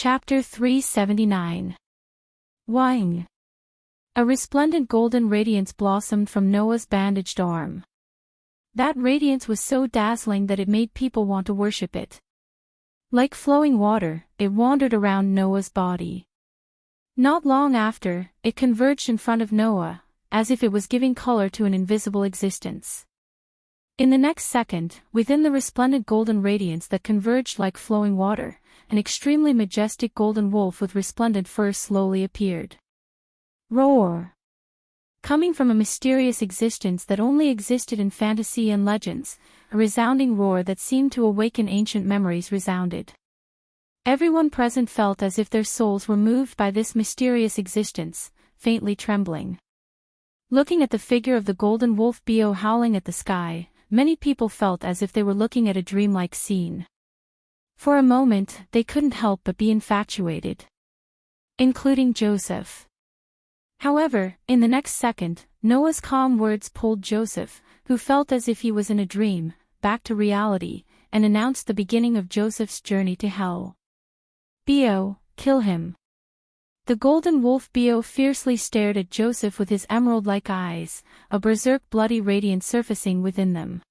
Chapter 379. Wang. A resplendent golden radiance blossomed from Noah's bandaged arm. That radiance was so dazzling that it made people want to worship it. Like flowing water, it wandered around Noah's body. Not long after, it converged in front of Noah, as if it was giving color to an invisible existence. In the next second, within the resplendent golden radiance that converged like flowing water, an extremely majestic golden wolf with resplendent fur slowly appeared. Roar! Coming from a mysterious existence that only existed in fantasy and legends, a resounding roar that seemed to awaken ancient memories resounded. Everyone present felt as if their souls were moved by this mysterious existence, faintly trembling. Looking at the figure of the golden wolf Bo howling at the sky, many people felt as if they were looking at a dreamlike scene. For a moment, they couldn't help but be infatuated. Including Joseph. However, in the next second, Noah's calm words pulled Joseph, who felt as if he was in a dream, back to reality, and announced the beginning of Joseph's journey to hell. Bo, kill him. The golden wolf Bo fiercely stared at Joseph with his emerald-like eyes, a berserk bloody radiance surfacing within them.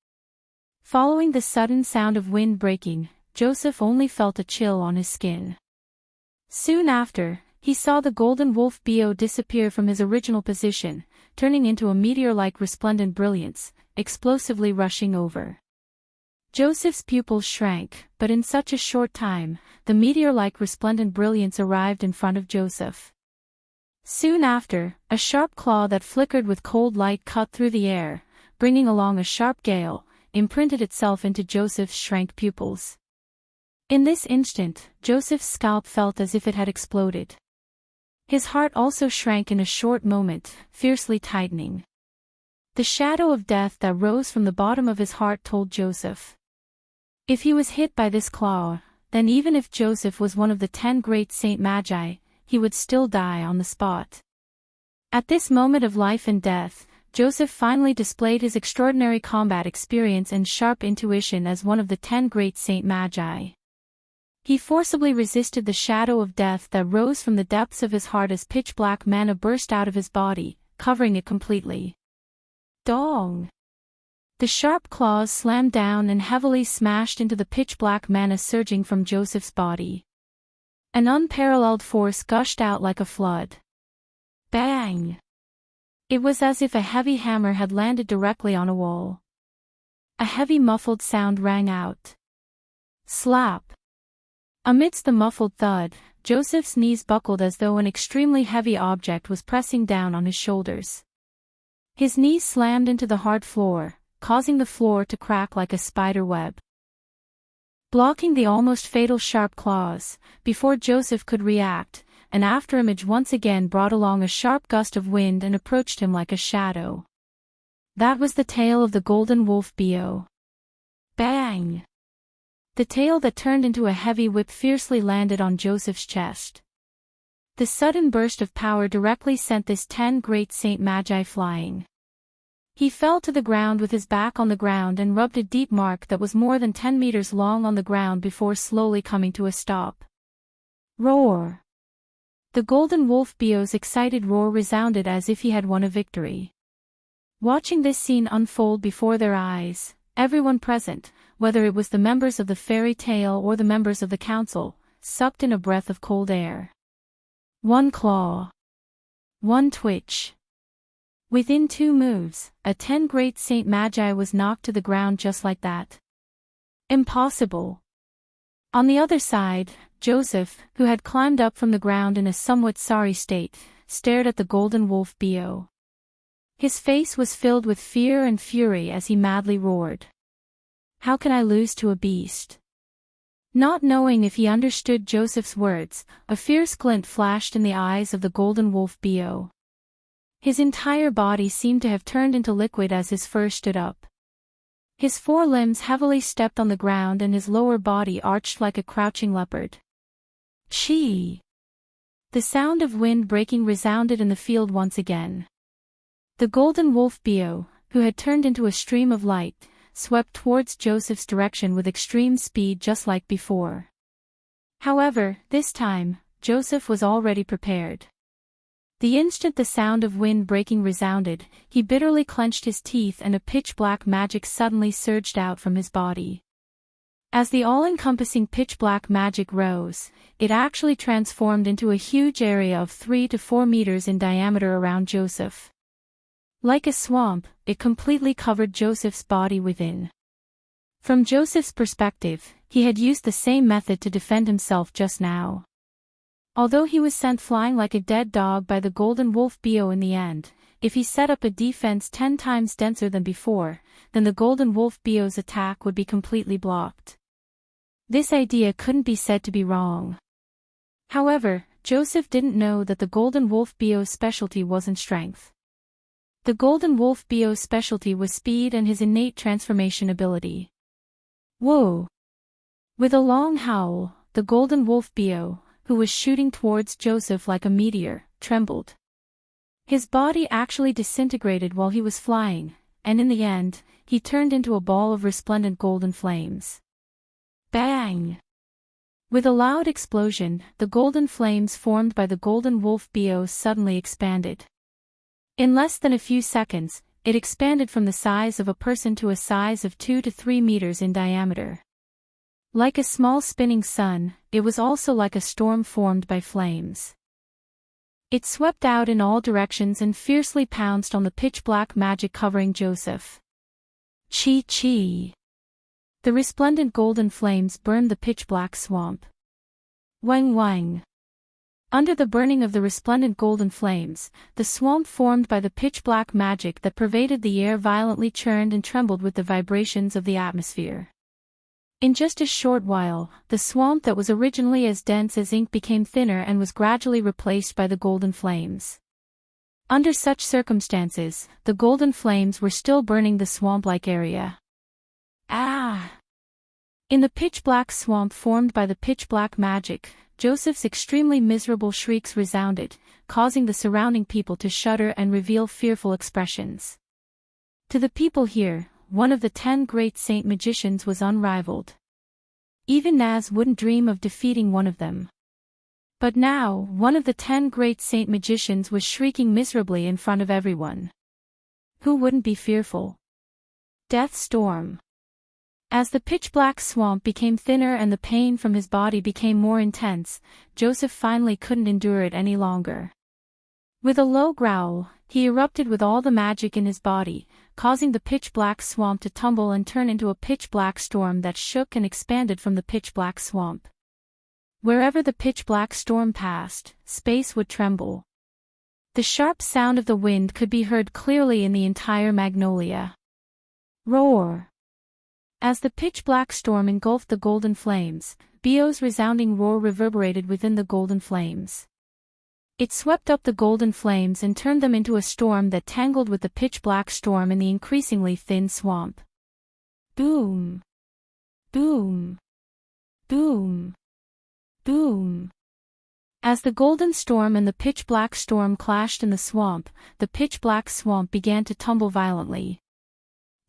Following the sudden sound of wind breaking, Joseph only felt a chill on his skin. Soon after, he saw the golden wolf Bo disappear from his original position, turning into a meteor-like resplendent brilliance, explosively rushing over. Joseph's pupils shrank, but in such a short time, the meteor-like resplendent brilliance arrived in front of Joseph. Soon after, a sharp claw that flickered with cold light cut through the air, bringing along a sharp gale, imprinted itself into Joseph's shrank pupils. In this instant, Joseph's scalp felt as if it had exploded. His heart also shrank in a short moment, fiercely tightening. The shadow of death that rose from the bottom of his heart told Joseph. If he was hit by this claw, then even if Joseph was one of the 10 great Saint Magi, he would still die on the spot. At this moment of life and death, Joseph finally displayed his extraordinary combat experience and sharp intuition as one of the 10 great Saint Magi. He forcibly resisted the shadow of death that rose from the depths of his heart as pitch-black manna burst out of his body, covering it completely. Dong! The sharp claws slammed down and heavily smashed into the pitch-black manna surging from Joseph's body. An unparalleled force gushed out like a flood. Bang! It was as if a heavy hammer had landed directly on a wall. A heavy muffled sound rang out. Slap! Amidst the muffled thud, Joseph's knees buckled as though an extremely heavy object was pressing down on his shoulders. His knees slammed into the hard floor, causing the floor to crack like a spider web. Blocking the almost fatal sharp claws, before Joseph could react, an afterimage once again brought along a sharp gust of wind and approached him like a shadow. That was the tail of the golden wolf Bo. Bang! The tail that turned into a heavy whip fiercely landed on Joseph's chest. The sudden burst of power directly sent this 10 great Saint Magi flying. He fell to the ground with his back on the ground and rubbed a deep mark that was more than 10 meters long on the ground before slowly coming to a stop. Roar! The golden wolf Bo's excited roar resounded as if he had won a victory. Watching this scene unfold before their eyes, everyone present, whether it was the members of the fairy tale or the members of the council, sucked in a breath of cold air. One claw. One twitch. Within 2 moves, a 10 great Saint Magi was knocked to the ground just like that. Impossible. On the other side, Joseph, who had climbed up from the ground in a somewhat sorry state, stared at the golden wolf Bo. His face was filled with fear and fury as he madly roared. How can I lose to a beast? Not knowing if he understood Joseph's words, a fierce glint flashed in the eyes of the golden wolf Bo. His entire body seemed to have turned into liquid as his fur stood up. His 4 limbs heavily stepped on the ground and his lower body arched like a crouching leopard. Chee! The sound of wind breaking resounded in the field once again. The golden wolf Bo, who had turned into a stream of light, swept towards Joseph's direction with extreme speed just like before. However, this time, Joseph was already prepared. The instant the sound of wind breaking resounded, he bitterly clenched his teeth and a pitch-black magic suddenly surged out from his body. As the all-encompassing pitch-black magic rose, it actually transformed into a huge area of 3 to 4 meters in diameter around Joseph. Like a swamp, it completely covered Joseph's body within. From Joseph's perspective, he had used the same method to defend himself just now. Although he was sent flying like a dead dog by the golden wolf Bio in the end, if he set up a defense 10 times denser than before, then the golden wolf Bio's attack would be completely blocked. This idea couldn't be said to be wrong. However, Joseph didn't know that the golden wolf Bio's specialty wasn't strength. The golden wolf Bio's specialty was speed and his innate transformation ability. Whoa! With a long howl, the golden wolf Bio, who was shooting towards Joseph like a meteor, trembled. His body actually disintegrated while he was flying, and in the end, he turned into a ball of resplendent golden flames. Bang! With a loud explosion, the golden flames formed by the golden wolf Bio suddenly expanded. In less than a few seconds, it expanded from the size of a person to a size of 2 to 3 meters in diameter. Like a small spinning sun, it was also like a storm formed by flames. It swept out in all directions and fiercely pounced on the pitch-black magic covering Joseph. Chi-chi! The resplendent golden flames burned the pitch-black swamp. Wang-wang! Under the burning of the resplendent golden flames, the swamp formed by the pitch-black magic that pervaded the air violently churned and trembled with the vibrations of the atmosphere. In just a short while, the swamp that was originally as dense as ink became thinner and was gradually replaced by the golden flames. Under such circumstances, the golden flames were still burning the swamp-like area. Ah! In the pitch-black swamp formed by the pitch-black magic, Joseph's extremely miserable shrieks resounded, causing the surrounding people to shudder and reveal fearful expressions. To the people here, one of the 10 great saint magicians was unrivaled. Even Naz wouldn't dream of defeating one of them. But now, one of the 10 great saint magicians was shrieking miserably in front of everyone. Who wouldn't be fearful? Death storm. As the pitch-black swamp became thinner and the pain from his body became more intense, Joseph finally couldn't endure it any longer. With a low growl, he erupted with all the magic in his body, causing the pitch-black swamp to tumble and turn into a pitch-black storm that shook and expanded from the pitch-black swamp. Wherever the pitch-black storm passed, space would tremble. The sharp sound of the wind could be heard clearly in the entire magnolia. Roar! As the pitch-black storm engulfed the golden flames, Bio's resounding roar reverberated within the golden flames. It swept up the golden flames and turned them into a storm that tangled with the pitch-black storm in the increasingly thin swamp. Boom! Boom! Boom! Boom! As the golden storm and the pitch-black storm clashed in the swamp, the pitch-black swamp began to tumble violently.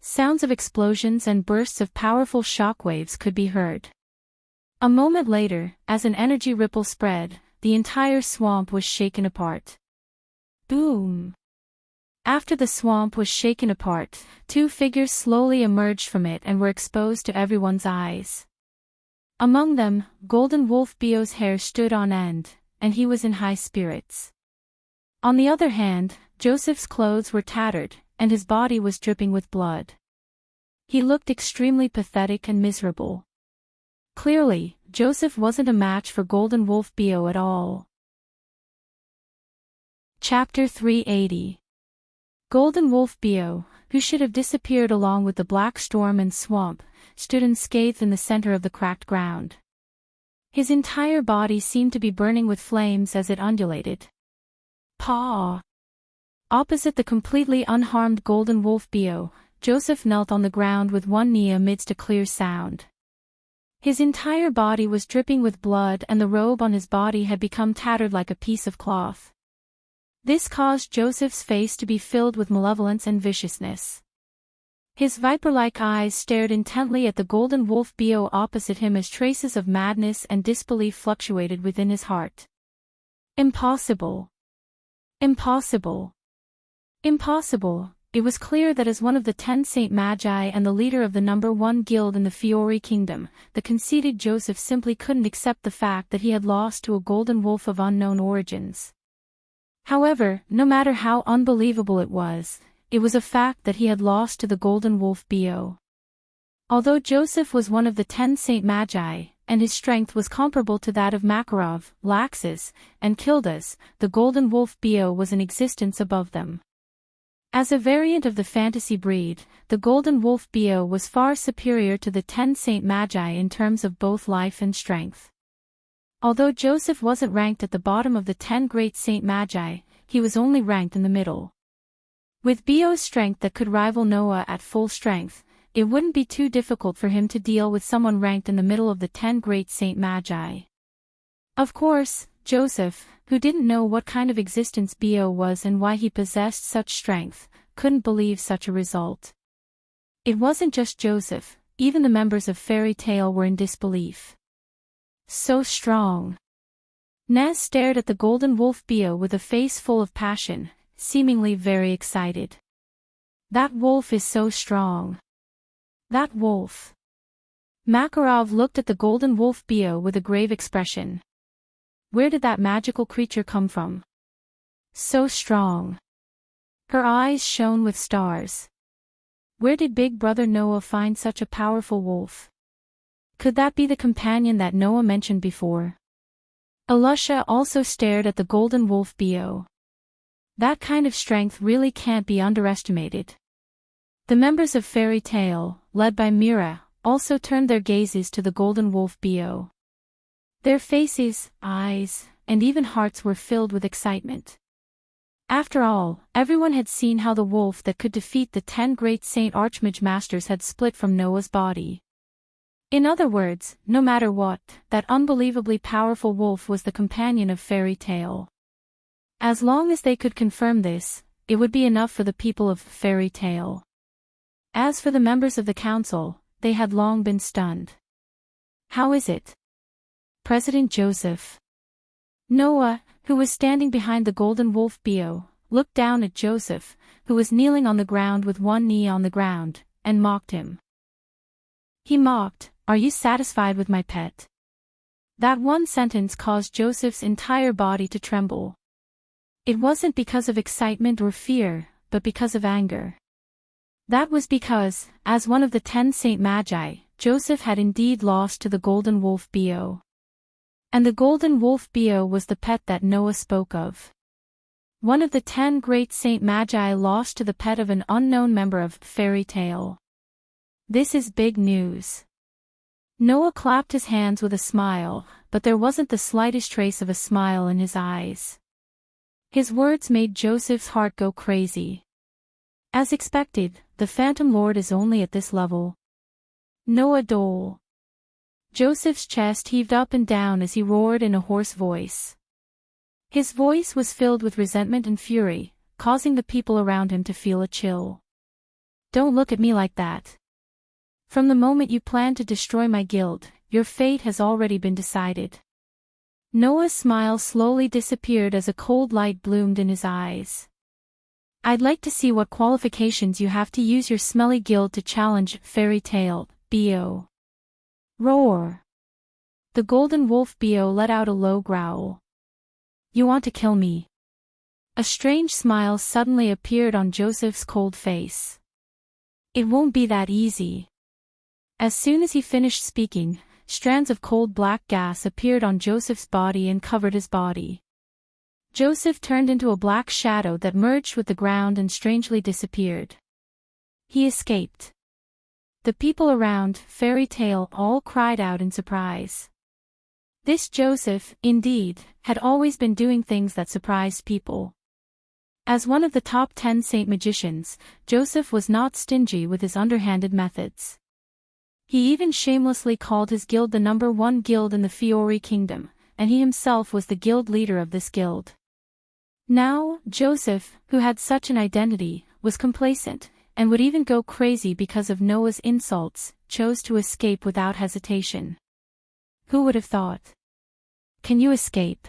Sounds of explosions and bursts of powerful shockwaves could be heard. A moment later, as an energy ripple spread, the entire swamp was shaken apart. Boom! After the swamp was shaken apart, 2 figures slowly emerged from it and were exposed to everyone's eyes. Among them, Golden Wolf Bio's hair stood on end, and he was in high spirits. On the other hand, Joseph's clothes were tattered, and his body was dripping with blood. He looked extremely pathetic and miserable. Clearly, Joseph wasn't a match for Golden Wolf Bio at all. Chapter 380. Golden Wolf Bio, who should have disappeared along with the black storm and swamp, stood unscathed in the center of the cracked ground. His entire body seemed to be burning with flames as it undulated. Paw! Opposite the completely unharmed Golden Wolf Bio, Joseph knelt on the ground with one knee amidst a clear sound. His entire body was dripping with blood and the robe on his body had become tattered like a piece of cloth. This caused Joseph's face to be filled with malevolence and viciousness. His viper-like eyes stared intently at the golden wolf Bio opposite him as traces of madness and disbelief fluctuated within his heart. Impossible. Impossible. Impossible. It was clear that as one of the 10 Saint Magi and the leader of the number 1 guild in the Fiori kingdom, the conceited Joseph simply couldn't accept the fact that he had lost to a golden wolf of unknown origins. However, no matter how unbelievable it was a fact that he had lost to the golden wolf Bio. Although Joseph was one of the 10 Saint Magi, and his strength was comparable to that of Makarov, Laxus, and Kildas, the golden wolf Bio was in existence above them. As a variant of the fantasy breed, the golden wolf Bio was far superior to the 10 Saint Magi in terms of both life and strength. Although Joseph wasn't ranked at the bottom of the 10 great Saint Magi, he was only ranked in the middle. With Bio's strength that could rival Noah at full strength, it wouldn't be too difficult for him to deal with someone ranked in the middle of the 10 great Saint Magi. Of course, Joseph, who didn't know what kind of existence Bio was and why he possessed such strength, couldn't believe such a result. It wasn't just Joseph, even the members of Fairy Tale were in disbelief. So strong. Nez stared at the golden wolf Bio with a face full of passion, seemingly very excited. That wolf is so strong. That wolf. Makarov looked at the golden wolf Bio with a grave expression. Where did that magical creature come from? So strong. Her eyes shone with stars. Where did Big Brother Noah find such a powerful wolf? Could that be the companion that Noah mentioned before? Alusha also stared at the golden wolf Bio. That kind of strength really can't be underestimated. The members of Fairy Tale, led by Mira, also turned their gazes to the golden wolf Bio. Their faces, eyes, and even hearts were filled with excitement. After all, everyone had seen how the wolf that could defeat the 10 great Saint Archmage Masters had split from Noah's body. In other words, no matter what, that unbelievably powerful wolf was the companion of Fairy Tale. As long as they could confirm this, it would be enough for the people of Fairy Tale. As for the members of the council, they had long been stunned. How is it? President Joseph. Noah, who was standing behind the golden wolf Bio, looked down at Joseph, who was kneeling on the ground with one knee on the ground, and mocked him. He mocked, "Are you satisfied with my pet?" That one sentence caused Joseph's entire body to tremble. It wasn't because of excitement or fear, but because of anger. That was because, as one of the 10 Saint Magi, Joseph had indeed lost to the golden wolf Bio. And the golden wolf Bio was the pet that Noah spoke of. One of the 10 great Saint Magi lost to the pet of an unknown member of Fairy Tale. This is big news. Noah clapped his hands with a smile, but there wasn't the slightest trace of a smile in his eyes. His words made Joseph's heart go crazy. As expected, the Phantom Lord is only at this level. Noah Dole. Joseph's chest heaved up and down as he roared in a hoarse voice. His voice was filled with resentment and fury, causing the people around him to feel a chill. Don't look at me like that. From the moment you planned to destroy my guild, your fate has already been decided. Noah's smile slowly disappeared as a cold light bloomed in his eyes. I'd like to see what qualifications you have to use your smelly guild to challenge Fairy Tale, Bio. Roar. The golden wolf Bio let out a low growl. You want to kill me? A strange smile suddenly appeared on Joseph's cold face. It won't be that easy. As soon as he finished speaking, strands of cold black gas appeared on Joseph's body and covered his body. Joseph turned into a black shadow that merged with the ground and strangely disappeared. He escaped. The people around Fairy Tale all cried out in surprise. This Joseph, indeed, had always been doing things that surprised people. As one of the top 10 saint magicians, Joseph was not stingy with his underhanded methods. He even shamelessly called his guild the number 1 guild in the Fiori kingdom, and he himself was the guild leader of this guild. Now, Joseph, who had such an identity, was complacent, and would even go crazy because of Noah's insults, chose to escape without hesitation. Who would have thought? Can you escape?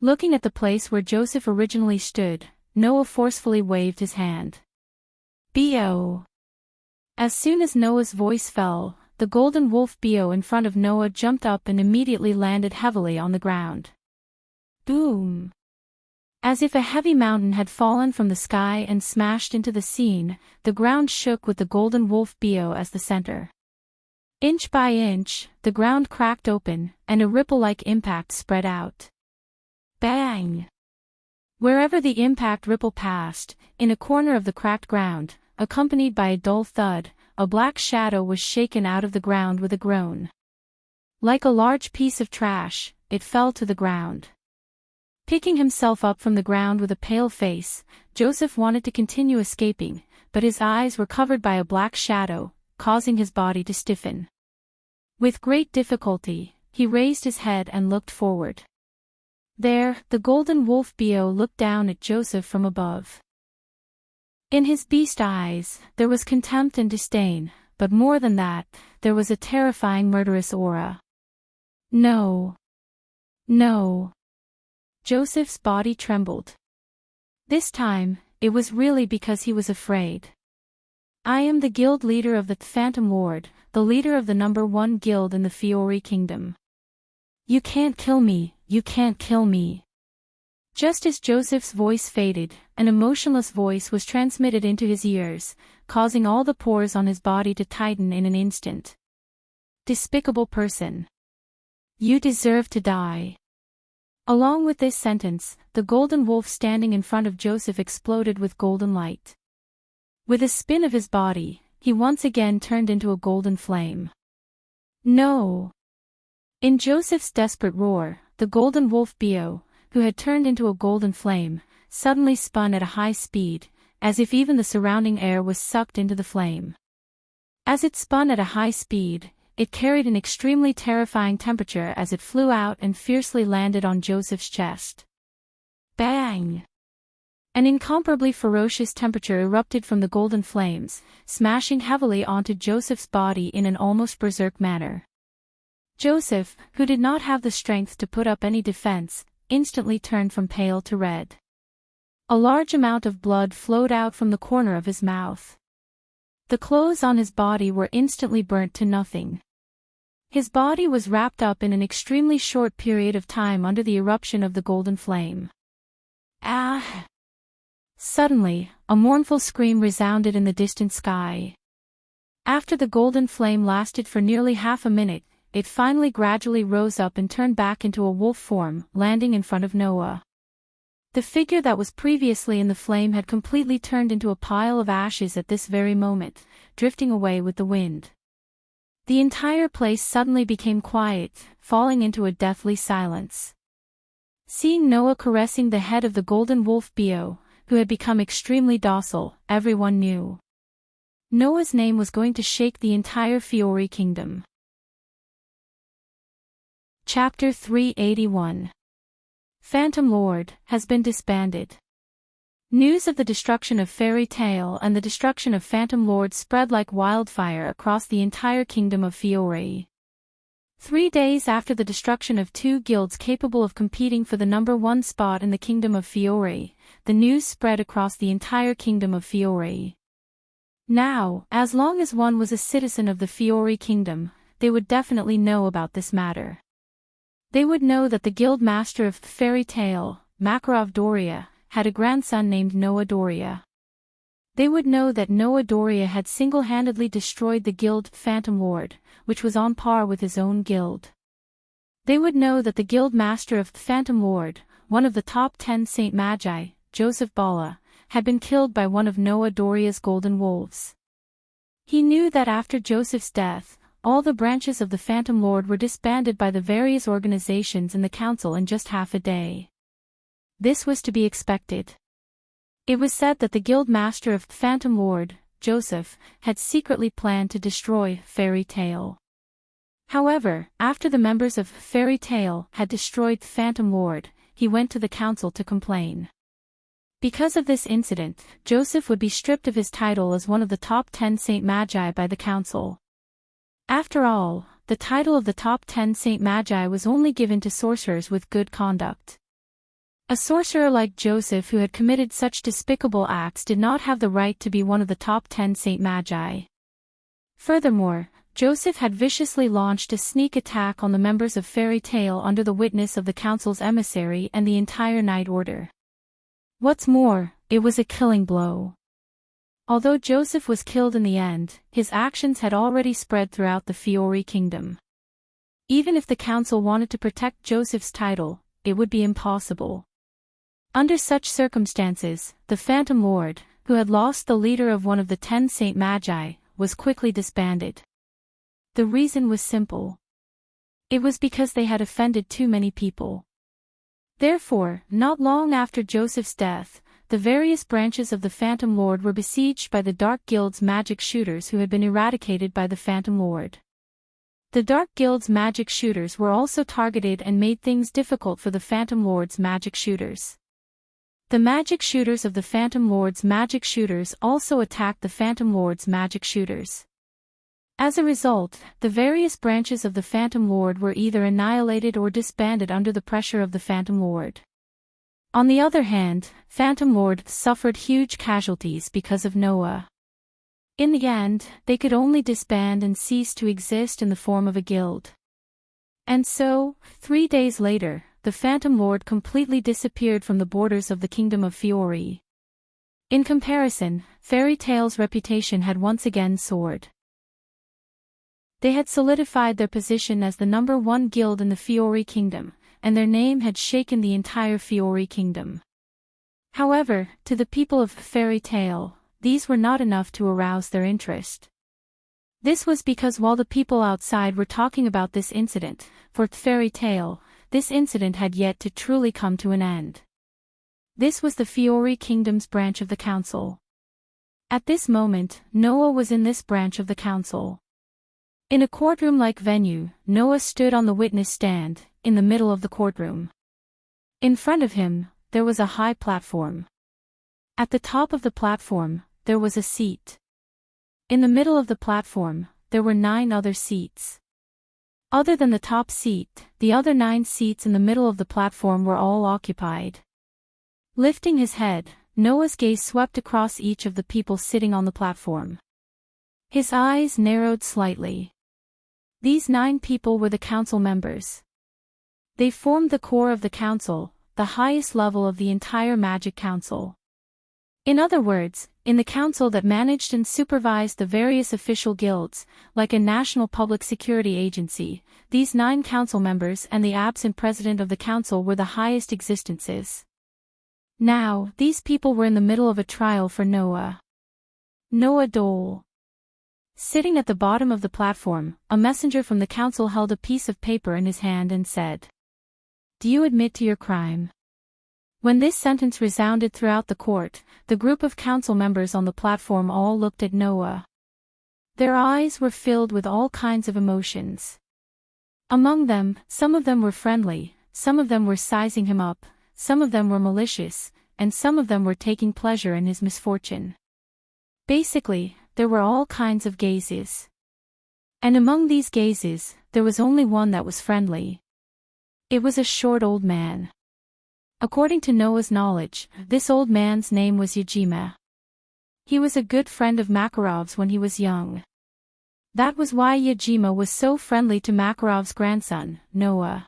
Looking at the place where Joseph originally stood, Noah forcefully waved his hand. B.O. As soon as Noah's voice fell, the golden wolf B.O. in front of Noah jumped up and immediately landed heavily on the ground. Boom! As if a heavy mountain had fallen from the sky and smashed into the scene, the ground shook with the golden wolf B.O. as the center. Inch by inch, the ground cracked open, and a ripple-like impact spread out. Bang! Wherever the impact ripple passed, in a corner of the cracked ground, accompanied by a dull thud, a black shadow was shaken out of the ground with a groan. Like a large piece of trash, it fell to the ground. Picking himself up from the ground with a pale face, Joseph wanted to continue escaping, but his eyes were covered by a black shadow, causing his body to stiffen. With great difficulty, he raised his head and looked forward. There, the golden wolf B.O. looked down at Joseph from above. In his beast eyes, there was contempt and disdain, but more than that, there was a terrifying murderous aura. No. No. Joseph's body trembled. This time, it was really because he was afraid. I am the guild leader of the Phantom Lord, the leader of the #1 guild in the Fiori Kingdom. You can't kill me, you can't kill me. Just as Joseph's voice faded, an emotionless voice was transmitted into his ears, causing all the pores on his body to tighten in an instant. Despicable person. You deserve to die. Along with this sentence, the golden wolf standing in front of Joseph exploded with golden light. With a spin of his body, he once again turned into a golden flame. No! In Joseph's desperate roar, the golden wolf B.O., who had turned into a golden flame, suddenly spun at a high speed, as if even the surrounding air was sucked into the flame. As it spun at a high speed, it carried an extremely terrifying temperature as it flew out and fiercely landed on Joseph's chest. Bang! An incomparably ferocious temperature erupted from the golden flames, smashing heavily onto Joseph's body in an almost berserk manner. Joseph, who did not have the strength to put up any defense, instantly turned from pale to red. A large amount of blood flowed out from the corner of his mouth. The clothes on his body were instantly burnt to nothing. His body was wrapped up in an extremely short period of time under the eruption of the golden flame. Ah! Suddenly, a mournful scream resounded in the distant sky. After the golden flame lasted for nearly half a minute, it finally gradually rose up and turned back into a wolf form, landing in front of Noah. The figure that was previously in the flame had completely turned into a pile of ashes at this very moment, drifting away with the wind. The entire place suddenly became quiet, falling into a deathly silence. Seeing Noah caressing the head of the golden wolf B.O., who had become extremely docile, everyone knew Noah's name was going to shake the entire Fiori Kingdom. Chapter 381. Phantom Lord has been disbanded. News of the destruction of Fairy Tale and the destruction of Phantom Lord spread like wildfire across the entire kingdom of Fiori. 3 days after the destruction of 2 guilds capable of competing for the #1 spot in the kingdom of Fiori, the news spread across the entire kingdom of Fiori. Now, as long as one was a citizen of the Fiori Kingdom, they would definitely know about this matter. They would know that the guild master of Fairy Tale, Makarov Doria, had a grandson named Noah Doria. They would know that Noah Doria had single-handedly destroyed the guild Phantom Lord, which was on par with his own guild. They would know that the guild master of Phantom Lord, one of the top 10 Saint Magi, Joseph Bala, had been killed by one of Noah Doria's golden wolves. He knew that after Joseph's death, all the branches of the Phantom Lord were disbanded by the various organizations in the council in just half a day. This was to be expected. It was said that the guild master of Phantom Lord, Joseph, had secretly planned to destroy Fairy Tale. However, after the members of Fairy Tale had destroyed Phantom Lord, he went to the council to complain. Because of this incident, Joseph would be stripped of his title as one of the top 10 Saint Magi by the council. After all, the title of the top 10 Saint Magi was only given to sorcerers with good conduct. A sorcerer like Joseph who had committed such despicable acts did not have the right to be one of the top 10 Saint Magi. Furthermore, Joseph had viciously launched a sneak attack on the members of Fairy Tale under the witness of the council's emissary and the entire Night Order. What's more, it was a killing blow. Although Joseph was killed in the end, his actions had already spread throughout the Fiori kingdom. Even if the council wanted to protect Joseph's title, it would be impossible. Under such circumstances, the Phantom Lord, who had lost the leader of one of the 10 Saint Magi, was quickly disbanded. The reason was simple. It was because they had offended too many people. Therefore, not long after Joseph's death, the various branches of the Phantom Lord were besieged by the Dark Guild's magic shooters who had been eradicated by the Phantom Lord. The Dark Guild's magic shooters were also targeted and made things difficult for the Phantom Lord's magic shooters. The magic shooters of the Phantom Lord's magic shooters also attacked the Phantom Lord's magic shooters. As a result, the various branches of the Phantom Lord were either annihilated or disbanded under the pressure of the Phantom Lord. On the other hand, Phantom Lord suffered huge casualties because of Noah. In the end, they could only disband and cease to exist in the form of a guild. And so, 3 days later, the Phantom Lord completely disappeared from the borders of the Kingdom of Fiori. In comparison, Fairy Tale's reputation had once again soared. They had solidified their position as the #1 guild in the Fiori Kingdom, and their name had shaken the entire Fiori Kingdom. However, to the people of Fairy Tale, these were not enough to arouse their interest. This was because while the people outside were talking about this incident, for Fairy Tale, this incident had yet to truly come to an end. This was the Fiori Kingdom's branch of the council. At this moment, Noah was in this branch of the council. In a courtroom-like venue, Noah stood on the witness stand, in the middle of the courtroom. In front of him, there was a high platform. At the top of the platform, there was a seat. In the middle of the platform, there were 9 other seats. Other than the top seat, the other 9 seats in the middle of the platform were all occupied. Lifting his head, Noah's gaze swept across each of the people sitting on the platform. His eyes narrowed slightly. These 9 people were the council members. They formed the core of the council, the highest level of the entire Magic Council. In other words, in the council that managed and supervised the various official guilds, like a national public security agency, these 9 council members and the absent president of the council were the highest existences. Now, these people were in the middle of a trial for Noah. Noah Dole. Sitting at the bottom of the platform, a messenger from the council held a piece of paper in his hand and said, "Do you admit to your crime?" When this sentence resounded throughout the court, the group of council members on the platform all looked at Noah. Their eyes were filled with all kinds of emotions. Among them, some of them were friendly, some of them were sizing him up, some of them were malicious, and some of them were taking pleasure in his misfortune. Basically, there were all kinds of gazes. And among these gazes, there was only one that was friendly. It was a short old man. According to Noah's knowledge, this old man's name was Yajima. He was a good friend of Makarov's when he was young. That was why Yajima was so friendly to Makarov's grandson, Noah.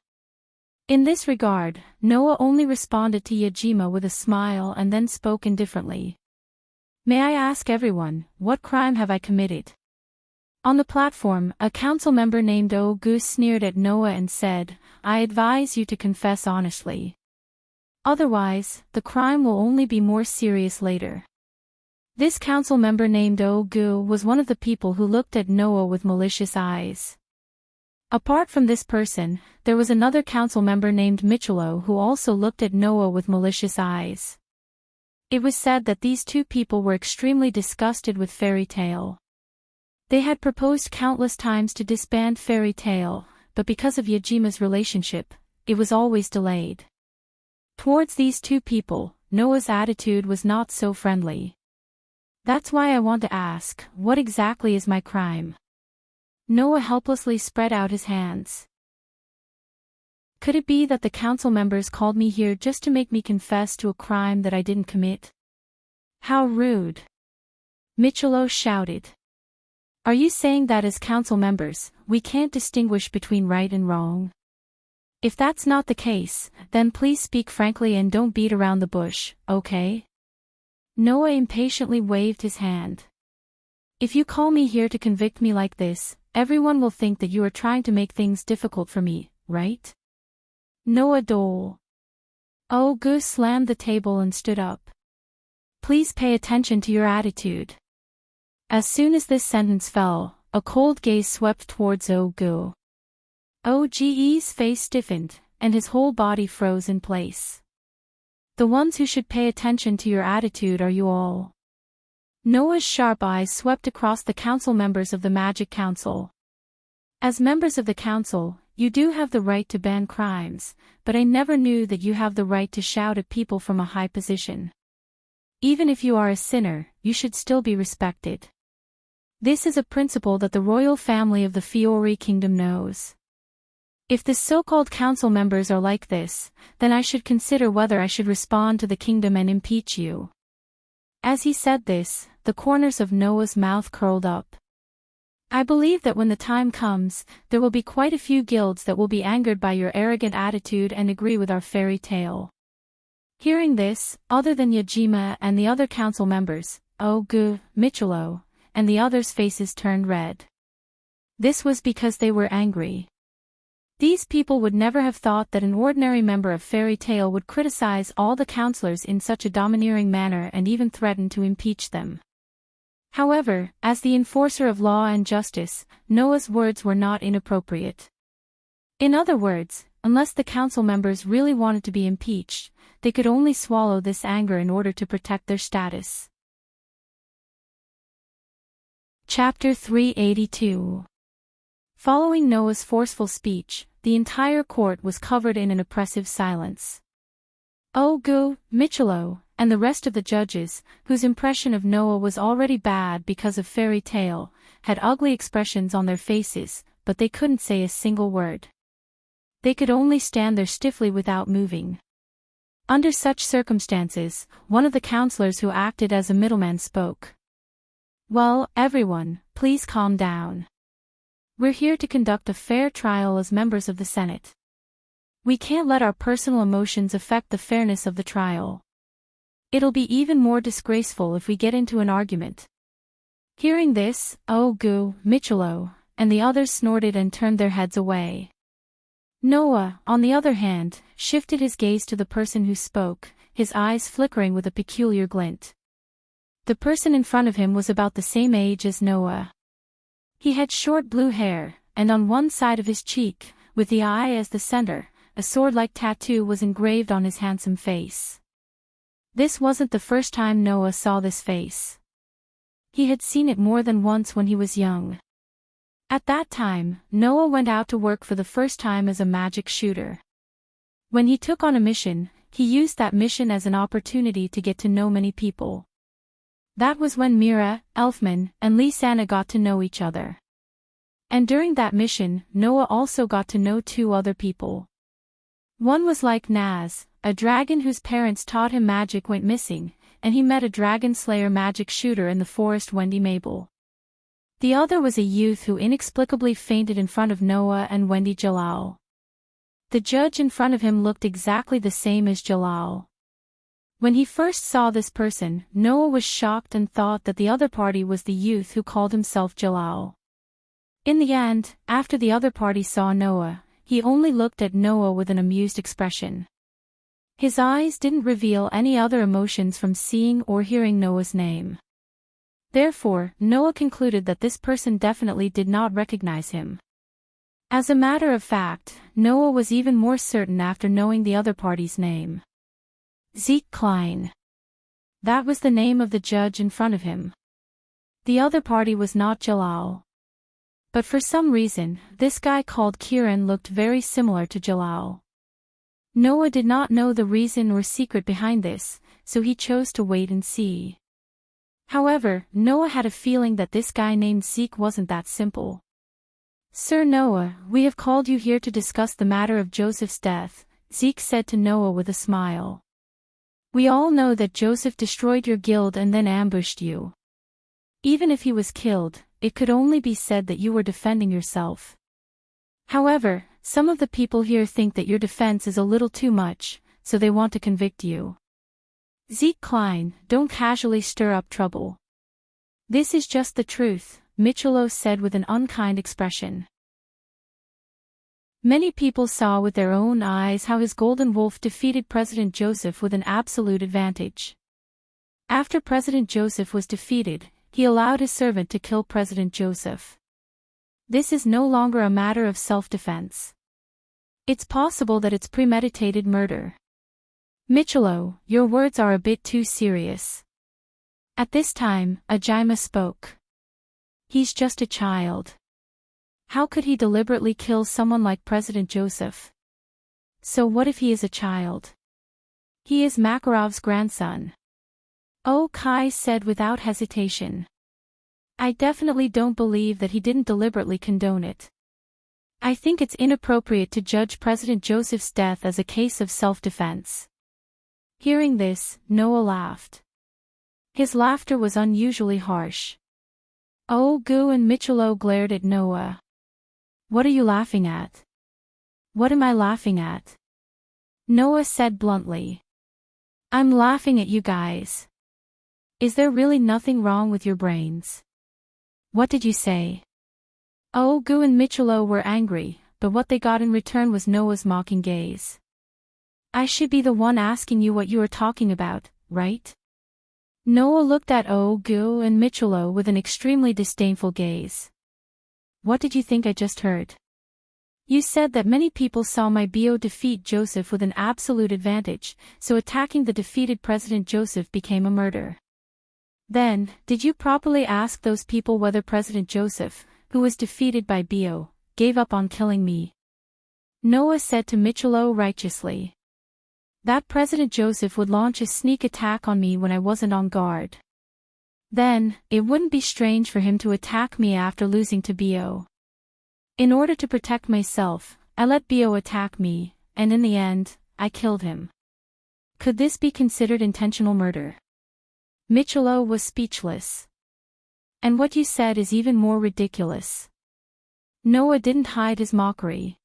In this regard, Noah only responded to Yajima with a smile and then spoke indifferently. "May I ask everyone, what crime have I committed?" On the platform, a council member named O Goose sneered at Noah and said, "I advise you to confess honestly. Otherwise, the crime will only be more serious later." This council member named O Gu was one of the people who looked at Noah with malicious eyes. Apart from this person, there was another council member named Michelo who also looked at Noah with malicious eyes. It was said that these 2 people were extremely disgusted with Fairy Tale. They had proposed countless times to disband Fairy Tale, but because of Yajima's relationship, it was always delayed. Towards these 2 people, Noah's attitude was not so friendly. That's why I want to ask, what exactly is my crime? Noah helplessly spread out his hands. Could it be that the council members called me here just to make me confess to a crime that I didn't commit? How rude! Michelot shouted. Are you saying that as council members, we can't distinguish between right and wrong? If that's not the case, then please speak frankly and don't beat around the bush, okay? Noah impatiently waved his hand. If you call me here to convict me like this, everyone will think that you are trying to make things difficult for me, right? Noah Dole. Oh, Goose slammed the table and stood up. Please pay attention to your attitude. As soon as this sentence fell, a cold gaze swept towards Ogu. Oge's face stiffened, and his whole body froze in place. The ones who should pay attention to your attitude are you all. Noah's sharp eyes swept across the council members of the Magic Council. As members of the council, you do have the right to ban crimes, but I never knew that you have the right to shout at people from a high position. Even if you are a sinner, you should still be respected. This is a principle that the royal family of the Fiori Kingdom knows. If the so-called council members are like this, then I should consider whether I should respond to the kingdom and impeach you. As he said this, the corners of Noah's mouth curled up. I believe that when the time comes, there will be quite a few guilds that will be angered by your arrogant attitude and agree with our fairy tale. Hearing this, other than Yajima and the other council members, Ogu, Michelot, and the others' faces turned red. This was because they were angry. These people would never have thought that an ordinary member of fairy tale would criticize all the counselors in such a domineering manner and even threaten to impeach them. However, as the enforcer of law and justice, Noah's words were not inappropriate. In other words, unless the council members really wanted to be impeached, they could only swallow this anger in order to protect their status. Chapter 382. Following Noah's forceful speech, the entire court was covered in an oppressive silence. Ogu, Michelot, and the rest of the judges, whose impression of Noah was already bad because of fairy tale, had ugly expressions on their faces, but they couldn't say a single word. They could only stand there stiffly without moving. Under such circumstances, one of the counselors who acted as a middleman spoke. Well, everyone, please calm down. We're here to conduct a fair trial as members of the Senate. We can't let our personal emotions affect the fairness of the trial. It'll be even more disgraceful if we get into an argument. Hearing this, Ogu, Michelot, and the others snorted and turned their heads away. Noah, on the other hand, shifted his gaze to the person who spoke, his eyes flickering with a peculiar glint. The person in front of him was about the same age as Noah. He had short blue hair, and on one side of his cheek, with the eye as the center, a sword-like tattoo was engraved on his handsome face. This wasn't the first time Noah saw this face. He had seen it more than once when he was young. At that time, Noah went out to work for the first time as a magic shooter. When he took on a mission, he used that mission as an opportunity to get to know many people. That was when Mira, Elfman, and Lisanna got to know each other. And during that mission, Noah also got to know two other people. One was like Naz, a dragon whose parents taught him magic went missing, and he met a dragon slayer magic shooter in the forest, Wendy Mabel. The other was a youth who inexplicably fainted in front of Noah and Wendy Jalal. The judge in front of him looked exactly the same as Jalal. When he first saw this person, Noah was shocked and thought that the other party was the youth who called himself Jalal. In the end, after the other party saw Noah, he only looked at Noah with an amused expression. His eyes didn't reveal any other emotions from seeing or hearing Noah's name. Therefore, Noah concluded that this person definitely did not recognize him. As a matter of fact, Noah was even more certain after knowing the other party's name. Zeke Klein. That was the name of the judge in front of him. The other party was not Jalal. But for some reason, this guy called Kieran looked very similar to Jalal. Noah did not know the reason or secret behind this, so he chose to wait and see. However, Noah had a feeling that this guy named Zeke wasn't that simple. "Sir Noah, we have called you here to discuss the matter of Joseph's death," Zeke said to Noah with a smile. "We all know that Joseph destroyed your guild and then ambushed you. Even if he was killed, it could only be said that you were defending yourself. However, some of the people here think that your defense is a little too much, so they want to convict you. Zeke Klein, don't casually stir up trouble." "This is just the truth," Michelot said with an unkind expression. Many people saw with their own eyes how his golden wolf defeated President Joseph with an absolute advantage. After President Joseph was defeated, he allowed his servant to kill President Joseph. This is no longer a matter of self-defense. It's possible that it's premeditated murder. Michelot, your words are a bit too serious. At this time, Ajima spoke. He's just a child. How could he deliberately kill someone like President Joseph? So what if he is a child? He is Makarov's grandson. Oh, Kai said without hesitation. I definitely don't believe that he didn't deliberately condone it. I think it's inappropriate to judge President Joseph's death as a case of self-defense. Hearing this, Noah laughed. His laughter was unusually harsh. Gu and Michelot glared at Noah. What are you laughing at? What am I laughing at? Noah said bluntly. I'm laughing at you guys. Is there really nothing wrong with your brains? What did you say? Gu and Michelot were angry, but what they got in return was Noah's mocking gaze. I should be the one asking you what you are talking about, right? Noah looked at Gu and Michelot with an extremely disdainful gaze. What did you think I just heard? You said that many people saw my Bo defeat Joseph with an absolute advantage, so attacking the defeated President Joseph became a murder. Then, did you properly ask those people whether President Joseph, who was defeated by Bo, gave up on killing me? Noah said to Michelot righteously. That President Joseph would launch a sneak attack on me when I wasn't on guard. Then, it wouldn't be strange for him to attack me after losing to Bo. In order to protect myself, I let Bo attack me, and in the end, I killed him. Could this be considered intentional murder? Michelot was speechless. And what you said is even more ridiculous. Noah didn't hide his mockery.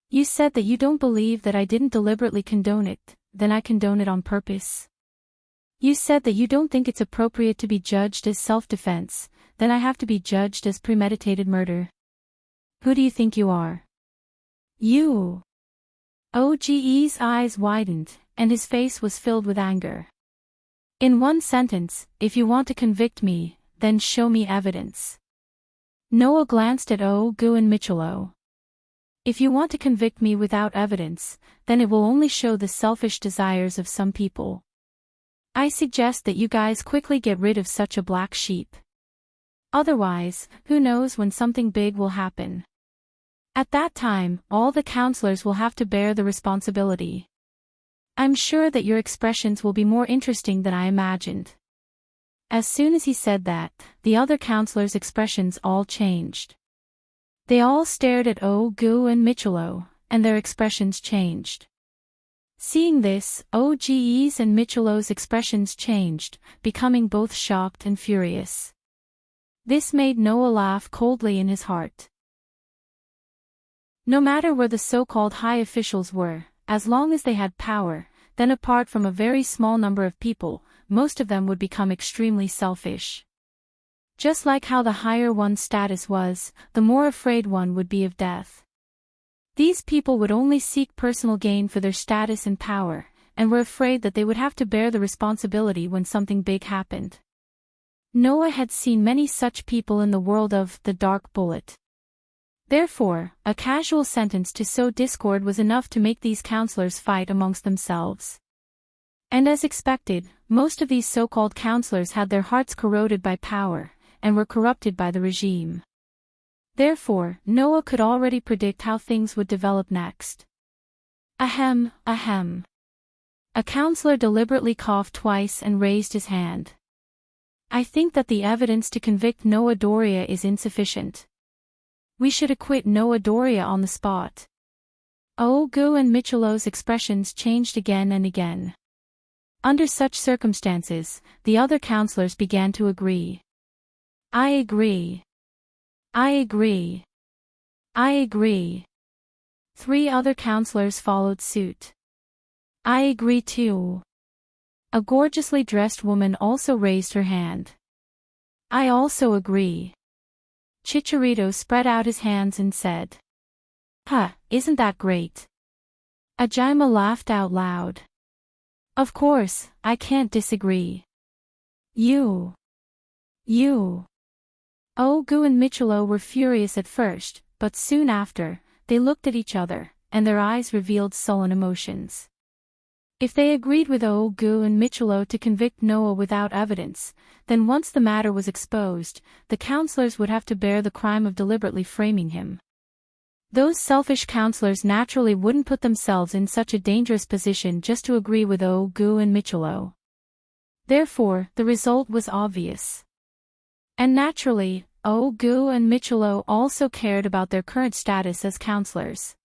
You said that you don't believe that I didn't deliberately condone it, then I condone it on purpose. You said that you don't think it's appropriate to be judged as self-defense, then I have to be judged as premeditated murder. Who do you think you are? You. OGE's eyes widened, and his face was filled with anger. In one sentence, if you want to convict me, then show me evidence. Noah glanced at Gu and Michelot. If you want to convict me without evidence, then it will only show the selfish desires of some people. I suggest that you guys quickly get rid of such a black sheep. Otherwise, who knows when something big will happen. At that time, all the counselors will have to bear the responsibility. I'm sure that your expressions will be more interesting than I imagined. As soon as he said that, the other counselors' expressions all changed. They all stared at Gu and Michelot, and their expressions changed. Seeing this, OGE's and Michelot's expressions changed, becoming both shocked and furious. This made Noah laugh coldly in his heart. No matter where the so-called high officials were, as long as they had power, then apart from a very small number of people, most of them would become extremely selfish. Just like how the higher one's status was, the more afraid one would be of death. These people would only seek personal gain for their status and power, and were afraid that they would have to bear the responsibility when something big happened. Noah had seen many such people in the world of the Dark Bullet. Therefore, a casual sentence to sow discord was enough to make these counselors fight amongst themselves. And as expected, most of these so-called counselors had their hearts corroded by power, and were corrupted by the regime. Therefore, Noah could already predict how things would develop next. Ahem, ahem. A counselor deliberately coughed twice and raised his hand. I think that the evidence to convict Noah Doria is insufficient. We should acquit Noah Doria on the spot. Ogu and Michelo's expressions changed again and again. Under such circumstances, the other counselors began to agree. I agree. I agree. I agree. 3 other counselors followed suit. I agree too. A gorgeously dressed woman also raised her hand. I also agree. Chicharito spread out his hands and said. Isn't that great? Ajima laughed out loud. Of course, I can't disagree. You. Ogu and Michelo were furious at first, but soon after, they looked at each other, and their eyes revealed sullen emotions. If they agreed with Ogu and Michelo to convict Noah without evidence, then once the matter was exposed, the counselors would have to bear the crime of deliberately framing him. Those selfish counselors naturally wouldn't put themselves in such a dangerous position just to agree with Ogu and Michelo. Therefore, the result was obvious. And naturally, Ogu and Michelo also cared about their current status as counselors.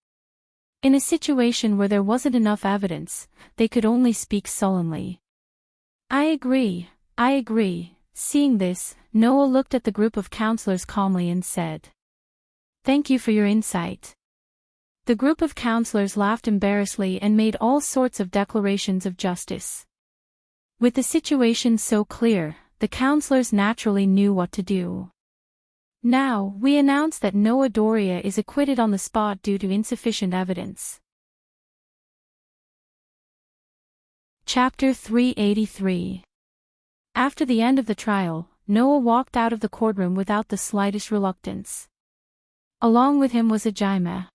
In a situation where there wasn't enough evidence, they could only speak sullenly. I agree. Seeing this, Noah looked at the group of counselors calmly and said. Thank you for your insight. The group of counselors laughed embarrassedly and made all sorts of declarations of justice. With the situation so clear, the counselors naturally knew what to do. Now, we announce that Noah Doria is acquitted on the spot due to insufficient evidence. Chapter 383. After the end of the trial, Noah walked out of the courtroom without the slightest reluctance. Along with him was Ajima.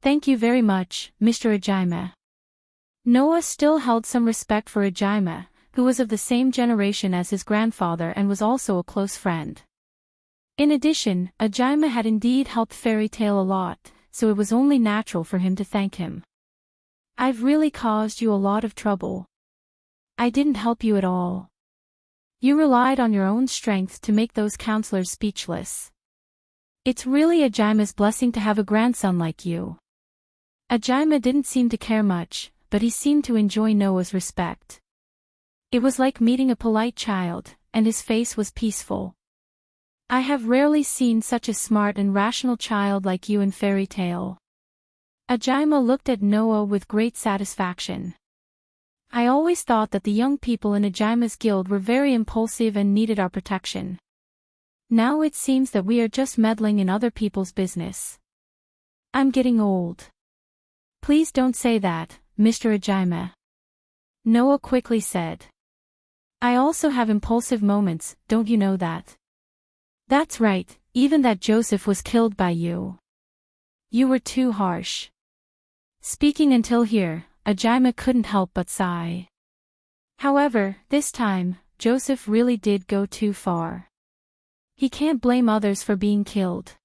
Thank you very much, Mr. Ajima. Noah still held some respect for Ajima, who was of the same generation as his grandfather and was also a close friend. In addition, Ajima had indeed helped Fairy Tale a lot, so it was only natural for him to thank him. I've really caused you a lot of trouble. I didn't help you at all. You relied on your own strength to make those counselors speechless. It's really Ajima's blessing to have a grandson like you. Ajima didn't seem to care much, but he seemed to enjoy Noah's respect. It was like meeting a polite child, and his face was peaceful. I have rarely seen such a smart and rational child like you in Fairy Tale. Ajima looked at Noah with great satisfaction. I always thought that the young people in Ajima's guild were very impulsive and needed our protection. Now it seems that we are just meddling in other people's business. I'm getting old. Please don't say that, Mr. Ajima. Noah quickly said. I also have impulsive moments, don't you know that? That's right, even that Joseph was killed by you. You were too harsh. Speaking until here, Ajima couldn't help but sigh. However, this time, Joseph really did go too far. He can't blame others for being killed.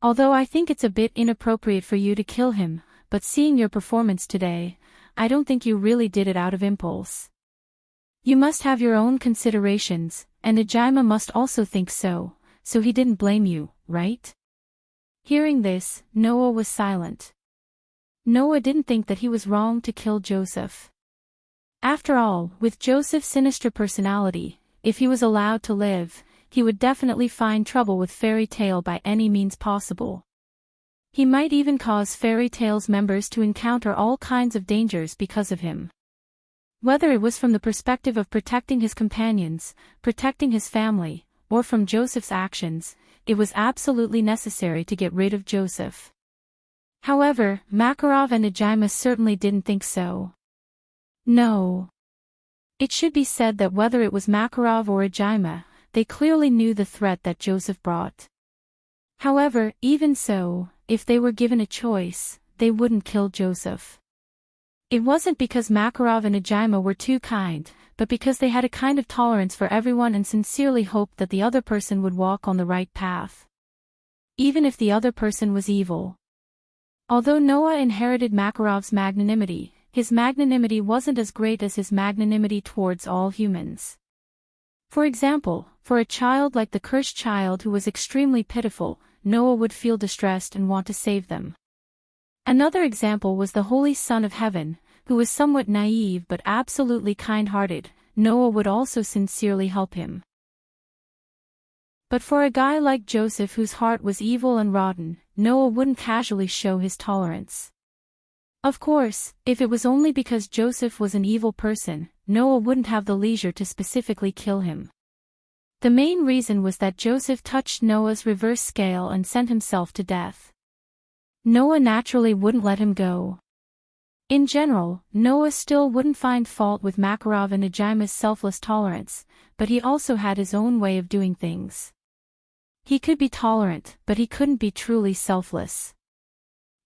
Although I think it's a bit inappropriate for you to kill him, but seeing your performance today, I don't think you really did it out of impulse. You must have your own considerations, and Ajima must also think so he didn't blame you, right? Hearing this, Noah was silent. Noah didn't think that he was wrong to kill Joseph. After all, with Joseph's sinister personality, if he was allowed to live, he would definitely find trouble with Fairy Tale by any means possible. He might even cause Fairy Tale's members to encounter all kinds of dangers because of him. Whether it was from the perspective of protecting his companions, protecting his family, or from Joseph's actions, it was absolutely necessary to get rid of Joseph. However, Makarov and Ajima certainly didn't think so. No. It should be said that whether it was Makarov or Ajima, they clearly knew the threat that Joseph brought. However, even so, if they were given a choice, they wouldn't kill Joseph. It wasn't because Makarov and Ajima were too kind, but because they had a kind of tolerance for everyone and sincerely hoped that the other person would walk on the right path. Even if the other person was evil. Although Noah inherited Makarov's magnanimity, his magnanimity wasn't as great as his magnanimity towards all humans. For example, for a child like the cursed child who was extremely pitiful, Noah would feel distressed and want to save them. Another example was the Holy Son of Heaven, who was somewhat naive but absolutely kind-hearted. Noah would also sincerely help him. But for a guy like Joseph whose heart was evil and rotten, Noah wouldn't casually show his tolerance. Of course, if it was only because Joseph was an evil person, Noah wouldn't have the leisure to specifically kill him. The main reason was that Joseph touched Noah's reverse scale and sent himself to death. Noah naturally wouldn't let him go. In general, Noah still wouldn't find fault with Makarov and Najima's selfless tolerance, but he also had his own way of doing things. He could be tolerant, but he couldn't be truly selfless.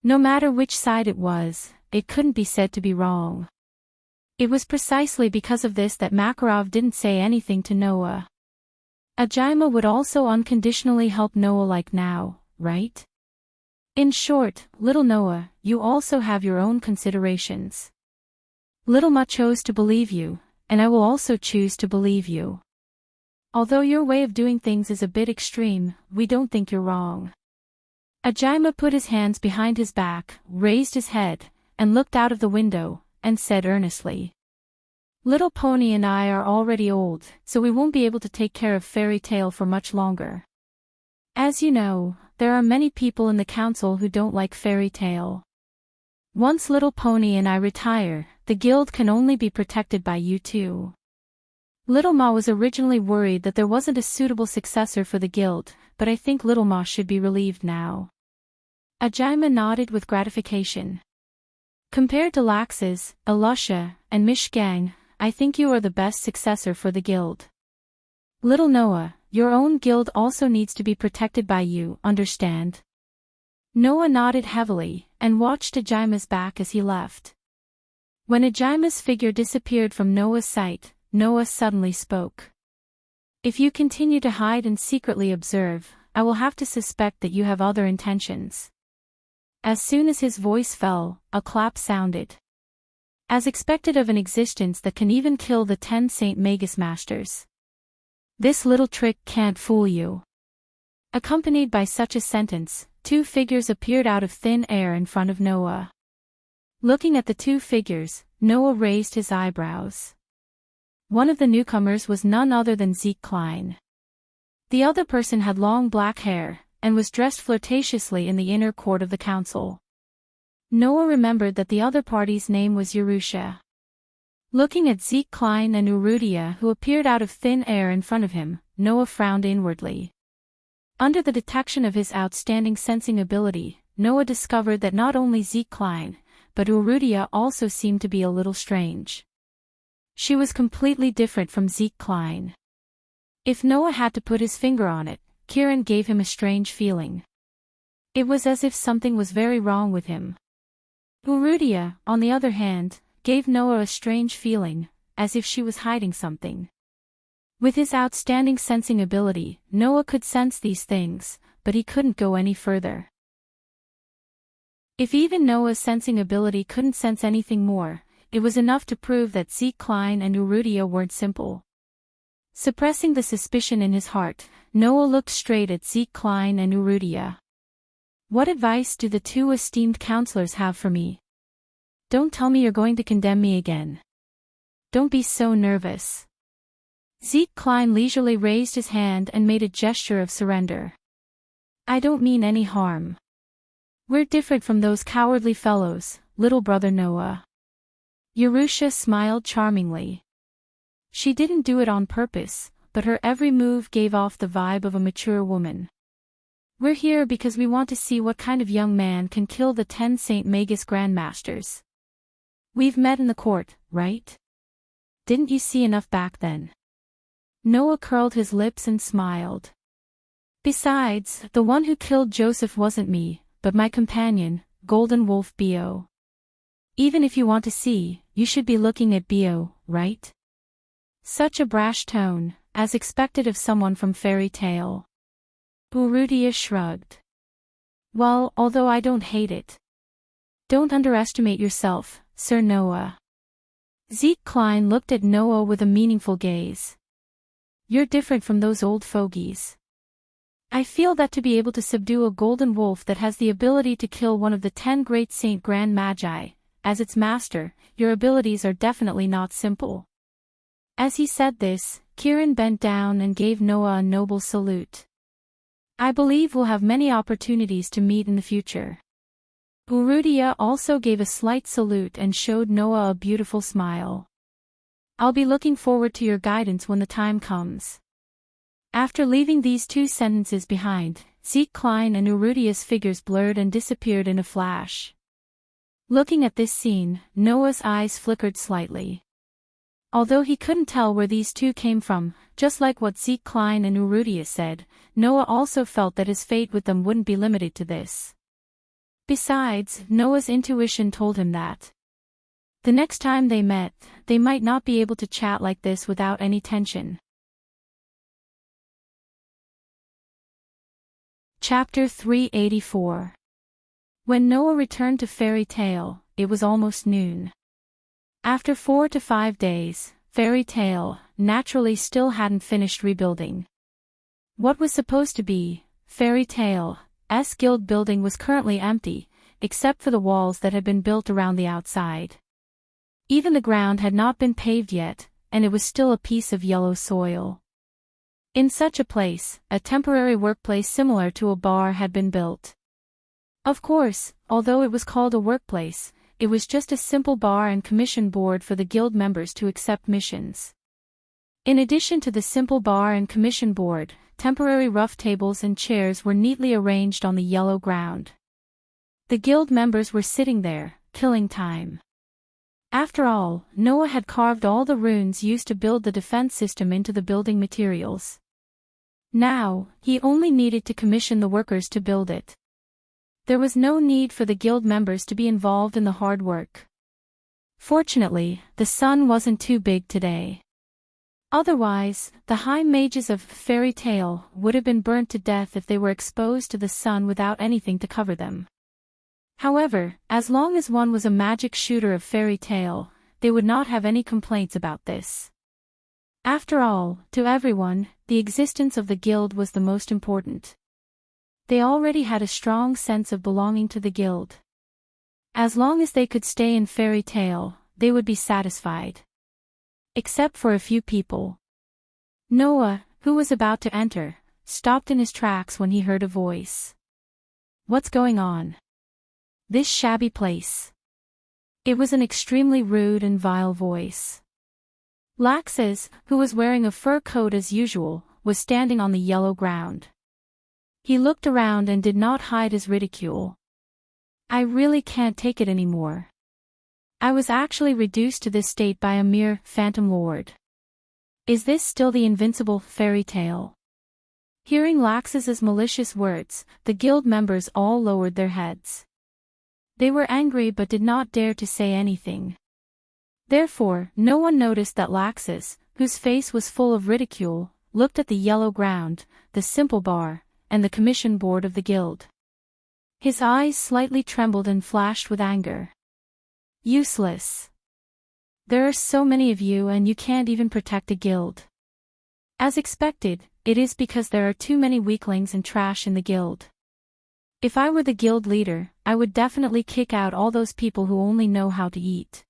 No matter which side it was, it couldn't be said to be wrong. It was precisely because of this that Makarov didn't say anything to Noah. Najima would also unconditionally help Noah like now, right? In short, little Noah, you also have your own considerations. Little Ma chose to believe you, and I will also choose to believe you. Although your way of doing things is a bit extreme, we don't think you're wrong. Najima put his hands behind his back, raised his head, and looked out of the window, and said earnestly, "Little Pony and I are already old, so we won't be able to take care of Fairy Tale for much longer. As you know, there are many people in the council who don't like Fairy Tale. Once Little Pony and I retire, the guild can only be protected by you two." Little Ma was originally worried that there wasn't a suitable successor for the guild, but I think Little Ma should be relieved now. Najima nodded with gratification. Compared to Lax's, Alusha, and Mishgang, I think you are the best successor for the guild. Little Noah, your own guild also needs to be protected by you, understand? Noah nodded heavily, and watched Najima's back as he left. When Najima's figure disappeared from Noah's sight, Noah suddenly spoke. "If you continue to hide and secretly observe, I will have to suspect that you have other intentions." As soon as his voice fell, a clap sounded. As expected of an existence that can even kill the 10 Saint Magus Masters. This little trick can't fool you. Accompanied by such a sentence, two figures appeared out of thin air in front of Noah. Looking at the two figures, Noah raised his eyebrows. One of the newcomers was none other than Zeke Klein. The other person had long black hair, and was dressed flirtatiously in the inner court of the council. Noah remembered that the other party's name was Yerusha. Looking at Zeke Klein and Urudia who appeared out of thin air in front of him, Noah frowned inwardly. Under the detection of his outstanding sensing ability, Noah discovered that not only Zeke Klein, but Urudia also seemed to be a little strange. She was completely different from Zeke Klein. If Noah had to put his finger on it, Kieran gave him a strange feeling. It was as if something was very wrong with him. Urudia, on the other hand, gave Noah a strange feeling, as if she was hiding something. With his outstanding sensing ability, Noah could sense these things, but he couldn't go any further. If even Noah's sensing ability couldn't sense anything more, it was enough to prove that Zeke Klein and Urudia weren't simple. Suppressing the suspicion in his heart, Noah looked straight at Zeke Klein and Urudia. "What advice do the two esteemed counselors have for me? Don't tell me you're going to condemn me again. Don't be so nervous." Zeke Klein leisurely raised his hand and made a gesture of surrender. "I don't mean any harm. We're different from those cowardly fellows, little brother Noah." Yerusha smiled charmingly. She didn't do it on purpose, but her every move gave off the vibe of a mature woman. "We're here because we want to see what kind of young man can kill the 10 Saint Magus Grandmasters. We've met in the court, right? Didn't you see enough back then?" Noah curled his lips and smiled. "Besides, the one who killed Joseph wasn't me, but my companion, Golden Wolf Bio. Even if you want to see, you should be looking at Bio, right?" Such a brash tone, as expected of someone from Fairy Tale. Urudia shrugged. "Well, although I don't hate it. Don't underestimate yourself, Sir Noah. Zeke Klein looked at Noah with a meaningful gaze. You're different from those old fogies. I feel that to be able to subdue a golden wolf that has the ability to kill one of the 10 great Saint Grand Magi, as its master, your abilities are definitely not simple. As he said this, Kiran bent down and gave Noah a noble salute. I believe we'll have many opportunities to meet in the future. Urudia also gave a slight salute and showed Noah a beautiful smile. I'll be looking forward to your guidance when the time comes. After leaving these two sentences behind, Zeke Klein and Urudia's figures blurred and disappeared in a flash. Looking at this scene, Noah's eyes flickered slightly. Although he couldn't tell where these two came from, just like what Zeke Klein and Urudia said, Noah also felt that his fate with them wouldn't be limited to this. Besides, Noah's intuition told him that the next time they met, they might not be able to chat like this without any tension. Chapter 384. When Noah returned to Fairy Tale, it was almost noon. After 4 to 5 days, Fairy Tale, naturally still hadn't finished rebuilding. What was supposed to be Fairy Tale's guild building was currently empty, except for the walls that had been built around the outside. Even the ground had not been paved yet, and it was still a piece of yellow soil. In such a place, a temporary workplace similar to a bar had been built. Of course, although it was called a workplace, it was just a simple bar and commission board for the guild members to accept missions. In addition to the simple bar and commission board, temporary rough tables and chairs were neatly arranged on the yellow ground. The guild members were sitting there, killing time. After all, Noah had carved all the runes used to build the defense system into the building materials. Now, he only needed to commission the workers to build it. There was no need for the guild members to be involved in the hard work. Fortunately, the sun wasn't too big today. Otherwise, the high mages of Fairy Tale would have been burnt to death if they were exposed to the sun without anything to cover them. However, as long as one was a magic shooter of Fairy Tale, they would not have any complaints about this. After all, to everyone, the existence of the guild was the most important. They already had a strong sense of belonging to the guild. As long as they could stay in Fairy Tale, they would be satisfied. Except for a few people. Noah, who was about to enter, stopped in his tracks when he heard a voice. What's going on? This shabby place. It was an extremely rude and vile voice. Laxes, who was wearing a fur coat as usual, was standing on the yellow ground. He looked around and did not hide his ridicule. I really can't take it anymore. I was actually reduced to this state by a mere phantom lord. Is this still the invincible Fairy Tale? Hearing Laxes's malicious words, the guild members all lowered their heads. They were angry but did not dare to say anything. Therefore, no one noticed that Laxes, whose face was full of ridicule, looked at the yellow ground, the simple bar, and the commission board of the guild. His eyes slightly trembled and flashed with anger. Useless. There are so many of you and you can't even protect a guild. As expected, it is because there are too many weaklings and trash in the guild. If I were the guild leader, I would definitely kick out all those people who only know how to eat.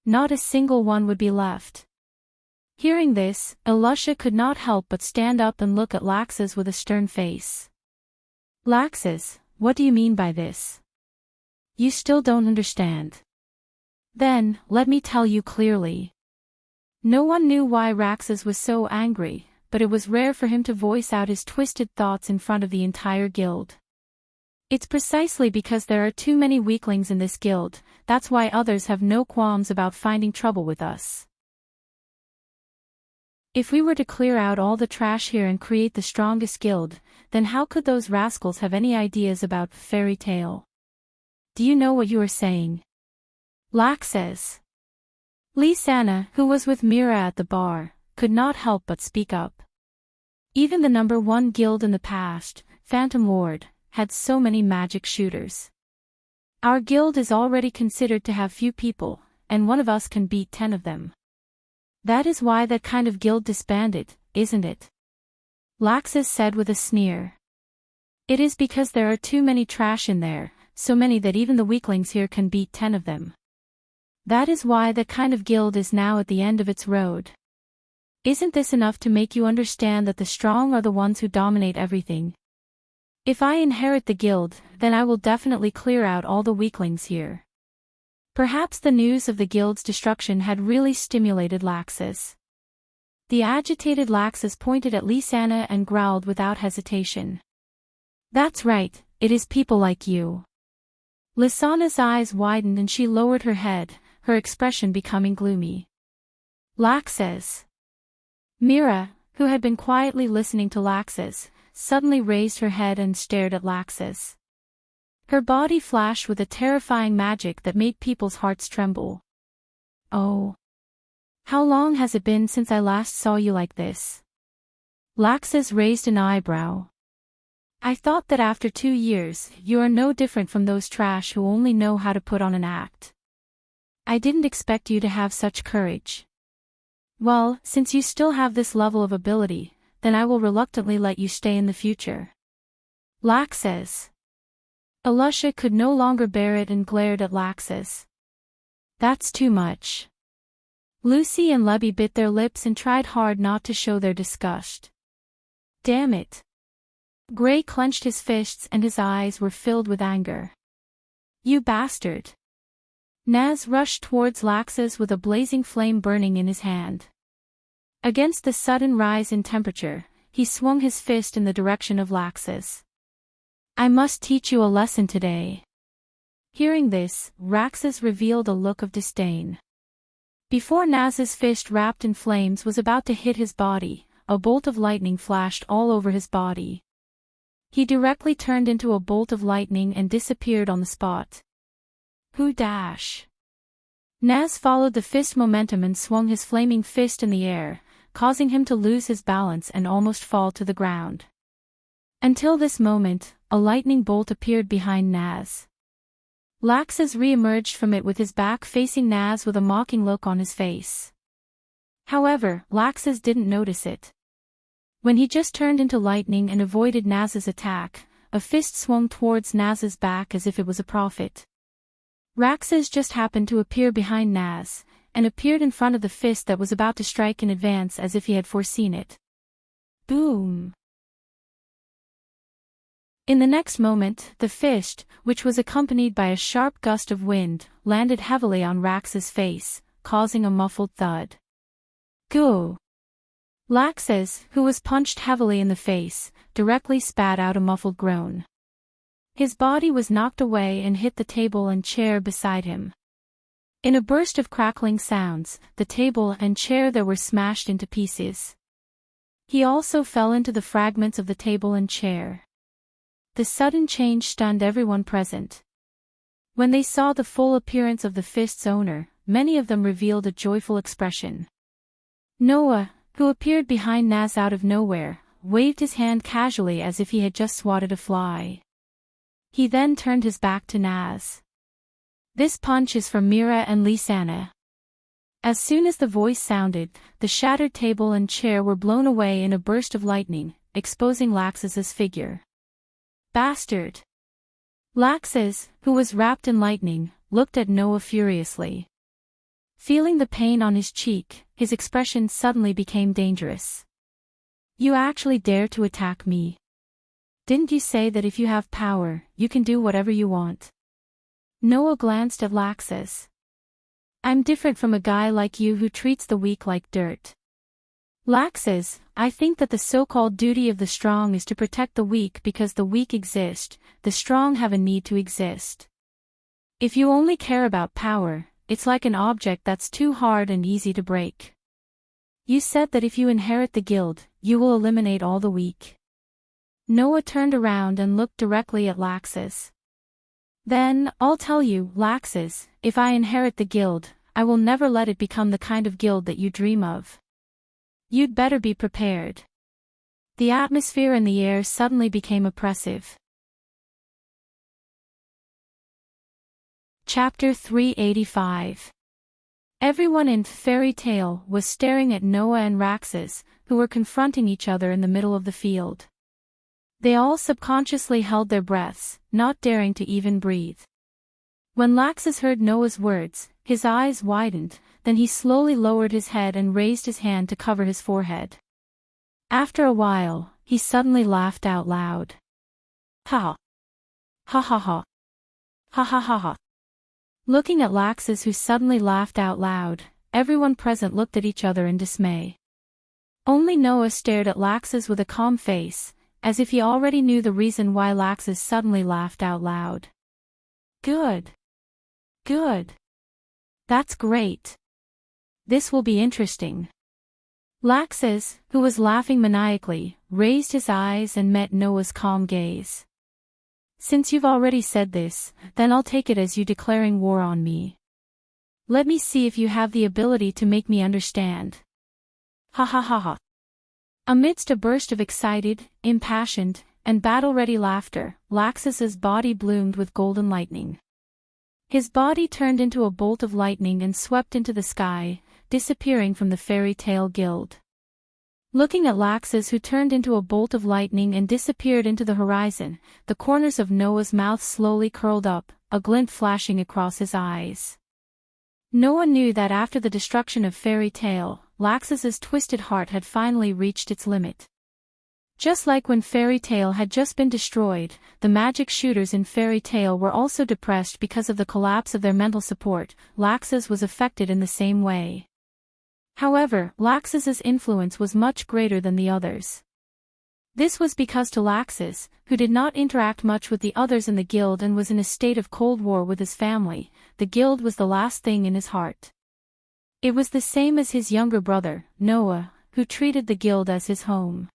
Not a single one would be left. Hearing this, Elusha could not help but stand up and look at Laxes with a stern face. Laxes, what do you mean by this? You still don't understand. Then, let me tell you clearly. No one knew why Laxes was so angry, but it was rare for him to voice out his twisted thoughts in front of the entire guild. It's precisely because there are too many weaklings in this guild, that's why others have no qualms about finding trouble with us. If we were to clear out all the trash here and create the strongest guild, then how could those rascals have any ideas about Fairy Tale? Do you know what you are saying? Laxes. Lisanna, who was with Mira at the bar, could not help but speak up. Even the #1 guild in the past, Phantom Lord, had so many magic shooters. Our guild is already considered to have few people, and one of us can beat 10 of them. That is why that kind of guild disbanded, isn't it? Laxus said with a sneer. It is because there are too many trash in there, so many that even the weaklings here can beat 10 of them. That is why that kind of guild is now at the end of its road. Isn't this enough to make you understand that the strong are the ones who dominate everything? If I inherit the guild, then I will definitely clear out all the weaklings here. Perhaps the news of the guild's destruction had really stimulated Laxus. The agitated Laxus pointed at Lisanna and growled without hesitation. That's right, it is people like you. Lisanna's eyes widened and she lowered her head, her expression becoming gloomy. Laxus. Mira, who had been quietly listening to Laxus, suddenly raised her head and stared at Laxus. Her body flashed with a terrifying magic that made people's hearts tremble. Oh. How long has it been since I last saw you like this? Laxus raised an eyebrow. I thought that after 2 years, you are no different from those trash who only know how to put on an act. I didn't expect you to have such courage. Well, since you still have this level of ability, then I will reluctantly let you stay in the future. Laxus. Alusha could no longer bear it and glared at Laxus. That's too much. Lucy and Lebby bit their lips and tried hard not to show their disgust. Damn it. Gray clenched his fists and his eyes were filled with anger. You bastard. Naz rushed towards Laxus with a blazing flame burning in his hand. Against the sudden rise in temperature, he swung his fist in the direction of Laxus. I must teach you a lesson today. Hearing this, Laxus revealed a look of disdain. Before Naz's fist wrapped in flames was about to hit his body, a bolt of lightning flashed all over his body. He directly turned into a bolt of lightning and disappeared on the spot. Who dash? Naz followed the fist momentum and swung his flaming fist in the air, causing him to lose his balance and almost fall to the ground. Until this moment, a lightning bolt appeared behind Naz. Laxus re-emerged from it with his back facing Naz with a mocking look on his face. However, Laxus didn't notice it. When he just turned into lightning and avoided Naz's attack, a fist swung towards Naz's back as if it was a prophet. Laxus just happened to appear behind Naz, and appeared in front of the fist that was about to strike in advance as if he had foreseen it. Boom! In the next moment, the fist, which was accompanied by a sharp gust of wind, landed heavily on Laxus' face, causing a muffled thud. Go! Laxus, who was punched heavily in the face, directly spat out a muffled groan. His body was knocked away and hit the table and chair beside him. In a burst of crackling sounds, the table and chair there were smashed into pieces. He also fell into the fragments of the table and chair. The sudden change stunned everyone present. When they saw the full appearance of the fist's owner, many of them revealed a joyful expression. Noah, who appeared behind Naz out of nowhere, waved his hand casually as if he had just swatted a fly. He then turned his back to Naz. This punch is from Mira and Lisanna. As soon as the voice sounded, the shattered table and chair were blown away in a burst of lightning, exposing Laxus's figure. Bastard! Laxus, who was wrapped in lightning, looked at Noah furiously. Feeling the pain on his cheek, his expression suddenly became dangerous. You actually dare to attack me? Didn't you say that if you have power, you can do whatever you want? Noah glanced at Laxus. I'm different from a guy like you who treats the weak like dirt. Laxus, I think that the so-called duty of the strong is to protect the weak because the weak exist, the strong have a need to exist. If you only care about power, it's like an object that's too hard and easy to break. You said that if you inherit the guild, you will eliminate all the weak. Noah turned around and looked directly at Laxus. Then, I'll tell you, Laxus, if I inherit the guild, I will never let it become the kind of guild that you dream of. You'd better be prepared. The atmosphere in the air suddenly became oppressive. Chapter 385. Everyone in Fairy Tale was staring at Noah and Raxus, who were confronting each other in the middle of the field. They all subconsciously held their breaths, not daring to even breathe. When Laxus heard Noah's words, his eyes widened, then he slowly lowered his head and raised his hand to cover his forehead. After a while, he suddenly laughed out loud. Ha! Ha ha ha! Ha ha ha ha! Looking at Laxus, who suddenly laughed out loud, everyone present looked at each other in dismay. Only Noah stared at Laxus with a calm face, as if he already knew the reason why Laxus suddenly laughed out loud. Good. Good. That's great. This will be interesting. Laxus, who was laughing maniacally, raised his eyes and met Noah's calm gaze. Since you've already said this, then I'll take it as you declaring war on me. Let me see if you have the ability to make me understand. Ha ha ha ha. Amidst a burst of excited, impassioned, and battle-ready laughter, Laxus's body bloomed with golden lightning. His body turned into a bolt of lightning and swept into the sky, disappearing from the Fairy Tale Guild. Looking at Laxus, who turned into a bolt of lightning and disappeared into the horizon, the corners of Noah's mouth slowly curled up, a glint flashing across his eyes. Noah knew that after the destruction of Fairy Tale, Laxus's twisted heart had finally reached its limit. Just like when Fairy Tale had just been destroyed, the magic shooters in Fairy Tale were also depressed because of the collapse of their mental support. Laxus was affected in the same way. However, Laxus's influence was much greater than the others. This was because to Laxus, who did not interact much with the others in the guild and was in a state of cold war with his family, the guild was the last thing in his heart. It was the same as his younger brother, Noah, who treated the guild as his home.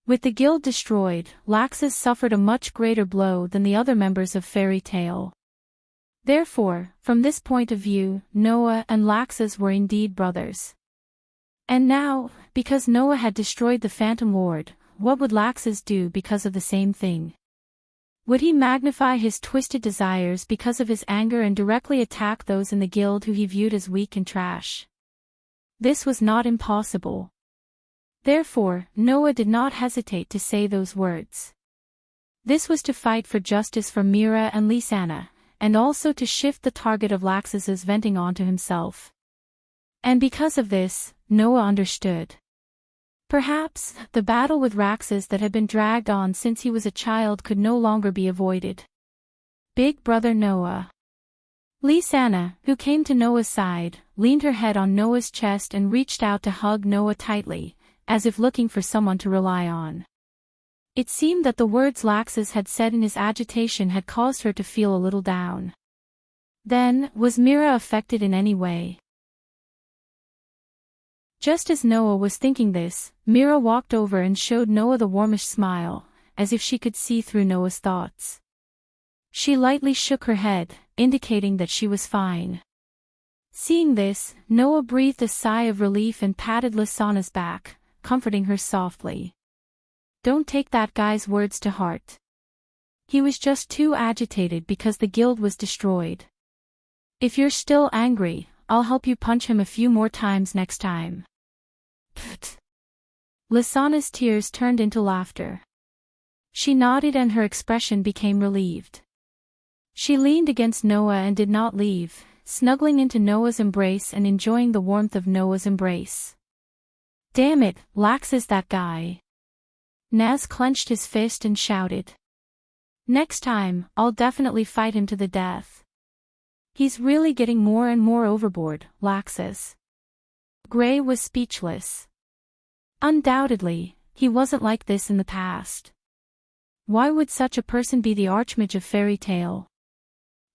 With the guild destroyed, Laxus suffered a much greater blow than the other members of Fairy Tale. Therefore, from this point of view, Noah and Laxus were indeed brothers. And now, because Noah had destroyed the Phantom Lord, what would Laxus do because of the same thing? Would he magnify his twisted desires because of his anger and directly attack those in the guild who he viewed as weak and trash? This was not impossible. Therefore, Noah did not hesitate to say those words. This was to fight for justice for Mira and Lisanna, and also to shift the target of Laxus's venting onto himself. And because of this, Noah understood. Perhaps, the battle with Raxus that had been dragged on since he was a child could no longer be avoided. Big brother Noah. Lisanna, who came to Noah's side, leaned her head on Noah's chest and reached out to hug Noah tightly, as if looking for someone to rely on. It seemed that the words Laxus had said in his agitation had caused her to feel a little down. Then, was Mira affected in any way? Just as Noah was thinking this, Mira walked over and showed Noah the warmish smile, as if she could see through Noah's thoughts. She lightly shook her head, indicating that she was fine. Seeing this, Noah breathed a sigh of relief and patted Lisanna's back, comforting her softly. Don't take that guy's words to heart. He was just too agitated because the guild was destroyed. If you're still angry, I'll help you punch him a few more times next time. Pfft. Lisanna's tears turned into laughter. She nodded and her expression became relieved. She leaned against Noah and did not leave, snuggling into Noah's embrace and enjoying the warmth of Noah's embrace. Damn it, Laxus, that guy. Naz clenched his fist and shouted. Next time, I'll definitely fight him to the death. He's really getting more and more overboard, Laxus. Gray was speechless. Undoubtedly, he wasn't like this in the past. Why would such a person be the Archmage of Fairy Tale?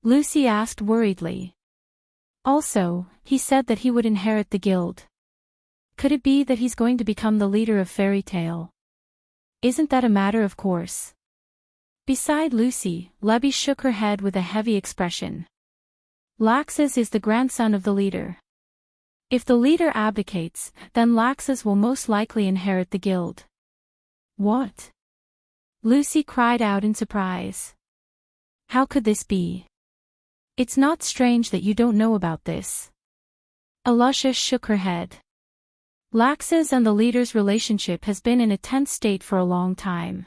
Lucy asked worriedly. Also, he said that he would inherit the guild. Could it be that he's going to become the leader of Fairy Tale? Isn't that a matter of course? Beside Lucy, Lebby shook her head with a heavy expression. Laxus is the grandson of the leader. If the leader abdicates, then Laxus will most likely inherit the guild. What? Lucy cried out in surprise. How could this be? It's not strange that you don't know about this. Alusha shook her head. Lax's and the leader's relationship has been in a tense state for a long time.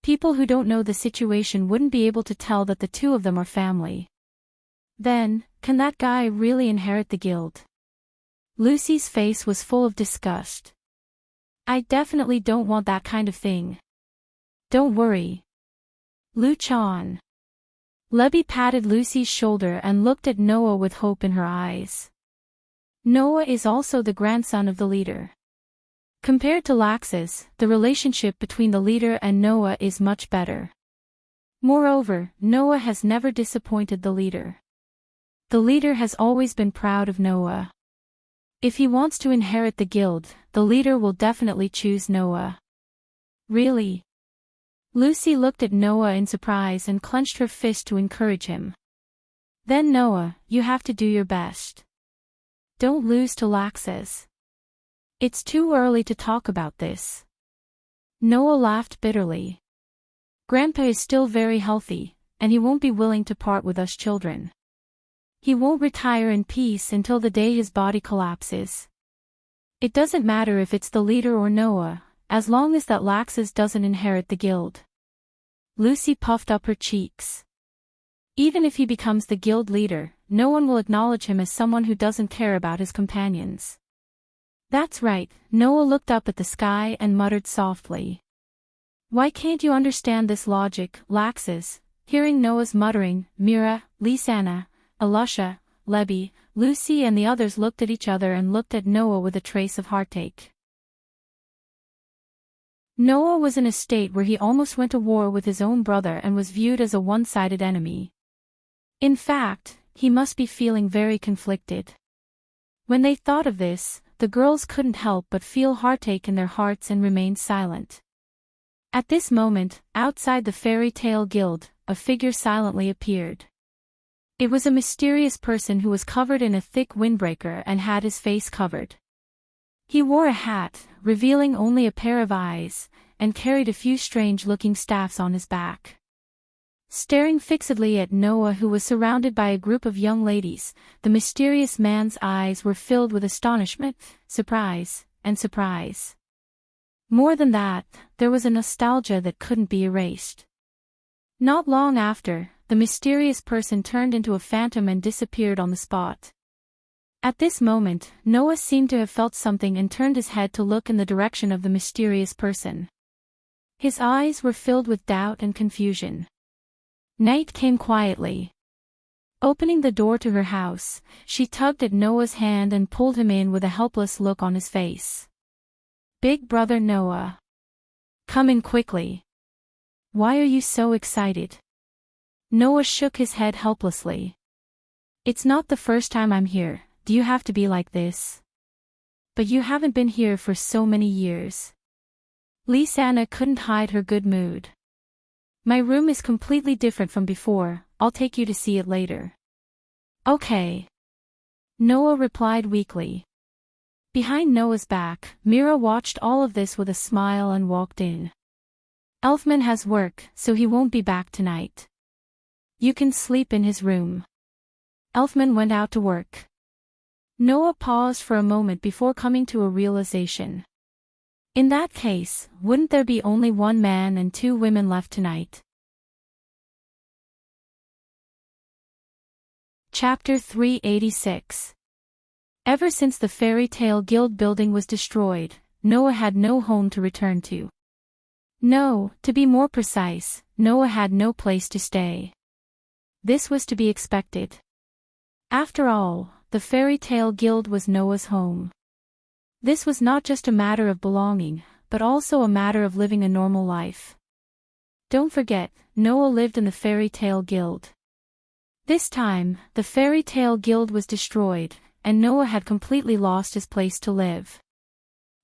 People who don't know the situation wouldn't be able to tell that the two of them are family. Then, can that guy really inherit the guild? Lucy's face was full of disgust. I definitely don't want that kind of thing. Don't worry. Lu Chan. Lebby patted Lucy's shoulder and looked at Noah with hope in her eyes. Noah is also the grandson of the leader. Compared to Lax's, the relationship between the leader and Noah is much better. Moreover, Noah has never disappointed the leader. The leader has always been proud of Noah. If he wants to inherit the guild, the leader will definitely choose Noah. Really? Lucy looked at Noah in surprise and clenched her fist to encourage him. Then Noah, you have to do your best. Don't lose to Lax's. It's too early to talk about this. Noah laughed bitterly. Grandpa is still very healthy, and he won't be willing to part with us children. He won't retire in peace until the day his body collapses. It doesn't matter if it's the leader or Noah, as long as that Lax's doesn't inherit the guild. Lucy puffed up her cheeks. Even if he becomes the guild leader, no one will acknowledge him as someone who doesn't care about his companions. That's right, Noah looked up at the sky and muttered softly. Why can't you understand this logic, Lax's? Hearing Noah's muttering, Mira, Lisanna, Alusha, Lebby, Lucy and the others looked at each other and looked at Noah with a trace of heartache. Noah was in a state where he almost went to war with his own brother and was viewed as a one-sided enemy. In fact, he must be feeling very conflicted. When they thought of this, the girls couldn't help but feel heartache in their hearts and remained silent. At this moment, outside the fairy tale guild, a figure silently appeared. It was a mysterious person who was covered in a thick windbreaker and had his face covered. He wore a hat, revealing only a pair of eyes, and carried a few strange-looking staffs on his back. Staring fixedly at Noah, who was surrounded by a group of young ladies, the mysterious man's eyes were filled with astonishment, surprise, and surprise. More than that, there was a nostalgia that couldn't be erased. Not long after, the mysterious person turned into a phantom and disappeared on the spot. At this moment, Noah seemed to have felt something and turned his head to look in the direction of the mysterious person. His eyes were filled with doubt and confusion. Night came quietly. Opening the door to her house, she tugged at Noah's hand and pulled him in with a helpless look on his face. Big brother Noah. Come in quickly. Why are you so excited? Noah shook his head helplessly. It's not the first time I'm here, do you have to be like this? But you haven't been here for so many years. Lisanna couldn't hide her good mood. My room is completely different from before, I'll take you to see it later. Okay. Noah replied weakly. Behind Noah's back, Mira watched all of this with a smile and walked in. Elfman has work, so he won't be back tonight. You can sleep in his room. Elfman went out to work. Noah paused for a moment before coming to a realization. In that case, wouldn't there be only one man and two women left tonight? Chapter 386. Ever since the fairy tale guild building was destroyed, Noah had no home to return to. No, to be more precise, Noah had no place to stay. This was to be expected. After all, the fairy tale guild was Noah's home. This was not just a matter of belonging, but also a matter of living a normal life. Don't forget, Noah lived in the fairy tale guild. This time, the fairy tale guild was destroyed, and Noah had completely lost his place to live.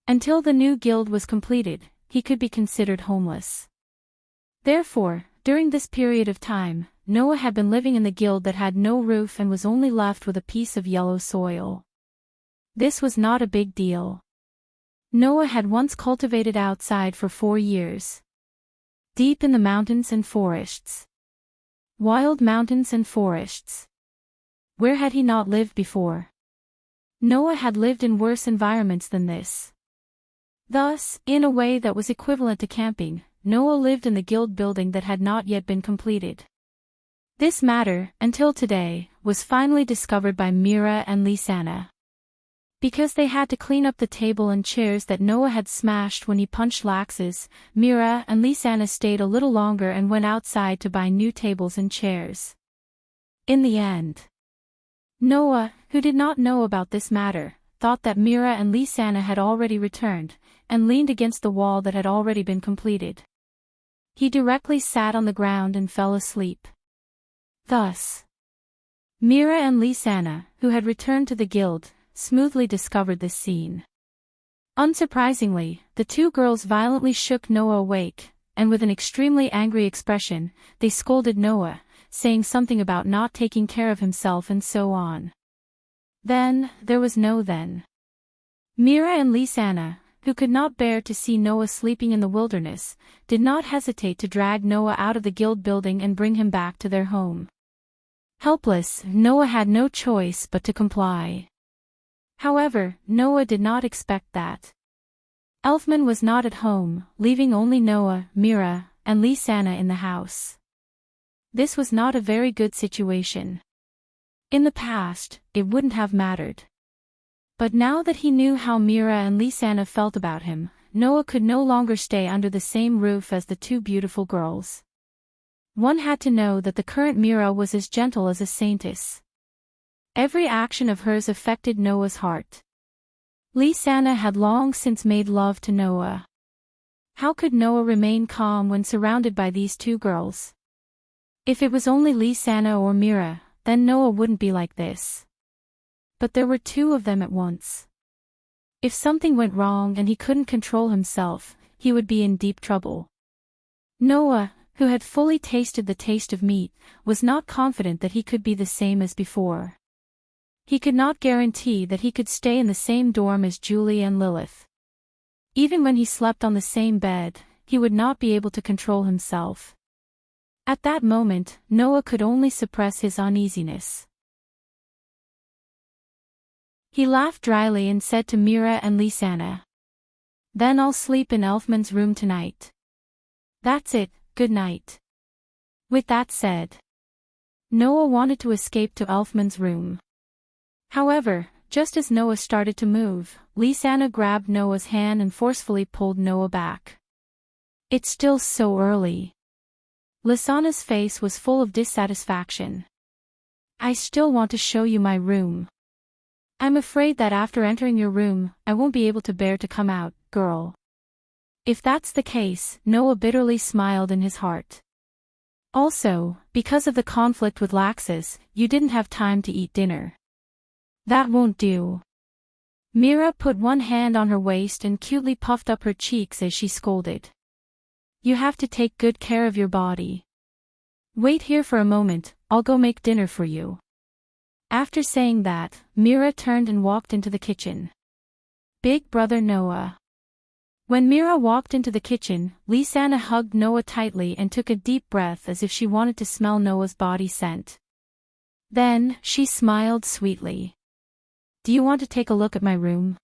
Until the new guild was completed, he could be considered homeless. Therefore, during this period of time, Noah had been living in the guild that had no roof and was only left with a piece of yellow soil. This was not a big deal. Noah had once cultivated outside for 4 years. Deep in the mountains and forests. Wild mountains and forests. Where had he not lived before? Noah had lived in worse environments than this. Thus, in a way that was equivalent to camping, Noah lived in the guild building that had not yet been completed. This matter, until today, was finally discovered by Mira and Lisanna. Because they had to clean up the table and chairs that Noah had smashed when he punched Lax's, Mira and Lisanna stayed a little longer and went outside to buy new tables and chairs. In the end, Noah, who did not know about this matter, thought that Mira and Lisanna had already returned, and leaned against the wall that had already been completed. He directly sat on the ground and fell asleep. Thus, Mira and Lisanna, who had returned to the guild, smoothly discovered this scene. Unsurprisingly, the two girls violently shook Noah awake, and with an extremely angry expression, they scolded Noah, saying something about not taking care of himself and so on. Then, there was no then. Mira and Lisanna, who could not bear to see Noah sleeping in the wilderness, did not hesitate to drag Noah out of the guild building and bring him back to their home. Helpless, Noah had no choice but to comply. However, Noah did not expect that. Elfman was not at home, leaving only Noah, Mira, and Lisanna in the house. This was not a very good situation. In the past, it wouldn't have mattered. But now that he knew how Mira and Lisanna felt about him, Noah could no longer stay under the same roof as the two beautiful girls. One had to know that the current Mira was as gentle as a saintess. Every action of hers affected Noah's heart. Lisanna had long since made love to Noah. How could Noah remain calm when surrounded by these two girls? If it was only Lisanna or Mira, then Noah wouldn't be like this. But there were two of them at once. If something went wrong and he couldn't control himself, he would be in deep trouble. Noah, who had fully tasted the taste of meat, was not confident that he could be the same as before. He could not guarantee that he could stay in the same dorm as Julie and Lilith. Even when he slept on the same bed, he would not be able to control himself. At that moment, Noah could only suppress his uneasiness. He laughed dryly and said to Mira and Lisanna, "Then I'll sleep in Elfman's room tonight. That's it, good night." With that said, Noah wanted to escape to Elfman's room. However, just as Noah started to move, Lisanna grabbed Noah's hand and forcefully pulled Noah back. "It's still so early." Lisanna's face was full of dissatisfaction. "I still want to show you my room. I'm afraid that after entering your room, I won't be able to bear to come out, girl." If that's the case, Noah bitterly smiled in his heart. Also, because of the conflict with Laxus, you didn't have time to eat dinner. That won't do. Mira put one hand on her waist and cutely puffed up her cheeks as she scolded. "You have to take good care of your body. Wait here for a moment, I'll go make dinner for you." After saying that, Mira turned and walked into the kitchen. Big brother Noah. When Mira walked into the kitchen, Lisanna hugged Noah tightly and took a deep breath as if she wanted to smell Noah's body scent. Then, she smiled sweetly. "Do you want to take a look at my room?"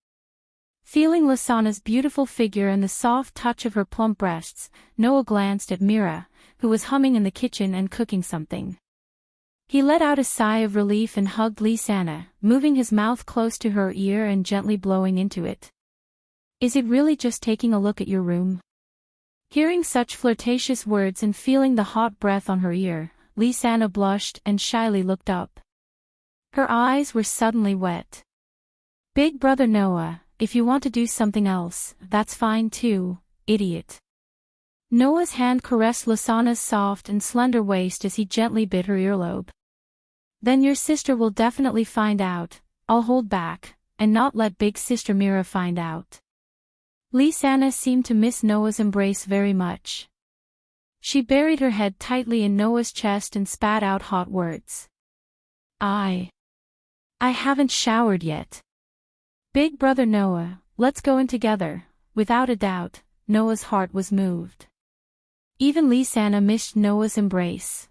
Feeling Lisanna's beautiful figure and the soft touch of her plump breasts, Noah glanced at Mira, who was humming in the kitchen and cooking something. He let out a sigh of relief and hugged Lisanna, moving his mouth close to her ear and gently blowing into it. "Is it really just taking a look at your room?" Hearing such flirtatious words and feeling the hot breath on her ear, Lisanna blushed and shyly looked up. Her eyes were suddenly wet. "Big brother Noah, if you want to do something else, that's fine too, idiot." Noah's hand caressed Lisanna's soft and slender waist as he gently bit her earlobe. "Then your sister will definitely find out. I'll hold back, and not let big sister Mira find out." Lisanna seemed to miss Noah's embrace very much. She buried her head tightly in Noah's chest and spat out hot words. I haven't showered yet." "Big brother Noah, let's go in together." Without a doubt, Noah's heart was moved. Even Lisanna missed Noah's embrace.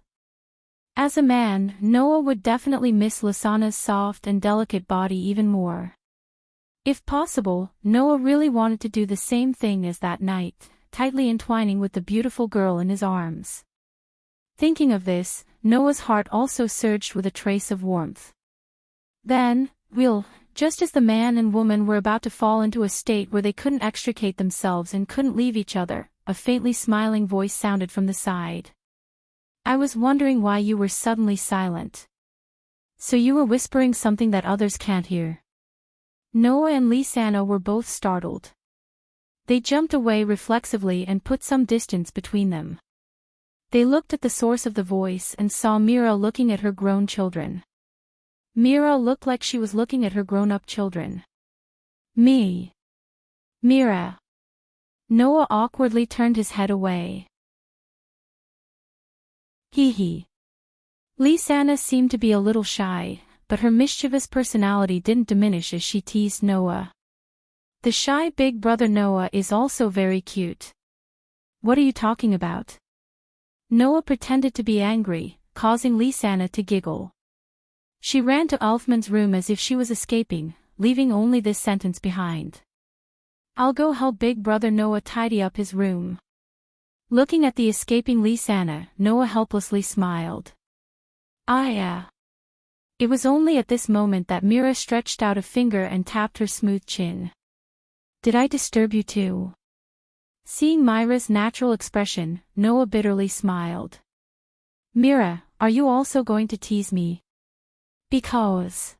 As a man, Noah would definitely miss Lasana's soft and delicate body even more. If possible, Noah really wanted to do the same thing as that night, tightly entwining with the beautiful girl in his arms. Thinking of this, Noah's heart also surged with a trace of warmth. Then, just as the man and woman were about to fall into a state where they couldn't extricate themselves and couldn't leave each other, a faintly smiling voice sounded from the side. I was wondering why you were suddenly silent. So you were whispering something that others can't hear. Noah and Lisanna were both startled. They jumped away reflexively and put some distance between them. They looked at the source of the voice and saw Mira looking at her grown children. Mira looked like she was looking at her grown-up children. Me. Mira. Noah awkwardly turned his head away. Hee. Lisanna seemed to be a little shy, but her mischievous personality didn't diminish as she teased Noah. The shy big brother Noah is also very cute. What are you talking about? Noah pretended to be angry, causing Lisanna to giggle. She ran to Alfmann's room as if she was escaping, leaving only this sentence behind. I'll go help big brother Noah tidy up his room. Looking at the escaping Lisanna, Noah helplessly smiled. It was only at this moment that Mira stretched out a finger and tapped her smooth chin. Did I disturb you too? Seeing Myra's natural expression, Noah bitterly smiled. Mira, are you also going to tease me? Because.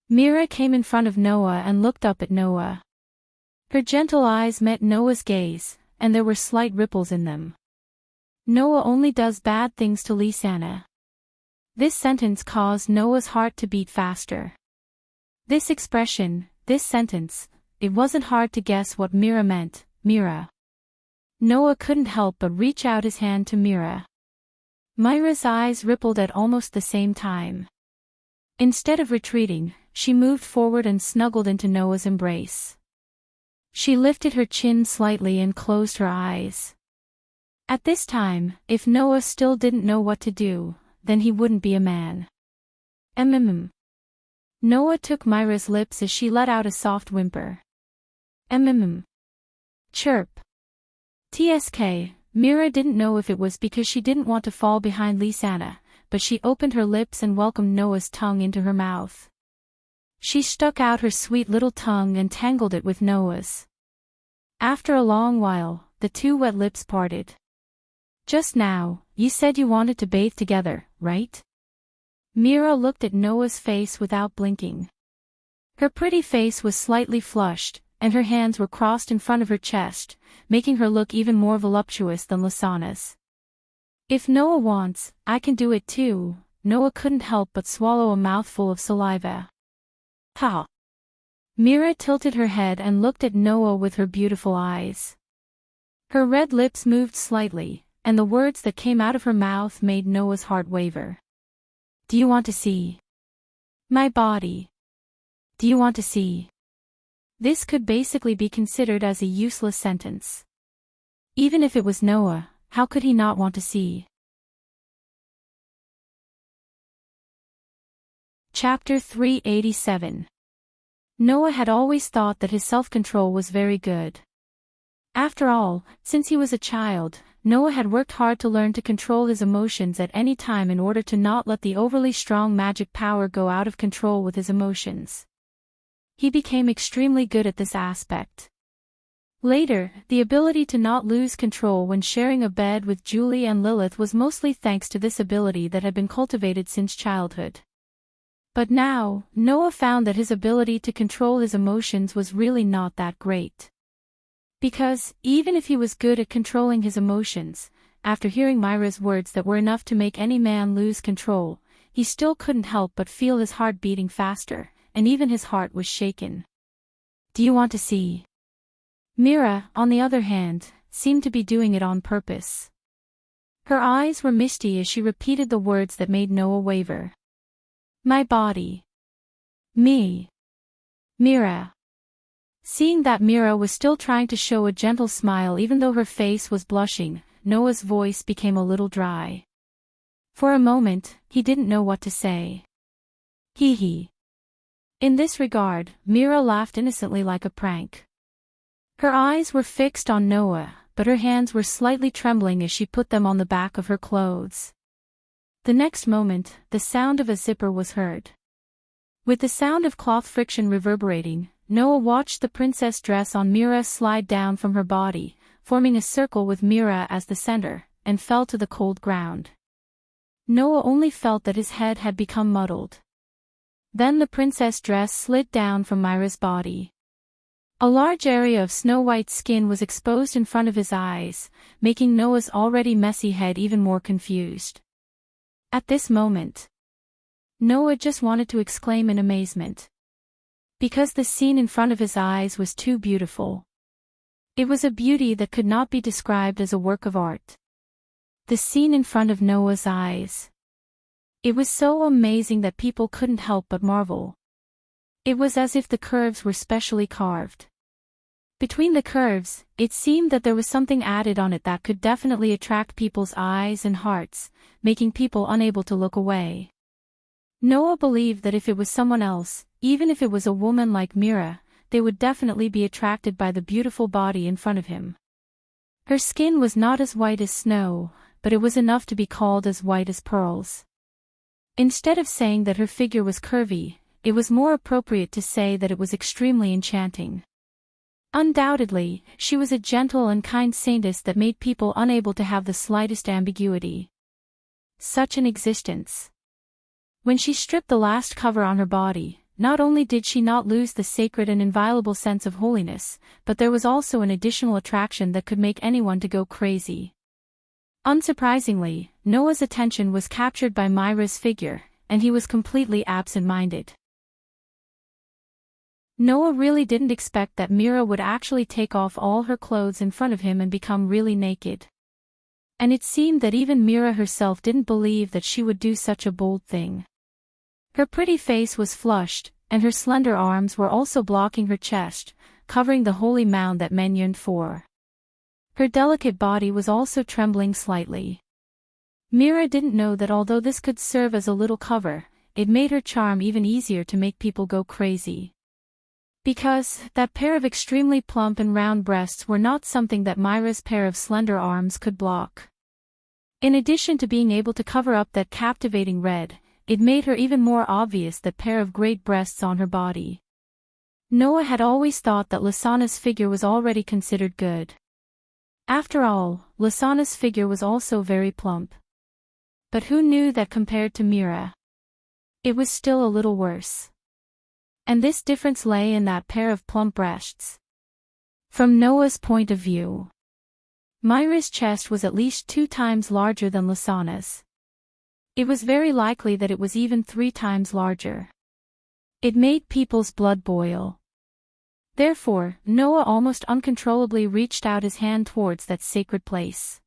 Mira came in front of Noah and looked up at Noah. Her gentle eyes met Noah's gaze, and there were slight ripples in them. Noah only does bad things to Lisanna. This sentence caused Noah's heart to beat faster. This expression, this sentence, it wasn't hard to guess what Mira meant, Mira. Noah couldn't help but reach out his hand to Mira. Myra's eyes rippled at almost the same time. Instead of retreating, she moved forward and snuggled into Noah's embrace. She lifted her chin slightly and closed her eyes. At this time, if Noah still didn't know what to do, then he wouldn't be a man. Noah took Myra's lips as she let out a soft whimper. Chirp. TSK, Mira didn't know if it was because she didn't want to fall behind Lisanna, but she opened her lips and welcomed Noah's tongue into her mouth. She stuck out her sweet little tongue and tangled it with Noah's. After a long while, the two wet lips parted. Just now, you said you wanted to bathe together, right? Mira looked at Noah's face without blinking. Her pretty face was slightly flushed, and her hands were crossed in front of her chest, making her look even more voluptuous than Lisanna's. If Noah wants, I can do it too. Noah couldn't help but swallow a mouthful of saliva. Ha! Mira tilted her head and looked at Noah with her beautiful eyes. Her red lips moved slightly, and the words that came out of her mouth made Noah's heart waver. Do you want to see my body? Do you want to see? This could basically be considered as a useless sentence. Even if it was Noah, how could he not want to see? Chapter 387. Noah had always thought that his self-control was very good. After all, since he was a child, Noah had worked hard to learn to control his emotions at any time in order to not let the overly strong magic power go out of control with his emotions. He became extremely good at this aspect. Later, the ability to not lose control when sharing a bed with Julie and Lilith was mostly thanks to this ability that had been cultivated since childhood. But now, Noah found that his ability to control his emotions was really not that great. Because, even if he was good at controlling his emotions, after hearing Myra's words that were enough to make any man lose control, he still couldn't help but feel his heart beating faster, and even his heart was shaken. Do you want to see? Mira, on the other hand, seemed to be doing it on purpose. Her eyes were misty as she repeated the words that made Noah waver. My body. Me. Mira. Seeing that Mira was still trying to show a gentle smile even though her face was blushing, Noah's voice became a little dry. For a moment, he didn't know what to say. Hee hee. In this regard, Mira laughed innocently like a prank. Her eyes were fixed on Noah, but her hands were slightly trembling as she put them on the back of her clothes. The next moment, the sound of a zipper was heard. With the sound of cloth friction reverberating, Noah watched the princess dress on Mira slide down from her body, forming a circle with Mira as the center, and fell to the cold ground. Noah only felt that his head had become muddled. Then the princess dress slid down from Mira's body. A large area of snow-white skin was exposed in front of his eyes, making Noah's already messy head even more confused. At this moment, Noah just wanted to exclaim in amazement. Because the scene in front of his eyes was too beautiful. It was a beauty that could not be described as a work of art. The scene in front of Noah's eyes. It was so amazing that people couldn't help but marvel. It was as if the curves were specially carved. Between the curves, it seemed that there was something added on it that could definitely attract people's eyes and hearts, making people unable to look away. Noah believed that if it was someone else, even if it was a woman like Mira, they would definitely be attracted by the beautiful body in front of him. Her skin was not as white as snow, but it was enough to be called as white as pearls. Instead of saying that her figure was curvy, it was more appropriate to say that it was extremely enchanting. Undoubtedly, she was a gentle and kind saintess that made people unable to have the slightest ambiguity. Such an existence. When she stripped the last cover on her body, not only did she not lose the sacred and inviolable sense of holiness, but there was also an additional attraction that could make anyone to go crazy. Unsurprisingly, Noah's attention was captured by Mira's figure, and he was completely absent-minded. Noah really didn't expect that Mira would actually take off all her clothes in front of him and become really naked. And it seemed that even Mira herself didn't believe that she would do such a bold thing. Her pretty face was flushed, and her slender arms were also blocking her chest, covering the holy mound that men yearned for. Her delicate body was also trembling slightly. Mira didn't know that although this could serve as a little cover, it made her charm even easier to make people go crazy. Because that pair of extremely plump and round breasts were not something that Mira's pair of slender arms could block. In addition to being able to cover up that captivating red, it made her even more obvious that pair of great breasts on her body. Noah had always thought that Lasana's figure was already considered good. After all, Lasana's figure was also very plump. But who knew that compared to Mira, it was still a little worse. And this difference lay in that pair of plump breasts. From Noah's point of view, Mira's chest was at least 2 times larger than Lasana's. It was very likely that it was even 3 times larger. It made people's blood boil. Therefore, Noah almost uncontrollably reached out his hand towards that sacred place.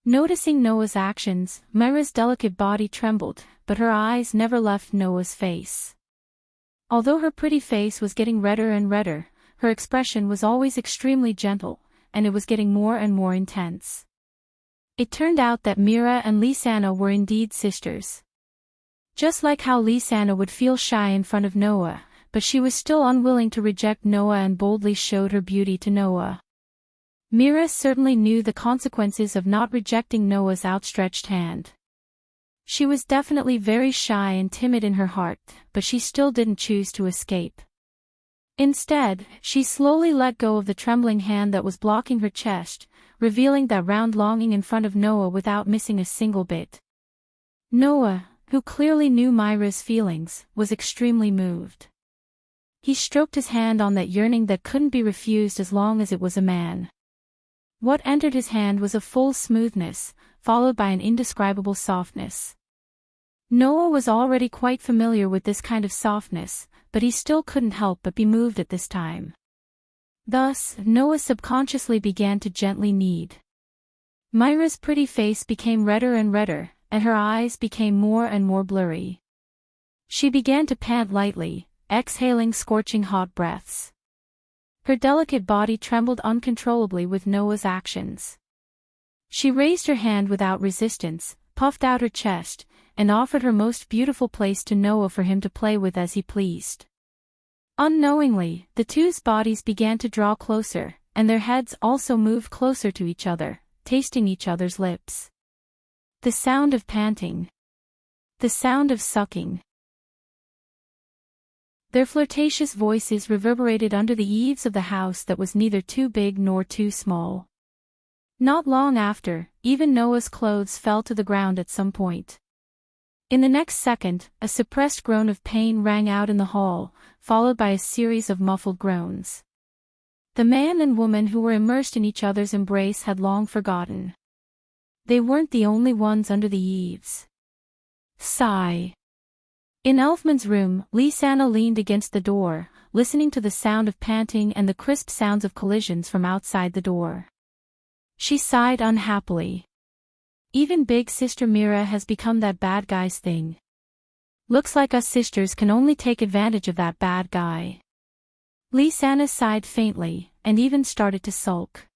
Noticing Noah's actions, Mira's delicate body trembled, but her eyes never left Noah's face. Although her pretty face was getting redder and redder, her expression was always extremely gentle, and it was getting more and more intense. It turned out that Mira and Lisanna were indeed sisters. Just like how Lisanna would feel shy in front of Noah, but she was still unwilling to reject Noah and boldly showed her beauty to Noah. Mira certainly knew the consequences of not rejecting Noah's outstretched hand. She was definitely very shy and timid in her heart, but she still didn't choose to escape. Instead, she slowly let go of the trembling hand that was blocking her chest, revealing that round longing in front of Noah without missing a single bit. Noah, who clearly knew Mira's feelings, was extremely moved. He stroked his hand on that yearning that couldn't be refused as long as it was a man. What entered his hand was a full smoothness, followed by an indescribable softness. Noah was already quite familiar with this kind of softness, but he still couldn't help but be moved at this time. Thus, Noah subconsciously began to gently knead. Mira's pretty face became redder and redder, and her eyes became more and more blurry. She began to pant lightly, exhaling scorching hot breaths. Her delicate body trembled uncontrollably with Noah's actions. She raised her hand without resistance, puffed out her chest, and offered her most beautiful place to Noah for him to play with as he pleased. Unknowingly, the two's bodies began to draw closer, and their heads also moved closer to each other, tasting each other's lips. The sound of panting. The sound of sucking. Their flirtatious voices reverberated under the eaves of the house that was neither too big nor too small. Not long after, even Noah's clothes fell to the ground at some point. In the next second, a suppressed groan of pain rang out in the hall, followed by a series of muffled groans. The man and woman who were immersed in each other's embrace had long forgotten. They weren't the only ones under the eaves. Sigh. In Elfman's room, Lisanna leaned against the door, listening to the sound of panting and the crisp sounds of collisions from outside the door. She sighed unhappily. Even big sister Mira has become that bad guy's thing. Looks like us sisters can only take advantage of that bad guy. Lisanna sighed faintly, and even started to sulk.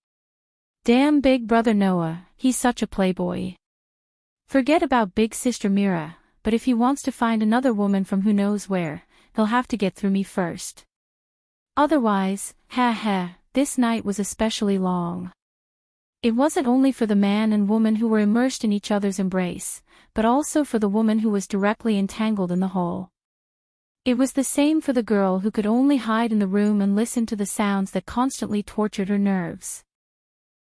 Damn big brother Noah, he's such a playboy. Forget about big sister Mira, but if he wants to find another woman from who knows where, he'll have to get through me first. Otherwise, this night was especially long. It wasn't only for the man and woman who were immersed in each other's embrace, but also for the woman who was directly entangled in the hall. It was the same for the girl who could only hide in the room and listen to the sounds that constantly tortured her nerves.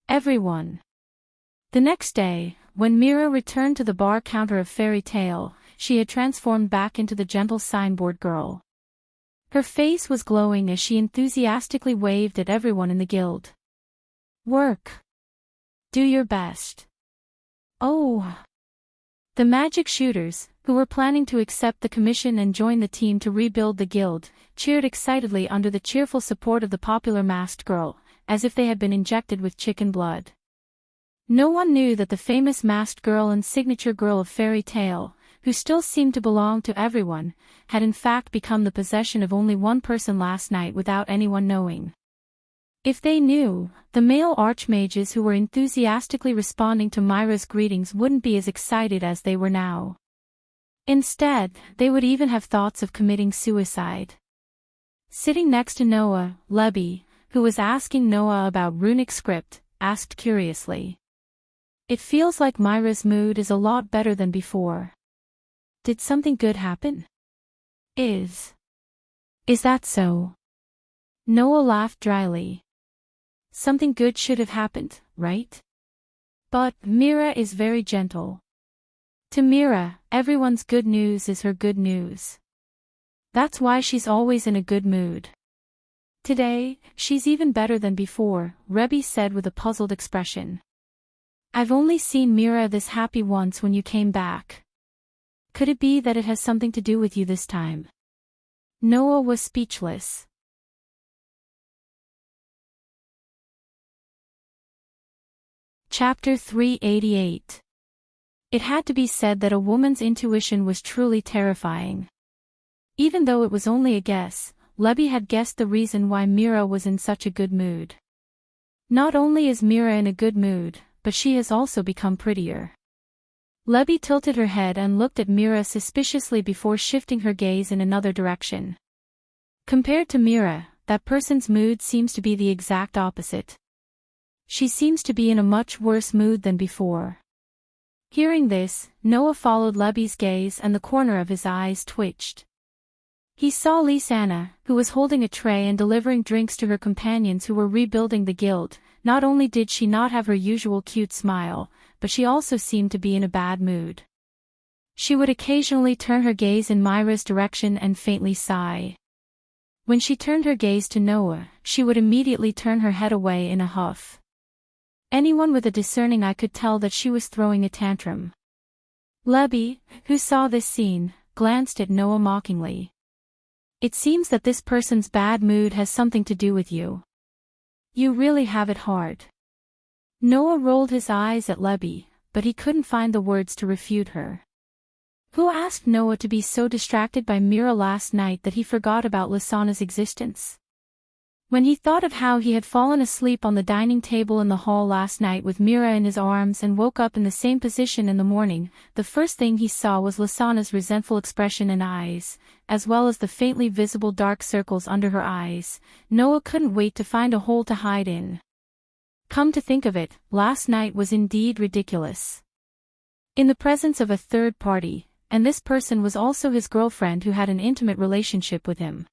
Everyone. The next day, when Mira returned to the bar counter of Fairy Tale, she had transformed back into the gentle signboard girl. Her face was glowing as she enthusiastically waved at everyone in the guild. Work. Do your best. Oh. The magic shooters, who were planning to accept the commission and join the team to rebuild the guild, cheered excitedly under the cheerful support of the popular masked girl, as if they had been injected with chicken blood. No one knew that the famous masked girl and signature girl of Fairy Tale, who still seemed to belong to everyone, had in fact become the possession of only one person last night without anyone knowing. If they knew, the male archmages who were enthusiastically responding to Myra's greetings wouldn't be as excited as they were now. Instead, they would even have thoughts of committing suicide. Sitting next to Noah, Lebby, who was asking Noah about runic script, asked curiously. It feels like Myra's mood is a lot better than before. Did something good happen? Is that so? Noah laughed dryly. Something good should have happened, right? But Mira is very gentle. To Mira, everyone's good news is her good news. That's why she's always in a good mood. Today, she's even better than before, Rebby said with a puzzled expression. I've only seen Mira this happy once when you came back. Could it be that it has something to do with you this time? Noah was speechless. Chapter 388. It had to be said that a woman's intuition was truly terrifying. Even though it was only a guess, Lebby had guessed the reason why Mira was in such a good mood. Not only is Mira in a good mood, but she has also become prettier. Lebby tilted her head and looked at Mira suspiciously before shifting her gaze in another direction. Compared to Mira, that person's mood seems to be the exact opposite. She seems to be in a much worse mood than before. Hearing this, Noah followed Lebby's gaze and the corner of his eyes twitched. He saw Lisanna, who was holding a tray and delivering drinks to her companions who were rebuilding the guild. Not only did she not have her usual cute smile, but she also seemed to be in a bad mood. She would occasionally turn her gaze in Myra's direction and faintly sigh. When she turned her gaze to Noah, she would immediately turn her head away in a huff. Anyone with a discerning eye could tell that she was throwing a tantrum. Lebby, who saw this scene, glanced at Noah mockingly. It seems that this person's bad mood has something to do with you. You really have it hard. Noah rolled his eyes at Lebby, but he couldn't find the words to refute her. Who asked Noah to be so distracted by Mira last night that he forgot about Lisanna's existence? When he thought of how he had fallen asleep on the dining table in the hall last night with Mira in his arms and woke up in the same position in the morning, the first thing he saw was Lasana's resentful expression and eyes, as well as the faintly visible dark circles under her eyes. Noah couldn't wait to find a hole to hide in. Come to think of it, last night was indeed ridiculous. In the presence of a third party, and this person was also his girlfriend who had an intimate relationship with him.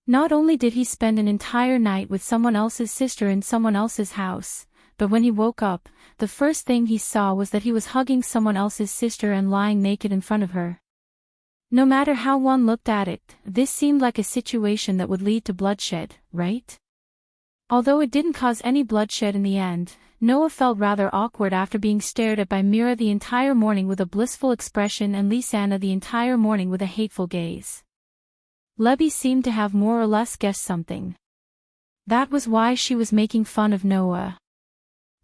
Not only did he spend an entire night with someone else's sister in someone else's house, but when he woke up, the first thing he saw was that he was hugging someone else's sister and lying naked in front of her. No matter how one looked at it, this seemed like a situation that would lead to bloodshed, right? Although it didn't cause any bloodshed in the end, Noah felt rather awkward after being stared at by Mira the entire morning with a blissful expression and Lisanna the entire morning with a hateful gaze. Lebby seemed to have more or less guessed something. That was why she was making fun of Noah.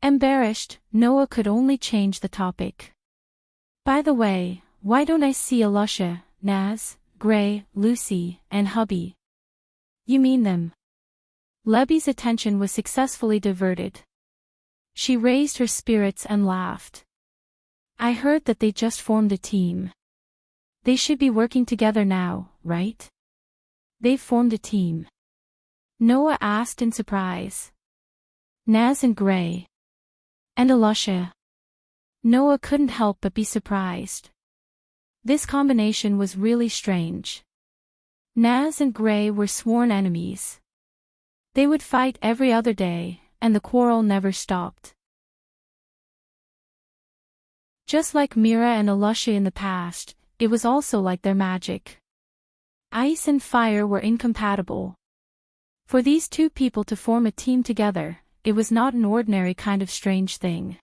Embarrassed, Noah could only change the topic. By the way, why don't I see Alusha, Naz, Gray, Lucy, and hubby? You mean them? Lebby's attention was successfully diverted. She raised her spirits and laughed. I heard that they just formed a team. They should be working together now, right? They've formed a team. Noah asked in surprise. Naz and Gray. And Alusha. Noah couldn't help but be surprised. This combination was really strange. Naz and Gray were sworn enemies. They would fight every other day, and the quarrel never stopped. Just like Mira and Alusha in the past, it was also like their magic. Ice and fire were incompatible. For these two people to form a team together, it was not an ordinary kind of strange thing.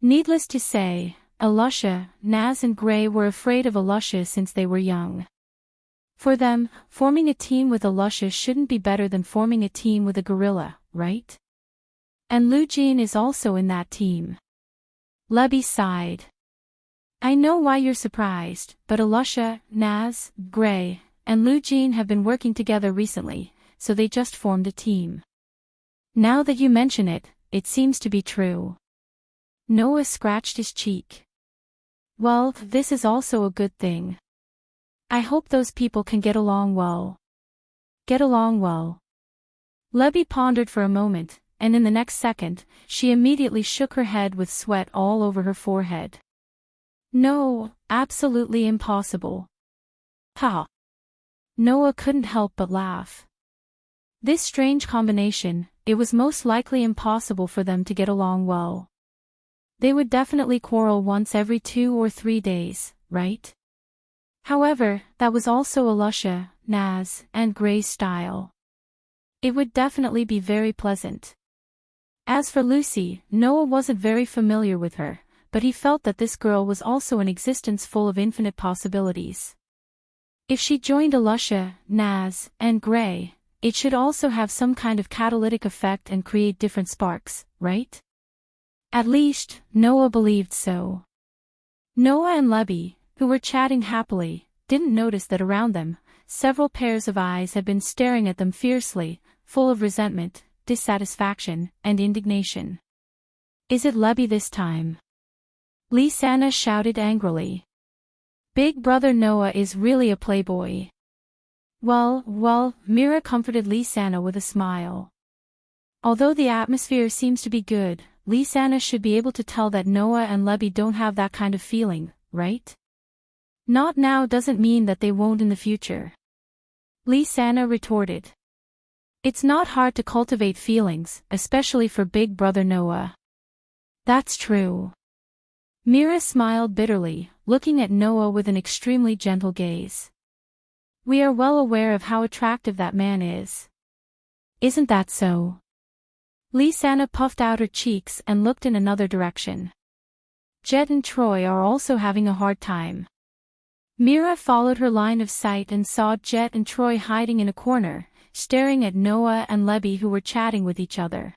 Needless to say, Alusha, Naz and Gray were afraid of Alusha since they were young. For them, forming a team with Alusha shouldn't be better than forming a team with a gorilla, right? And Lujin is also in that team. Lebby sighed. I know why you're surprised, but Alusha, Naz, Gray, and Lujin have been working together recently, so they just formed a team. Now that you mention it, it seems to be true. Noah scratched his cheek. Well, this is also a good thing. I hope those people can get along well. Get along well. Lebby pondered for a moment, and in the next second, she immediately shook her head with sweat all over her forehead. No, absolutely impossible. Ha! Noah couldn't help but laugh. This strange combination, it was most likely impossible for them to get along well. They would definitely quarrel once every 2 or 3 days, right? However, that was also Alusha, Naz, and Gray's style. It would definitely be very pleasant. As for Lucy, Noah wasn't very familiar with her, but he felt that this girl was also an existence full of infinite possibilities. If she joined Alusha, Naz, and Gray, it should also have some kind of catalytic effect and create different sparks, right? At least, Noah believed so. Noah and Lebby, who were chatting happily, didn't notice that around them, several pairs of eyes had been staring at them fiercely, full of resentment, dissatisfaction, and indignation. Is it Lebby this time? Lisanna shouted angrily. Big brother Noah is really a playboy. Well, Mira comforted Lisanna with a smile. Although the atmosphere seems to be good, Lisanna should be able to tell that Noah and Lebby don't have that kind of feeling, right? Not now doesn't mean that they won't in the future. Lisanna retorted. It's not hard to cultivate feelings, especially for big brother Noah. That's true. Mira smiled bitterly, looking at Noah with an extremely gentle gaze. We are well aware of how attractive that man is. Isn't that so? Lisanna puffed out her cheeks and looked in another direction. Jet and Troy are also having a hard time. Mira followed her line of sight and saw Jet and Troy hiding in a corner, staring at Noah and Lebby who were chatting with each other.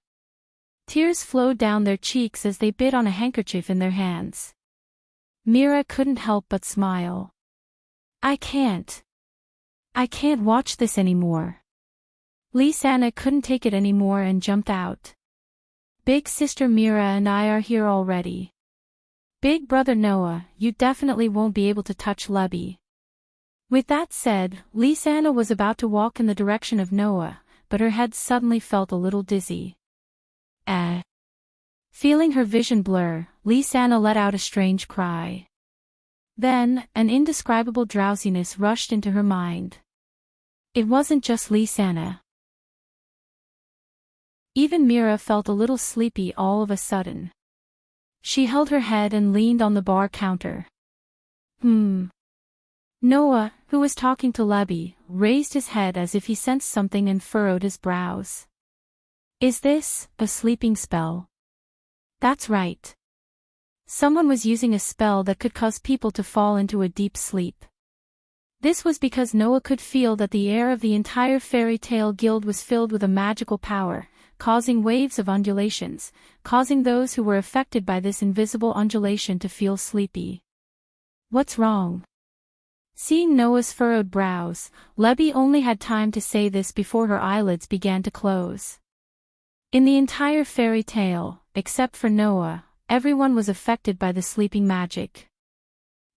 Tears flowed down their cheeks as they bit on a handkerchief in their hands. Mira couldn't help but smile. I can't watch this anymore. Lisanna couldn't take it anymore and jumped out. Big sister Mira and I are here already. Big brother Noah, you definitely won't be able to touch Lubby. With that said, Lisanna was about to walk in the direction of Noah, but her head suddenly felt a little dizzy. Feeling her vision blur, Lisanna let out a strange cry. Then, an indescribable drowsiness rushed into her mind. It wasn't just Lisanna. Even Mira felt a little sleepy all of a sudden. She held her head and leaned on the bar counter. Noah, who was talking to Lubby, raised his head as if he sensed something and furrowed his brows. Is this a sleeping spell? That's right. Someone was using a spell that could cause people to fall into a deep sleep. This was because Noah could feel that the air of the entire fairy tale guild was filled with a magical power, causing waves of undulations, causing those who were affected by this invisible undulation to feel sleepy. What's wrong? Seeing Noah's furrowed brows, Lubby only had time to say this before her eyelids began to close. In the entire fairy tale, except for Noah, everyone was affected by the sleeping magic.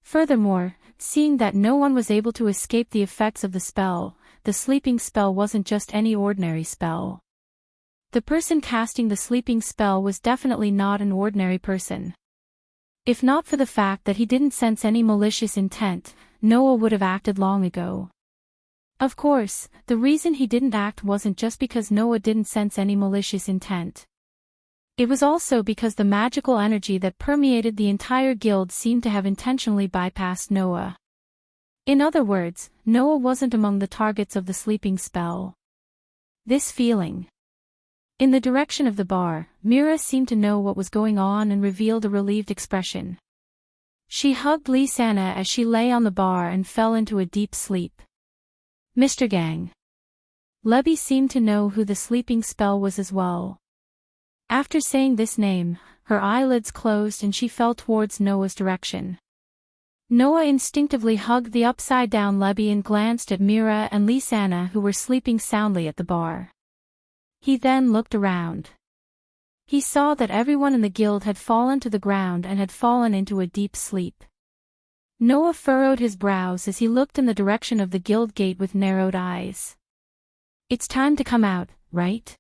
Furthermore, seeing that no one was able to escape the effects of the spell, the sleeping spell wasn't just any ordinary spell. The person casting the sleeping spell was definitely not an ordinary person. If not for the fact that he didn't sense any malicious intent, Noah would have acted long ago. Of course, the reason he didn't act wasn't just because Noah didn't sense any malicious intent. It was also because the magical energy that permeated the entire guild seemed to have intentionally bypassed Noah. In other words, Noah wasn't among the targets of the sleeping spell. This feeling. In the direction of the bar, Mira seemed to know what was going on and revealed a relieved expression. She hugged Lisanna as she lay on the bar and fell into a deep sleep. Mr. Gang. Lubby seemed to know who the sleeping spell was as well. After saying this name, her eyelids closed and she fell towards Noah's direction. Noah instinctively hugged the upside-down Lubby and glanced at Mira and Lisanna, who were sleeping soundly at the bar. He then looked around. He saw that everyone in the guild had fallen to the ground and had fallen into a deep sleep. Noah furrowed his brows as he looked in the direction of the guild gate with narrowed eyes. It's time to come out, right?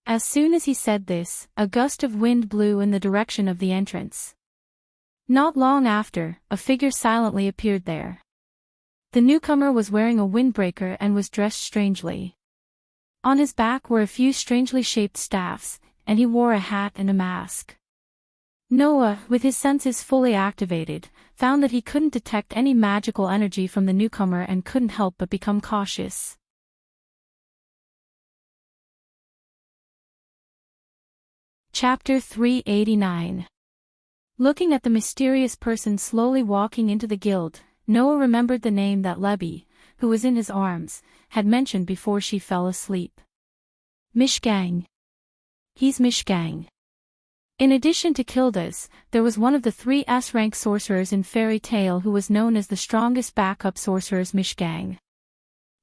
As soon as he said this, a gust of wind blew in the direction of the entrance. Not long after, a figure silently appeared there. The newcomer was wearing a windbreaker and was dressed strangely. On his back were a few strangely shaped staffs, and he wore a hat and a mask. Noah, with his senses fully activated, found that he couldn't detect any magical energy from the newcomer and couldn't help but become cautious. Chapter 389. Looking at the mysterious person slowly walking into the guild, Noah remembered the name that Lubby, who was in his arms, had mentioned before she fell asleep. Mishgang. He's Mishgang. In addition to Kildas, there was one of the 3 S-rank sorcerers in Fairy Tale who was known as the strongest backup sorcerers, Mishgang.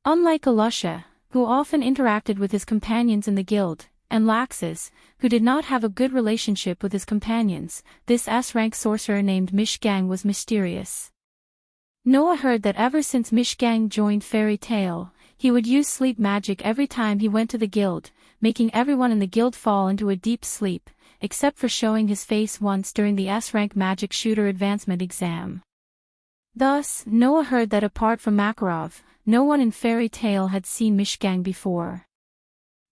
Unlike Alusha, who often interacted with his companions in the guild, and Laxus, who did not have a good relationship with his companions, this S-rank sorcerer named Mishgang was mysterious. Noah heard that ever since Mishgang joined Fairy Tale, he would use sleep magic every time he went to the guild, making everyone in the guild fall into a deep sleep, except for showing his face once during the S-rank magic shooter advancement exam. Thus, Noah heard that apart from Makarov, no one in Fairy Tale had seen Mishgang before.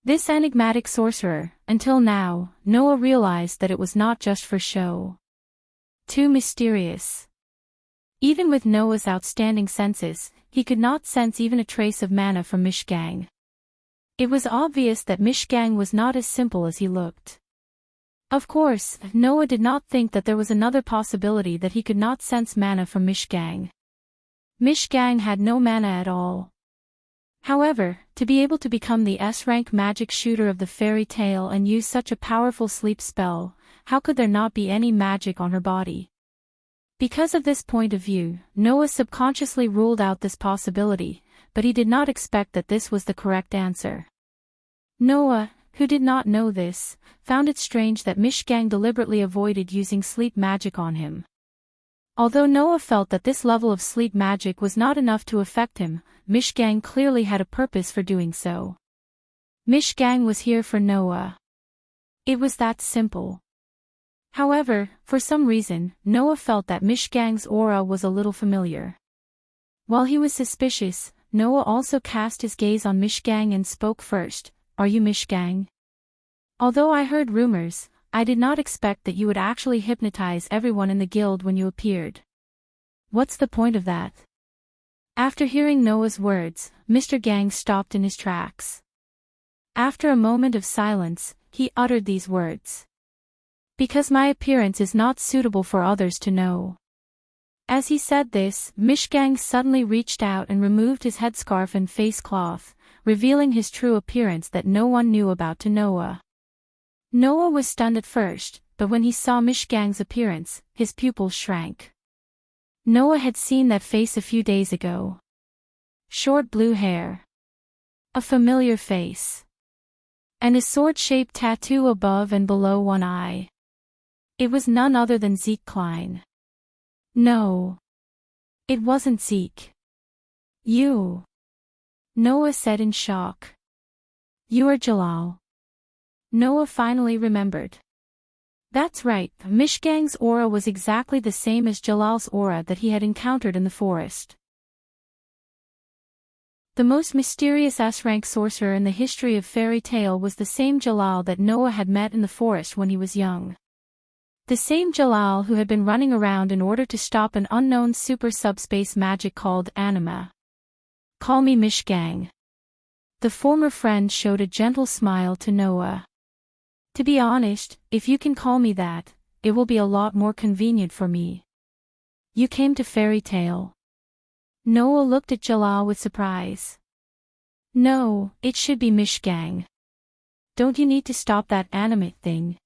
This enigmatic sorcerer, until now, Noah realized that it was not just for show. Too mysterious. Even with Noah's outstanding senses, he could not sense even a trace of mana from Mishgang. It was obvious that Mishgang was not as simple as he looked. Of course, Noah did not think that there was another possibility that he could not sense mana from Mishgang. Mishgang had no mana at all. However, to be able to become the S-rank magic shooter of the Fairy Tale and use such a powerful sleep spell, how could there not be any magic on her body? Because of this point of view, Noah subconsciously ruled out this possibility, but he did not expect that this was the correct answer. Noah, who did not know this, found it strange that Mishgang deliberately avoided using sleep magic on him. Although Noah felt that this level of sleep magic was not enough to affect him, Mishgang clearly had a purpose for doing so. Mishgang was here for Noah. It was that simple. However, for some reason, Noah felt that Mishgang's aura was a little familiar. While he was suspicious, Noah also cast his gaze on Mishgang and spoke first. "Are you Mishgang? Although I heard rumors, I did not expect that you would actually hypnotize everyone in the guild when you appeared. What's the point of that?" After hearing Noah's words, Mr. Gang stopped in his tracks. After a moment of silence, he uttered these words. "Because my appearance is not suitable for others to know." As he said this, Mishgang suddenly reached out and removed his headscarf and face cloth, revealing his true appearance that no one knew about to Noah. Noah was stunned at first, but when he saw Mishgang's appearance, his pupils shrank. Noah had seen that face a few days ago. Short blue hair. A familiar face. And a sword-shaped tattoo above and below one eye. It was none other than Zeke Klein. No. It wasn't Zeke. You. Noah said in shock. You are Jalal. Noah finally remembered. That's right, Mishgang's aura was exactly the same as Jalal's aura that he had encountered in the forest. The most mysterious S-rank sorcerer in the history of fairy tale was the same Jalal that Noah had met in the forest when he was young. The same Jalal who had been running around in order to stop an unknown super subspace magic called anima. "Call me Mishgang." The former friend showed a gentle smile to Noah. "To be honest, if you can call me that, it will be a lot more convenient for me." "You came to fairy tale?" Noah looked at Jalal with surprise. "No, it should be Mishgang. Don't you need to stop that animate thing?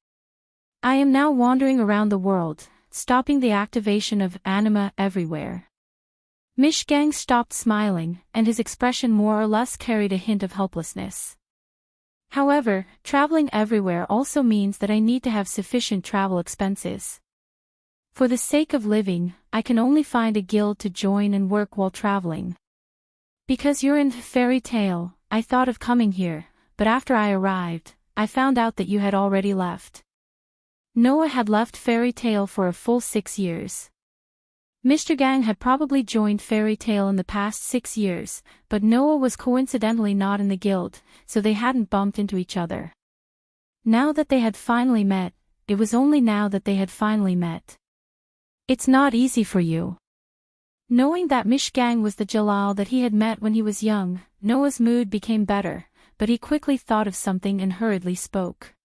I am now wandering around the world, stopping the activation of anima everywhere." Mishgang stopped smiling, and his expression more or less carried a hint of helplessness. "However, traveling everywhere also means that I need to have sufficient travel expenses. For the sake of living, I can only find a guild to join and work while traveling. Because you're in fairy tale, I thought of coming here, but after I arrived, I found out that you had already left." Noah had left fairy tale for a full 6 years. Mr. Gang had probably joined fairy tale in the past 6 years, but Noah was coincidentally not in the guild, so they hadn't bumped into each other. Now that they had finally met, it was only now that they had finally met. "It's not easy for you." Knowing that Mishgang was the Jalal that he had met when he was young, Noah's mood became better, but he quickly thought of something and hurriedly spoke.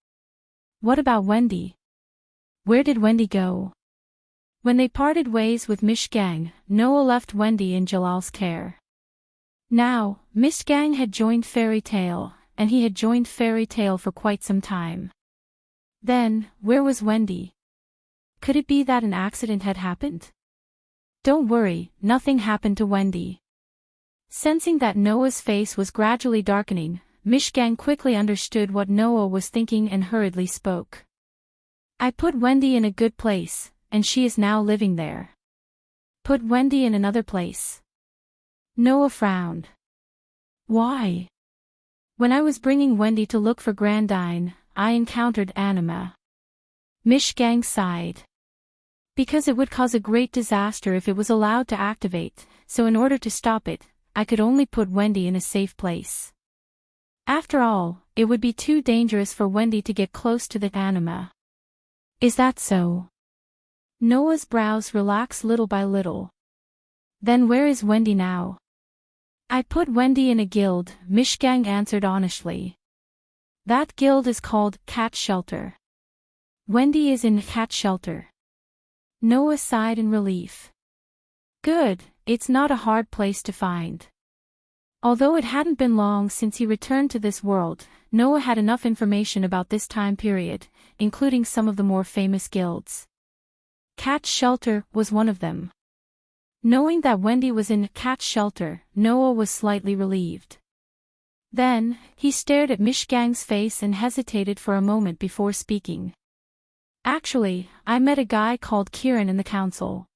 "What about Wendy? Where did Wendy go?" When they parted ways with Mishgang, Noah left Wendy in Jalal's care. Now, Mishgang had joined fairy tale, and he had joined fairy tale for quite some time. Then, where was Wendy? Could it be that an accident had happened? "Don't worry, nothing happened to Wendy." Sensing that Noah's face was gradually darkening, Mishgang quickly understood what Noah was thinking and hurriedly spoke. "I put Wendy in a good place, and she is now living there." "Put Wendy in another place?" Noah frowned. "Why?" "When I was bringing Wendy to look for Grandine, I encountered anima." Mishgang sighed. "Because it would cause a great disaster if it was allowed to activate, so in order to stop it, I could only put Wendy in a safe place. After all, it would be too dangerous for Wendy to get close to the anima." "Is that so?" Noah's brows relaxed little by little. "Then where is Wendy now?" "I put Wendy in a guild," Mishgang answered honestly. "That guild is called Cat Shelter. Wendy is in Cat Shelter." Noah sighed in relief. "Good, it's not a hard place to find." Although it hadn't been long since he returned to this world, Noah had enough information about this time period, including some of the more famous guilds. Cat Shelter was one of them. Knowing that Wendy was in Cat Shelter, Noah was slightly relieved. Then, he stared at Miss Gang's face and hesitated for a moment before speaking. Actually, I met a guy called Kieran in the council.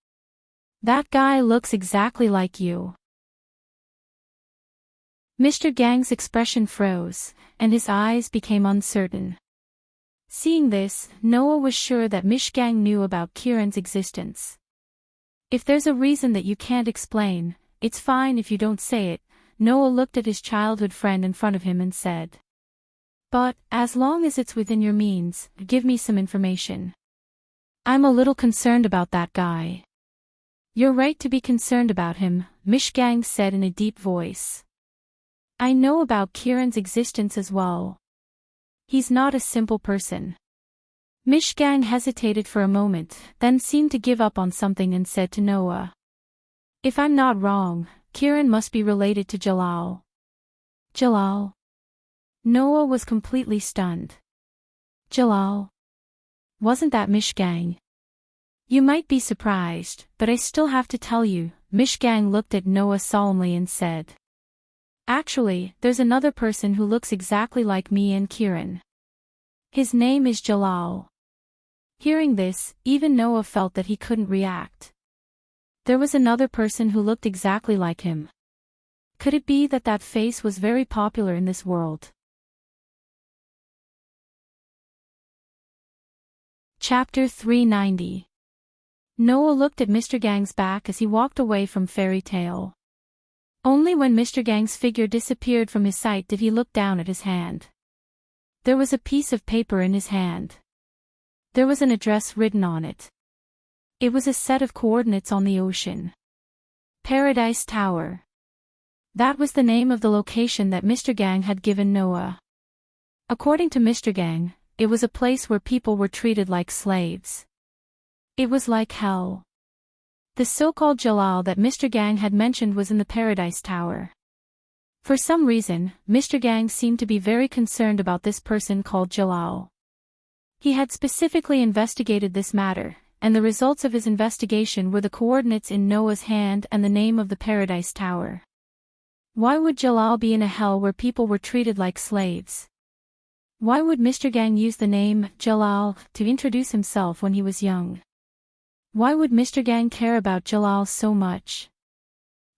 That guy looks exactly like you. Mr. Gang's expression froze, and his eyes became uncertain. Seeing this, Noah was sure that Miss Gang knew about Kieran's existence. If there's a reason that you can't explain, it's fine if you don't say it, Noah looked at his childhood friend in front of him and said. But, as long as it's within your means, give me some information. I'm a little concerned about that guy. You're right to be concerned about him, Miss Gang said in a deep voice. I know about Kieran's existence as well. He's not a simple person. Miss Gang hesitated for a moment, then seemed to give up on something and said to Noah. If I'm not wrong, Kieran must be related to Jalal. Jalal? Noah was completely stunned. Jalal? Wasn't that Miss Gang? You might be surprised, but I still have to tell you, Miss Gang looked at Noah solemnly and said. Actually, there's another person who looks exactly like me and Kieran. His name is Jalal. Hearing this, even Noah felt that he couldn't react. There was another person who looked exactly like him. Could it be that that face was very popular in this world? Chapter 390. Noah looked at Mr. Gang's back as he walked away from Fairy Tale. Only when Mr. Gang's figure disappeared from his sight did he look down at his hand. There was a piece of paper in his hand. There was an address written on it. It was a set of coordinates on the ocean. Paradise Tower. That was the name of the location that Mr. Gang had given Noah. According to Mr. Gang, it was a place where people were treated like slaves. It was like hell. The so-called Jalal that Mr. Gang had mentioned was in the Paradise Tower. For some reason, Mr. Gang seemed to be very concerned about this person called Jalal. He had specifically investigated this matter, and the results of his investigation were the coordinates in Noah's hand and the name of the Paradise Tower. Why would Jalal be in a hell where people were treated like slaves? Why would Mr. Gang use the name Jalal to introduce himself when he was young? Why would Mr. Gang care about Jalal so much?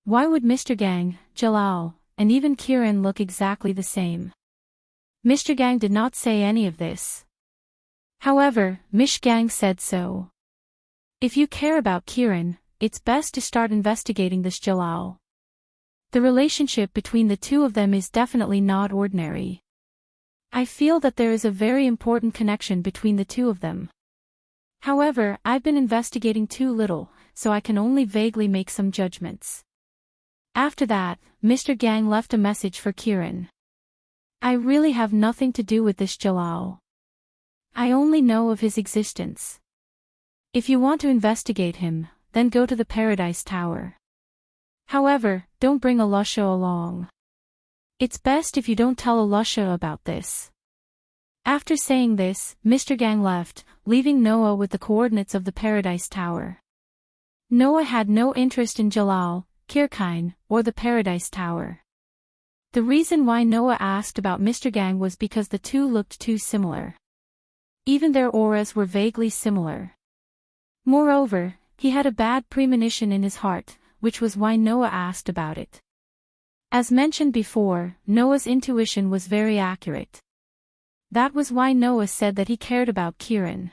Why would Mr. Gang, Jalal, and even Kieran look exactly the same? Mr. Gang did not say any of this. However, Miss Gang said so. If you care about Kieran, it's best to start investigating this Jalal. The relationship between the two of them is definitely not ordinary. I feel that there is a very important connection between the two of them. However, I've been investigating too little, so I can only vaguely make some judgments. After that, Mr. Gang left a message for Kieran. I really have nothing to do with this Jalal. I only know of his existence. If you want to investigate him, then go to the Paradise Tower. However, don't bring Alusha along. It's best if you don't tell Alusha about this. After saying this, Mr. Gang left, leaving Noah with the coordinates of the Paradise Tower. Noah had no interest in Jalal, Kirkine, or the Paradise Tower. The reason why Noah asked about Mr. Gang was because the two looked too similar. Even their auras were vaguely similar. Moreover, he had a bad premonition in his heart, which was why Noah asked about it. As mentioned before, Noah's intuition was very accurate. That was why Noah said that he cared about Kieran.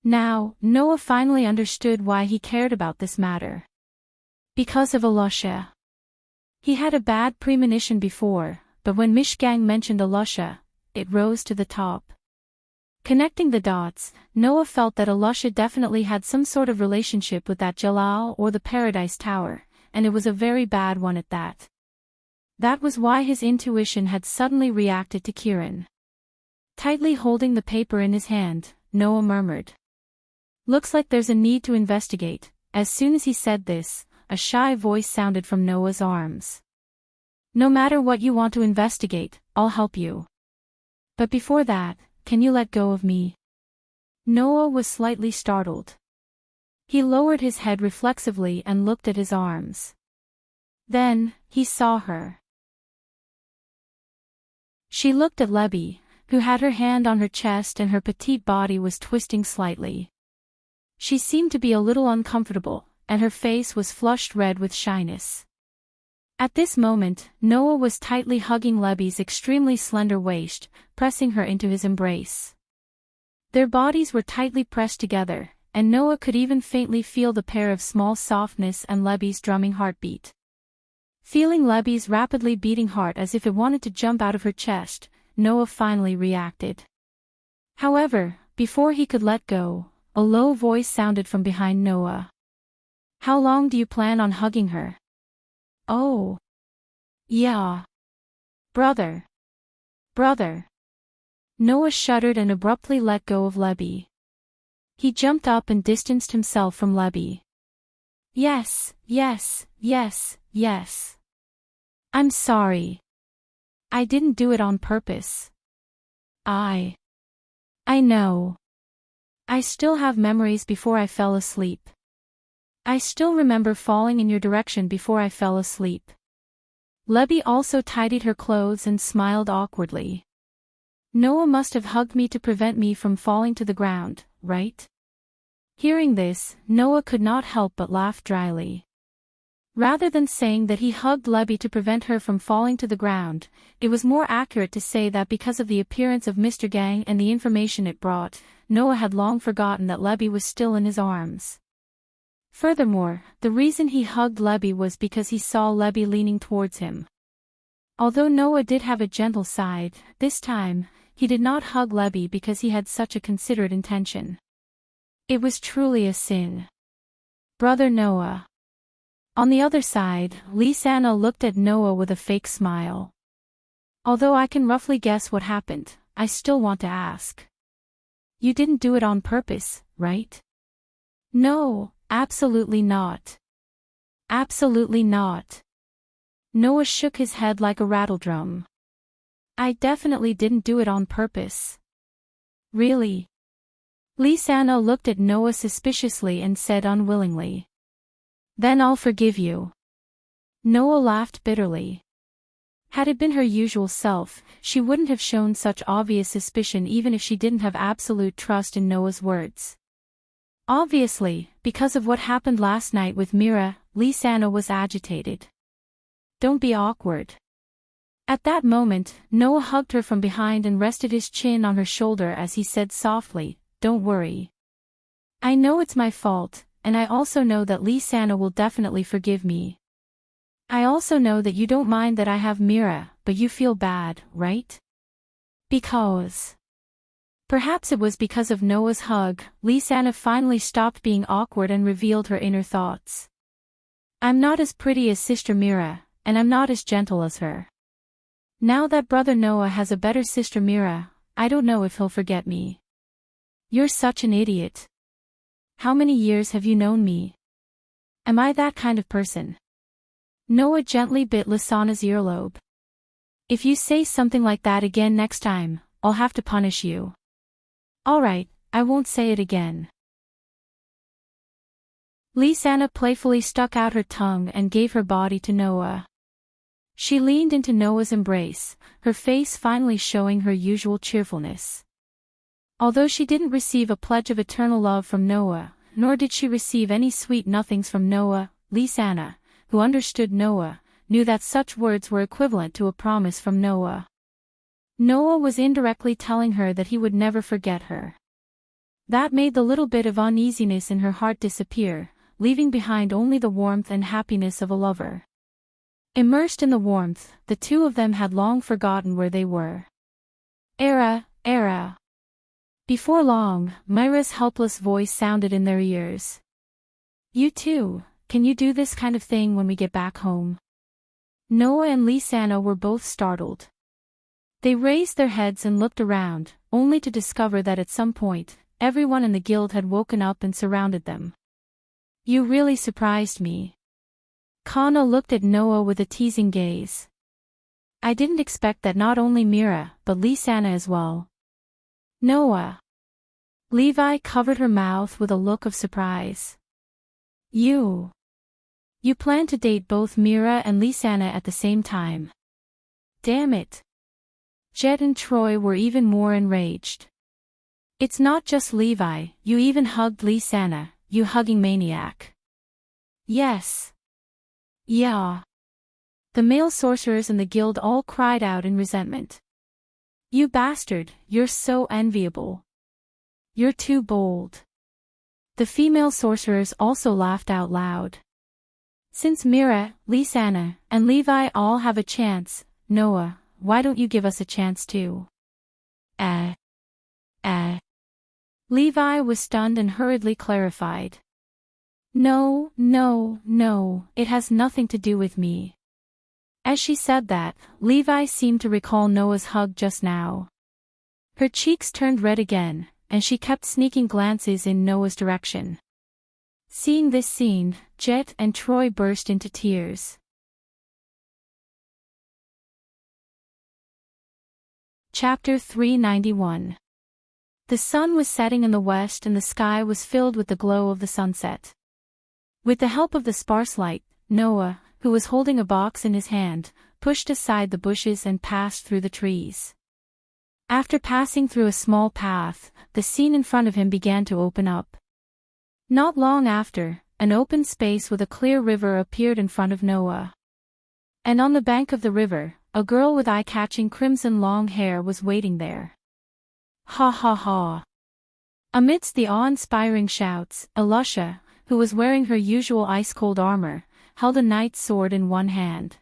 Now, Noah finally understood why he cared about this matter. Because of Alusha. He had a bad premonition before, but when Miss Gang mentioned Alusha, it rose to the top. Connecting the dots, Noah felt that Alusha definitely had some sort of relationship with that Jalal or the Paradise Tower, and it was a very bad one at that. That was why his intuition had suddenly reacted to Kieran. Tightly holding the paper in his hand, Noah murmured. Looks like there's a need to investigate. As soon as he said this, a shy voice sounded from Noah's arms. No matter what you want to investigate, I'll help you. But before that, can you let go of me? Noah was slightly startled. He lowered his head reflexively and looked at his arms. Then, he saw her. She looked at Lebby, who had her hand on her chest and her petite body was twisting slightly. She seemed to be a little uncomfortable, and her face was flushed red with shyness. At this moment, Noah was tightly hugging Lebby's extremely slender waist, pressing her into his embrace. Their bodies were tightly pressed together, and Noah could even faintly feel the pair of small softness and Lebby's drumming heartbeat. Feeling Lebby's rapidly beating heart as if it wanted to jump out of her chest, Noah finally reacted. However, before he could let go, a low voice sounded from behind Noah. "How long do you plan on hugging her?" "Oh. Yeah. Brother. Brother." Noah shuddered and abruptly let go of Lebby. He jumped up and distanced himself from Lebby. Yes, yes, yes, yes. I'm sorry. I didn't do it on purpose. I know. I still have memories before I fell asleep. I still remember falling in your direction before I fell asleep. Lebby also tidied her clothes and smiled awkwardly. Noah must have hugged me to prevent me from falling to the ground, right? Hearing this, Noah could not help but laugh dryly. Rather than saying that he hugged Lebby to prevent her from falling to the ground, it was more accurate to say that because of the appearance of Mr. Gang and the information it brought, Noah had long forgotten that Lebby was still in his arms. Furthermore, the reason he hugged Lebby was because he saw Lebby leaning towards him. Although Noah did have a gentle side, this time, he did not hug Lebby because he had such a considerate intention. It was truly a sin. Brother Noah. On the other side, Lisanna looked at Noah with a fake smile. Although I can roughly guess what happened, I still want to ask. You didn't do it on purpose, right? No, absolutely not. Absolutely not. Noah shook his head like a rattledrum. I definitely didn't do it on purpose. Really? Lisanna looked at Noah suspiciously and said unwillingly. Then I'll forgive you. Noah laughed bitterly. Had it been her usual self, she wouldn't have shown such obvious suspicion even if she didn't have absolute trust in Noah's words. Obviously, because of what happened last night with Mira, Lisanna was agitated. Don't be awkward. At that moment, Noah hugged her from behind and rested his chin on her shoulder as he said softly, Don't worry. I know it's my fault, and I also know that Lisanna will definitely forgive me. I also know that you don't mind that I have Mira, but you feel bad, right? Because. Perhaps it was because of Noah's hug, Lisanna finally stopped being awkward and revealed her inner thoughts. I'm not as pretty as Sister Mira, and I'm not as gentle as her. Now that Brother Noah has a better Sister Mira, I don't know if he'll forget me. You're such an idiot. How many years have you known me? Am I that kind of person? Noah gently bit Lisanna's earlobe. If you say something like that again next time, I'll have to punish you. Alright, I won't say it again. Lisanna playfully stuck out her tongue and gave her body to Noah. She leaned into Noah's embrace, her face finally showing her usual cheerfulness. Although she didn't receive a pledge of eternal love from Noah, nor did she receive any sweet nothings from Noah, Lisanna, who understood Noah, knew that such words were equivalent to a promise from Noah. Noah was indirectly telling her that he would never forget her. That made the little bit of uneasiness in her heart disappear, leaving behind only the warmth and happiness of a lover. Immersed in the warmth, the two of them had long forgotten where they were. Era. Before long, Myra's helpless voice sounded in their ears. You too, can you do this kind of thing when we get back home? Noah and Lisanna were both startled. They raised their heads and looked around, only to discover that at some point, everyone in the guild had woken up and surrounded them. You really surprised me. Kana looked at Noah with a teasing gaze. I didn't expect that not only Mira, but Lisanna as well. Noah. Levi covered her mouth with a look of surprise. You plan to date both Mira and Lisanna at the same time. Damn it. Jet and Troy were even more enraged. It's not just Levi, you even hugged Lisanna, you hugging maniac. Yes. Yeah. The male sorcerers in the guild all cried out in resentment. You bastard, you're so enviable. You're too bold. The female sorcerers also laughed out loud. Since Mira, Lisanna, and Levi all have a chance, Noah, why don't you give us a chance too? Levi was stunned and hurriedly clarified. No, it has nothing to do with me. As she said that, Levi seemed to recall Noah's hug just now. Her cheeks turned red again, and she kept sneaking glances in Noah's direction. Seeing this scene, Jet and Troy burst into tears. Chapter 391. The sun was setting in the west and the sky was filled with the glow of the sunset. With the help of the sparse light, Noah, who was holding a box in his hand, pushed aside the bushes and passed through the trees. After passing through a small path, the scene in front of him began to open up. Not long after, an open space with a clear river appeared in front of Noah. And on the bank of the river, a girl with eye-catching crimson long hair was waiting there. Ha ha ha. Amidst the awe-inspiring shouts, Elusha, who was wearing her usual ice-cold armor, held a knight's sword in one hand.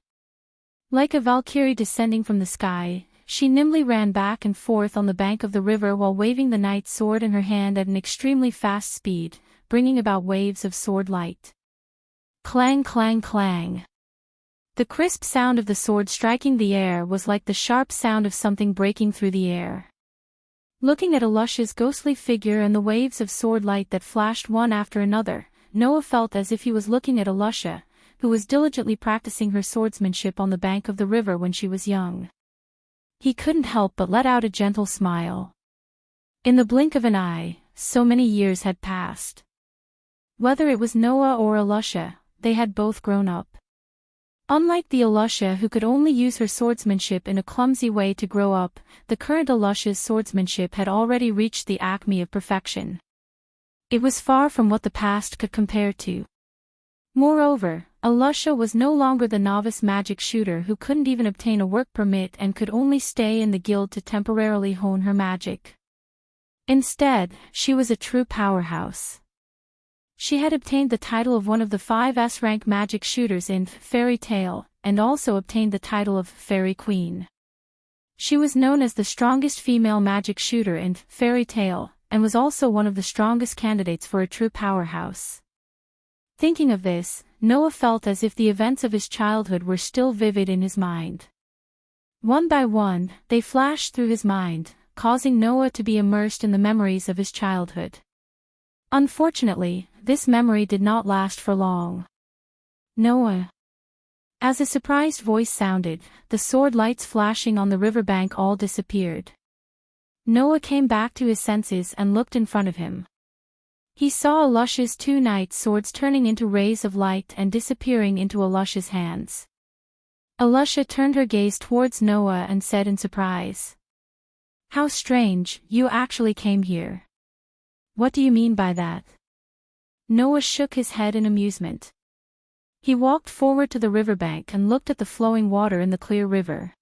Like a valkyrie descending from the sky, she nimbly ran back and forth on the bank of the river while waving the knight's sword in her hand at an extremely fast speed, bringing about waves of sword light. Clang clang clang. The crisp sound of the sword striking the air was like the sharp sound of something breaking through the air. Looking at Elusha's ghostly figure and the waves of sword light that flashed one after another, Noah felt as if he was looking at Elusha, who was diligently practicing her swordsmanship on the bank of the river when she was young. He couldn't help but let out a gentle smile. In the blink of an eye, so many years had passed. Whether it was Noah or Elusha, they had both grown up. Unlike the Elusha who could only use her swordsmanship in a clumsy way to grow up, the current Elusha's swordsmanship had already reached the acme of perfection. It was far from what the past could compare to. Moreover, Elusha was no longer the novice magic shooter who couldn't even obtain a work permit and could only stay in the guild to temporarily hone her magic. Instead, she was a true powerhouse. She had obtained the title of one of the 5 S-rank magic shooters in Fairy Tale, and also obtained the title of Fairy Queen. She was known as the strongest female magic shooter in Fairy Tale, and was also one of the strongest candidates for a true powerhouse. Thinking of this, Noah felt as if the events of his childhood were still vivid in his mind. One by one, they flashed through his mind, causing Noah to be immersed in the memories of his childhood. Unfortunately, this memory did not last for long. Noah. As a surprised voice sounded, the sword lights flashing on the riverbank all disappeared. Noah came back to his senses and looked in front of him. He saw Elusha's 2 knight swords turning into rays of light and disappearing into Elusha's hands. Elusha turned her gaze towards Noah and said in surprise. How strange, you actually came here. What do you mean by that? Noah shook his head in amusement. He walked forward to the riverbank and looked at the flowing water in the clear river.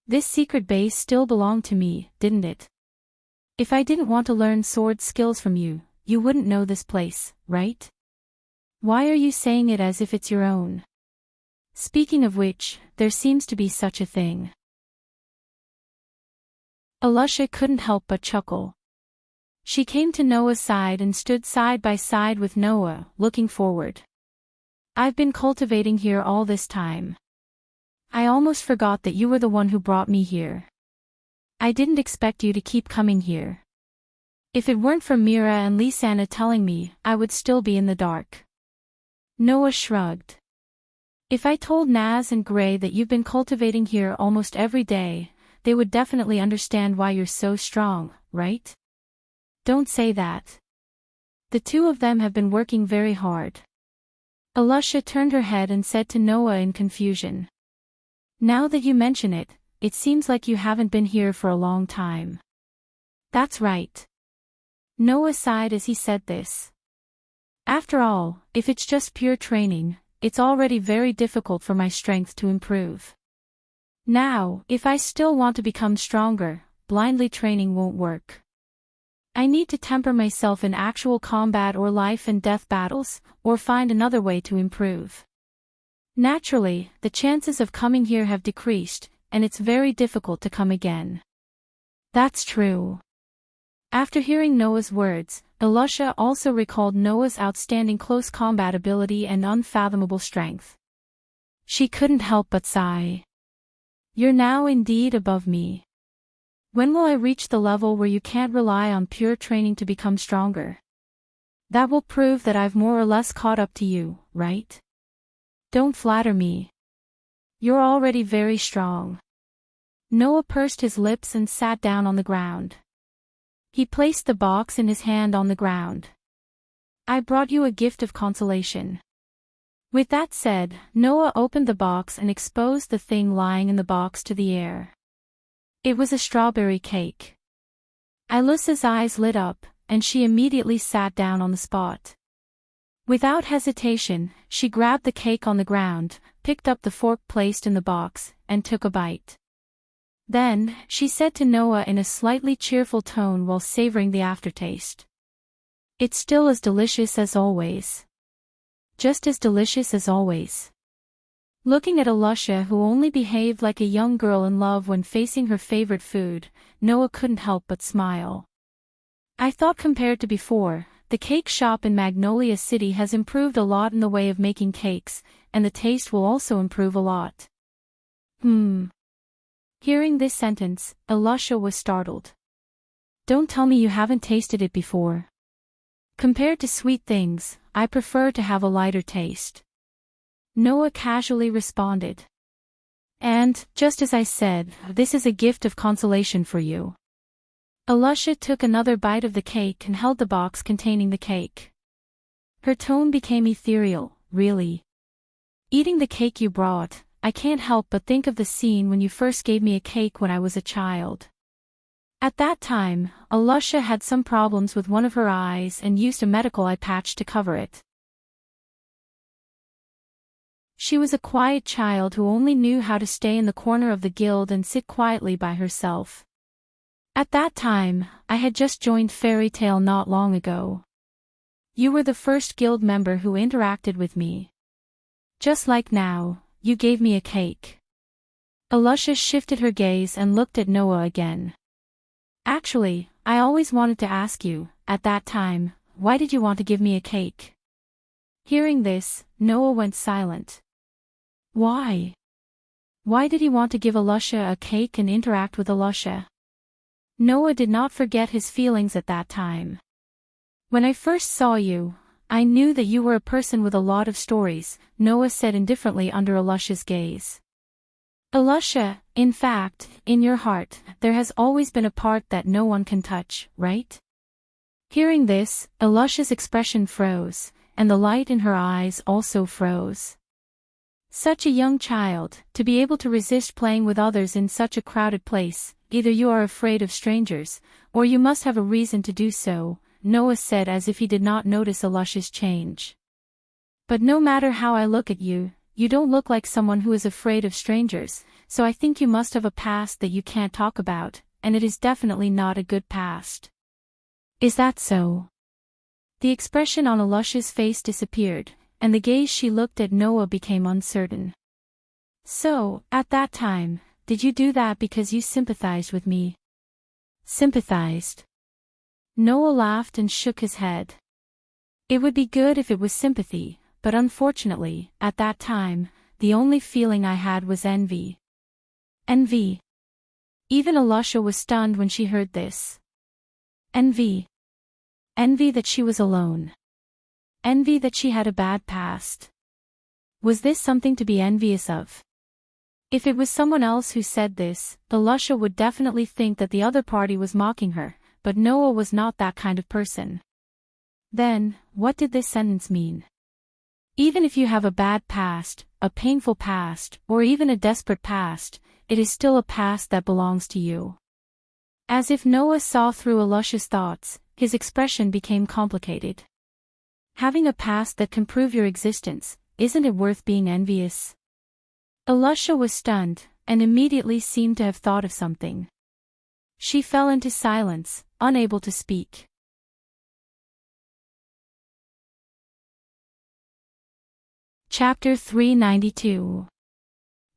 This secret base still belonged to me, didn't it? If I didn't want to learn sword skills from you, you wouldn't know this place, right? Why are you saying it as if it's your own? Speaking of which, there seems to be such a thing. Elusha couldn't help but chuckle. She came to Noah's side and stood side by side with Noah, looking forward. I've been cultivating here all this time. I almost forgot that you were the one who brought me here. I didn't expect you to keep coming here. If it weren't for Mira and Lisanna telling me, I would still be in the dark. Noah shrugged. If I told Naz and Gray that you've been cultivating here almost every day, they would definitely understand why you're so strong, right? Don't say that. The 2 of them have been working very hard. Elusha turned her head and said to Noah in confusion. Now that you mention it, it seems like you haven't been here for a long time. That's right. Noah sighed as he said this. After all, if it's just pure training, it's already very difficult for my strength to improve. Now, if I still want to become stronger, blindly training won't work. I need to temper myself in actual combat or life and death battles, or find another way to improve. Naturally, the chances of coming here have decreased, and it's very difficult to come again. That's true. After hearing Noah's words, Elisha also recalled Noah's outstanding close combat ability and unfathomable strength. She couldn't help but sigh. You're now indeed above me. When will I reach the level where you can't rely on pure training to become stronger? That will prove that I've more or less caught up to you, right? Don't flatter me. You're already very strong. Noah pursed his lips and sat down on the ground. He placed the box in his hand on the ground. I brought you a gift of consolation. With that said, Noah opened the box and exposed the thing lying in the box to the air. It was a strawberry cake. Ilusa's eyes lit up, and she immediately sat down on the spot. Without hesitation, she grabbed the cake on the ground, picked up the fork placed in the box, and took a bite. Then, she said to Noah in a slightly cheerful tone while savoring the aftertaste. It's still as delicious as always. Just as delicious as always. Looking at Elisha, who only behaved like a young girl in love when facing her favorite food, Noah couldn't help but smile. I thought compared to before, the cake shop in Magnolia City has improved a lot in the way of making cakes, and the taste will also improve a lot. Hearing this sentence, Elisha was startled. Don't tell me you haven't tasted it before. Compared to sweet things, I prefer to have a lighter taste. Noah casually responded. And, just as I said, this is a gift of consolation for you. Elisha took another bite of the cake and held the box containing the cake. Her tone became ethereal. Really? Eating the cake you brought, I can't help but think of the scene when you first gave me a cake when I was a child. At that time, Elisha had some problems with one of her eyes and used a medical eye patch to cover it. She was a quiet child who only knew how to stay in the corner of the guild and sit quietly by herself. At that time, I had just joined Fairy Tale not long ago. You were the first guild member who interacted with me. Just like now, you gave me a cake. Elisha shifted her gaze and looked at Noah again. Actually, I always wanted to ask you, at that time, why did you want to give me a cake? Hearing this, Noah went silent. Why? Why did he want to give Elisha a cake and interact with Elisha? Noah did not forget his feelings at that time. When I first saw you, I knew that you were a person with a lot of stories, Noah said indifferently under Elisha's gaze. Elisha, in fact, in your heart, there has always been a part that no one can touch, right? Hearing this, Elisha's expression froze, and the light in her eyes also froze. Such a young child, to be able to resist playing with others in such a crowded place, either you are afraid of strangers, or you must have a reason to do so, Noah said as if he did not notice Elisha's change. But no matter how I look at you, you don't look like someone who is afraid of strangers, so I think you must have a past that you can't talk about, and it is definitely not a good past. Is that so? The expression on Elisha's face disappeared, and the gaze she looked at Noah became uncertain. So, at that time, did you do that because you sympathized with me? Sympathized? Noah laughed and shook his head. It would be good if it was sympathy, but unfortunately, at that time, the only feeling I had was envy. Envy. Even Elisha was stunned when she heard this. Envy. Envy that she was alone. Envy that she had a bad past. Was this something to be envious of? If it was someone else who said this, Elisha would definitely think that the other party was mocking her, but Noah was not that kind of person. Then, what did this sentence mean? Even if you have a bad past, a painful past, or even a desperate past, it is still a past that belongs to you. As if Noah saw through Elisha's thoughts, his expression became complicated. Having a past that can prove your existence, isn't it worth being envious? Elisha was stunned, and immediately seemed to have thought of something. She fell into silence, unable to speak. Chapter 392.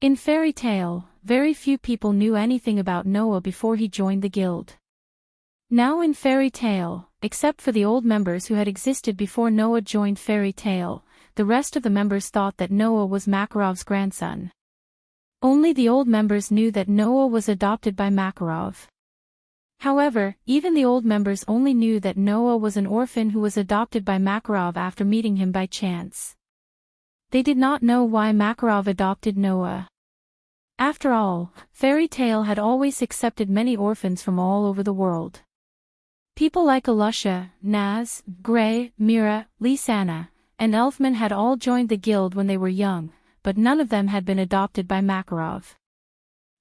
In fairy tale, very few people knew anything about Noah before he joined the guild. Now in fairy tale, except for the old members who had existed before Noah joined fairy tale, the rest of the members thought that Noah was Makarov's grandson. Only the old members knew that Noah was adopted by Makarov. However, even the old members only knew that Noah was an orphan who was adopted by Makarov after meeting him by chance. They did not know why Makarov adopted Noah. After all, fairy tale had always accepted many orphans from all over the world. People like Elisha, Naz, Gray, Mira, Lisanna, and Elfman had all joined the guild when they were young, but none of them had been adopted by Makarov.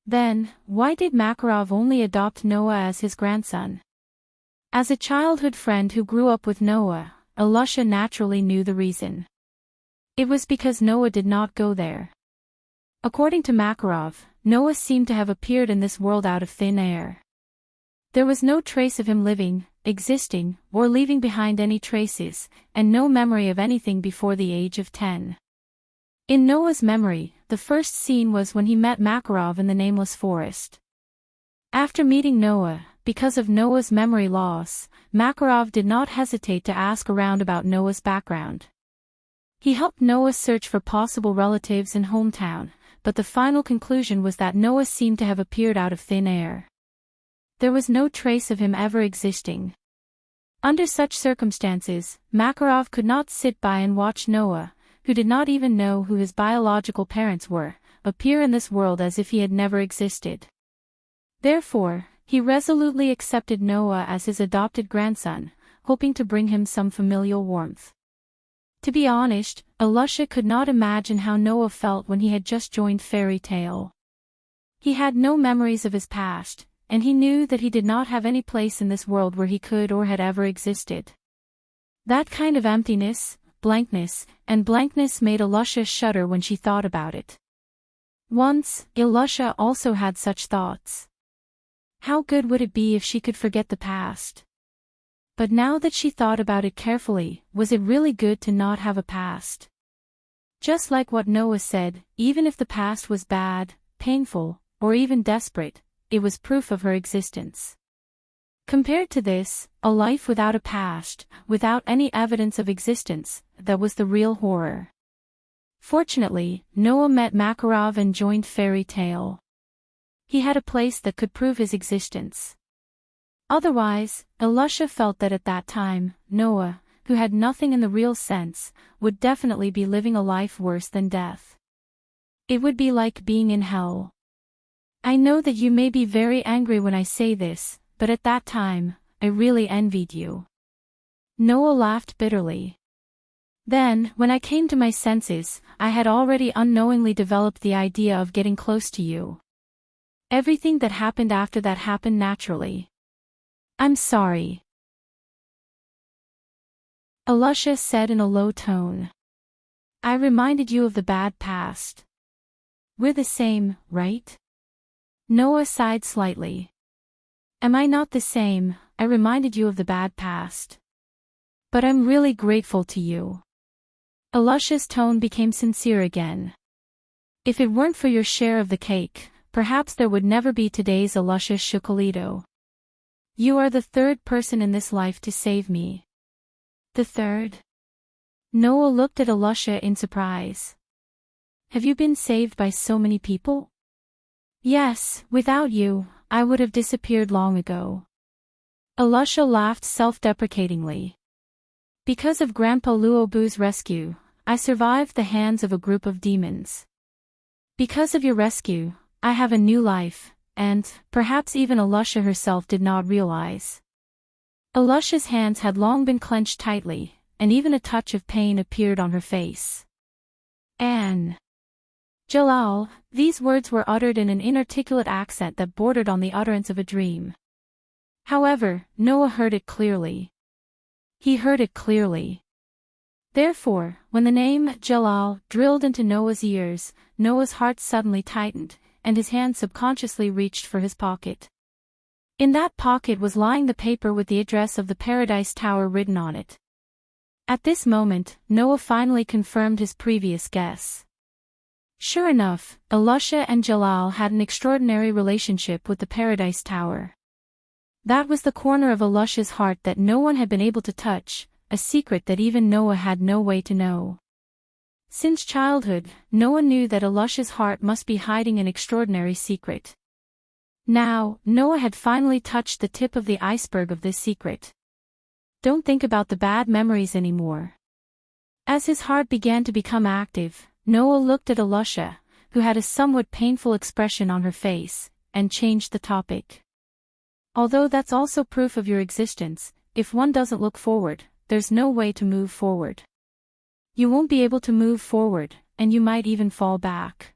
Then, why did Makarov only adopt Noah as his grandson? As a childhood friend who grew up with Noah, Elisha naturally knew the reason. It was because Noah did not go there. According to Makarov, Noah seemed to have appeared in this world out of thin air. There was no trace of him living, existing, or leaving behind any traces, and no memory of anything before the age of 10. In Noah's memory, the first scene was when he met Makarov in the nameless forest. After meeting Noah, because of Noah's memory loss, Makarov did not hesitate to ask around about Noah's background. He helped Noah search for possible relatives in hometown, but the final conclusion was that Noah seemed to have appeared out of thin air. There was no trace of him ever existing. Under such circumstances, Makarov could not sit by and watch Noah, who did not even know who his biological parents were, appear in this world as if he had never existed. Therefore, he resolutely accepted Noah as his adopted grandson, hoping to bring him some familial warmth. To be honest, Elisha could not imagine how Noah felt when he had just joined fairy tale. He had no memories of his past, and he knew that he did not have any place in this world where he could or had ever existed. That kind of emptiness, blankness made Elisha shudder when she thought about it. Once, Elisha also had such thoughts. How good would it be if she could forget the past? But now that she thought about it carefully, was it really good to not have a past? Just like what Noah said, even if the past was bad, painful, or even desperate, it was proof of her existence. Compared to this, a life without a past, without any evidence of existence, that was the real horror. Fortunately, Noah met Makarov and joined fairy tale. He had a place that could prove his existence. Otherwise, Elisha felt that at that time, Noah, who had nothing in the real sense, would definitely be living a life worse than death. It would be like being in hell. I know that you may be very angry when I say this, but at that time, I really envied you. Noah laughed bitterly. Then, when I came to my senses, I had already unknowingly developed the idea of getting close to you. Everything that happened after that happened naturally. I'm sorry. Elisha said in a low tone. I reminded you of the bad past. We're the same, right? Noah sighed slightly. Am I not the same? I reminded you of the bad past. But I'm really grateful to you. Elisha's tone became sincere again. If it weren't for your share of the cake, perhaps there would never be today's Elisha Shukalito. You are the third person in this life to save me. The third? Noah looked at Elisha in surprise. Have you been saved by so many people? Yes, without you, I would have disappeared long ago. Elisha laughed self-deprecatingly. Because of Grandpa Luobu's rescue, I survived the hands of a group of demons. Because of your rescue, I have a new life, and, perhaps even Elisha herself did not realize. Elisha's hands had long been clenched tightly, and even a touch of pain appeared on her face. Anne. Jalal, these words were uttered in an inarticulate accent that bordered on the utterance of a dream. However, Noah heard it clearly. He heard it clearly. Therefore, when the name Jalal drilled into Noah's ears, Noah's heart suddenly tightened, and his hand subconsciously reached for his pocket. In that pocket was lying the paper with the address of the Paradise Tower written on it. At this moment, Noah finally confirmed his previous guess. Sure enough, Elisha and Jalal had an extraordinary relationship with the Paradise Tower. That was the corner of Elisha's heart that no one had been able to touch, a secret that even Noah had no way to know. Since childhood, Noah knew that Elisha's heart must be hiding an extraordinary secret. Now, Noah had finally touched the tip of the iceberg of this secret. Don't think about the bad memories anymore. As his heart began to become active, Noah looked at Elisha, who had a somewhat painful expression on her face, and changed the topic. Although that's also proof of your existence, if one doesn't look forward, there's no way to move forward. You won't be able to move forward, and you might even fall back.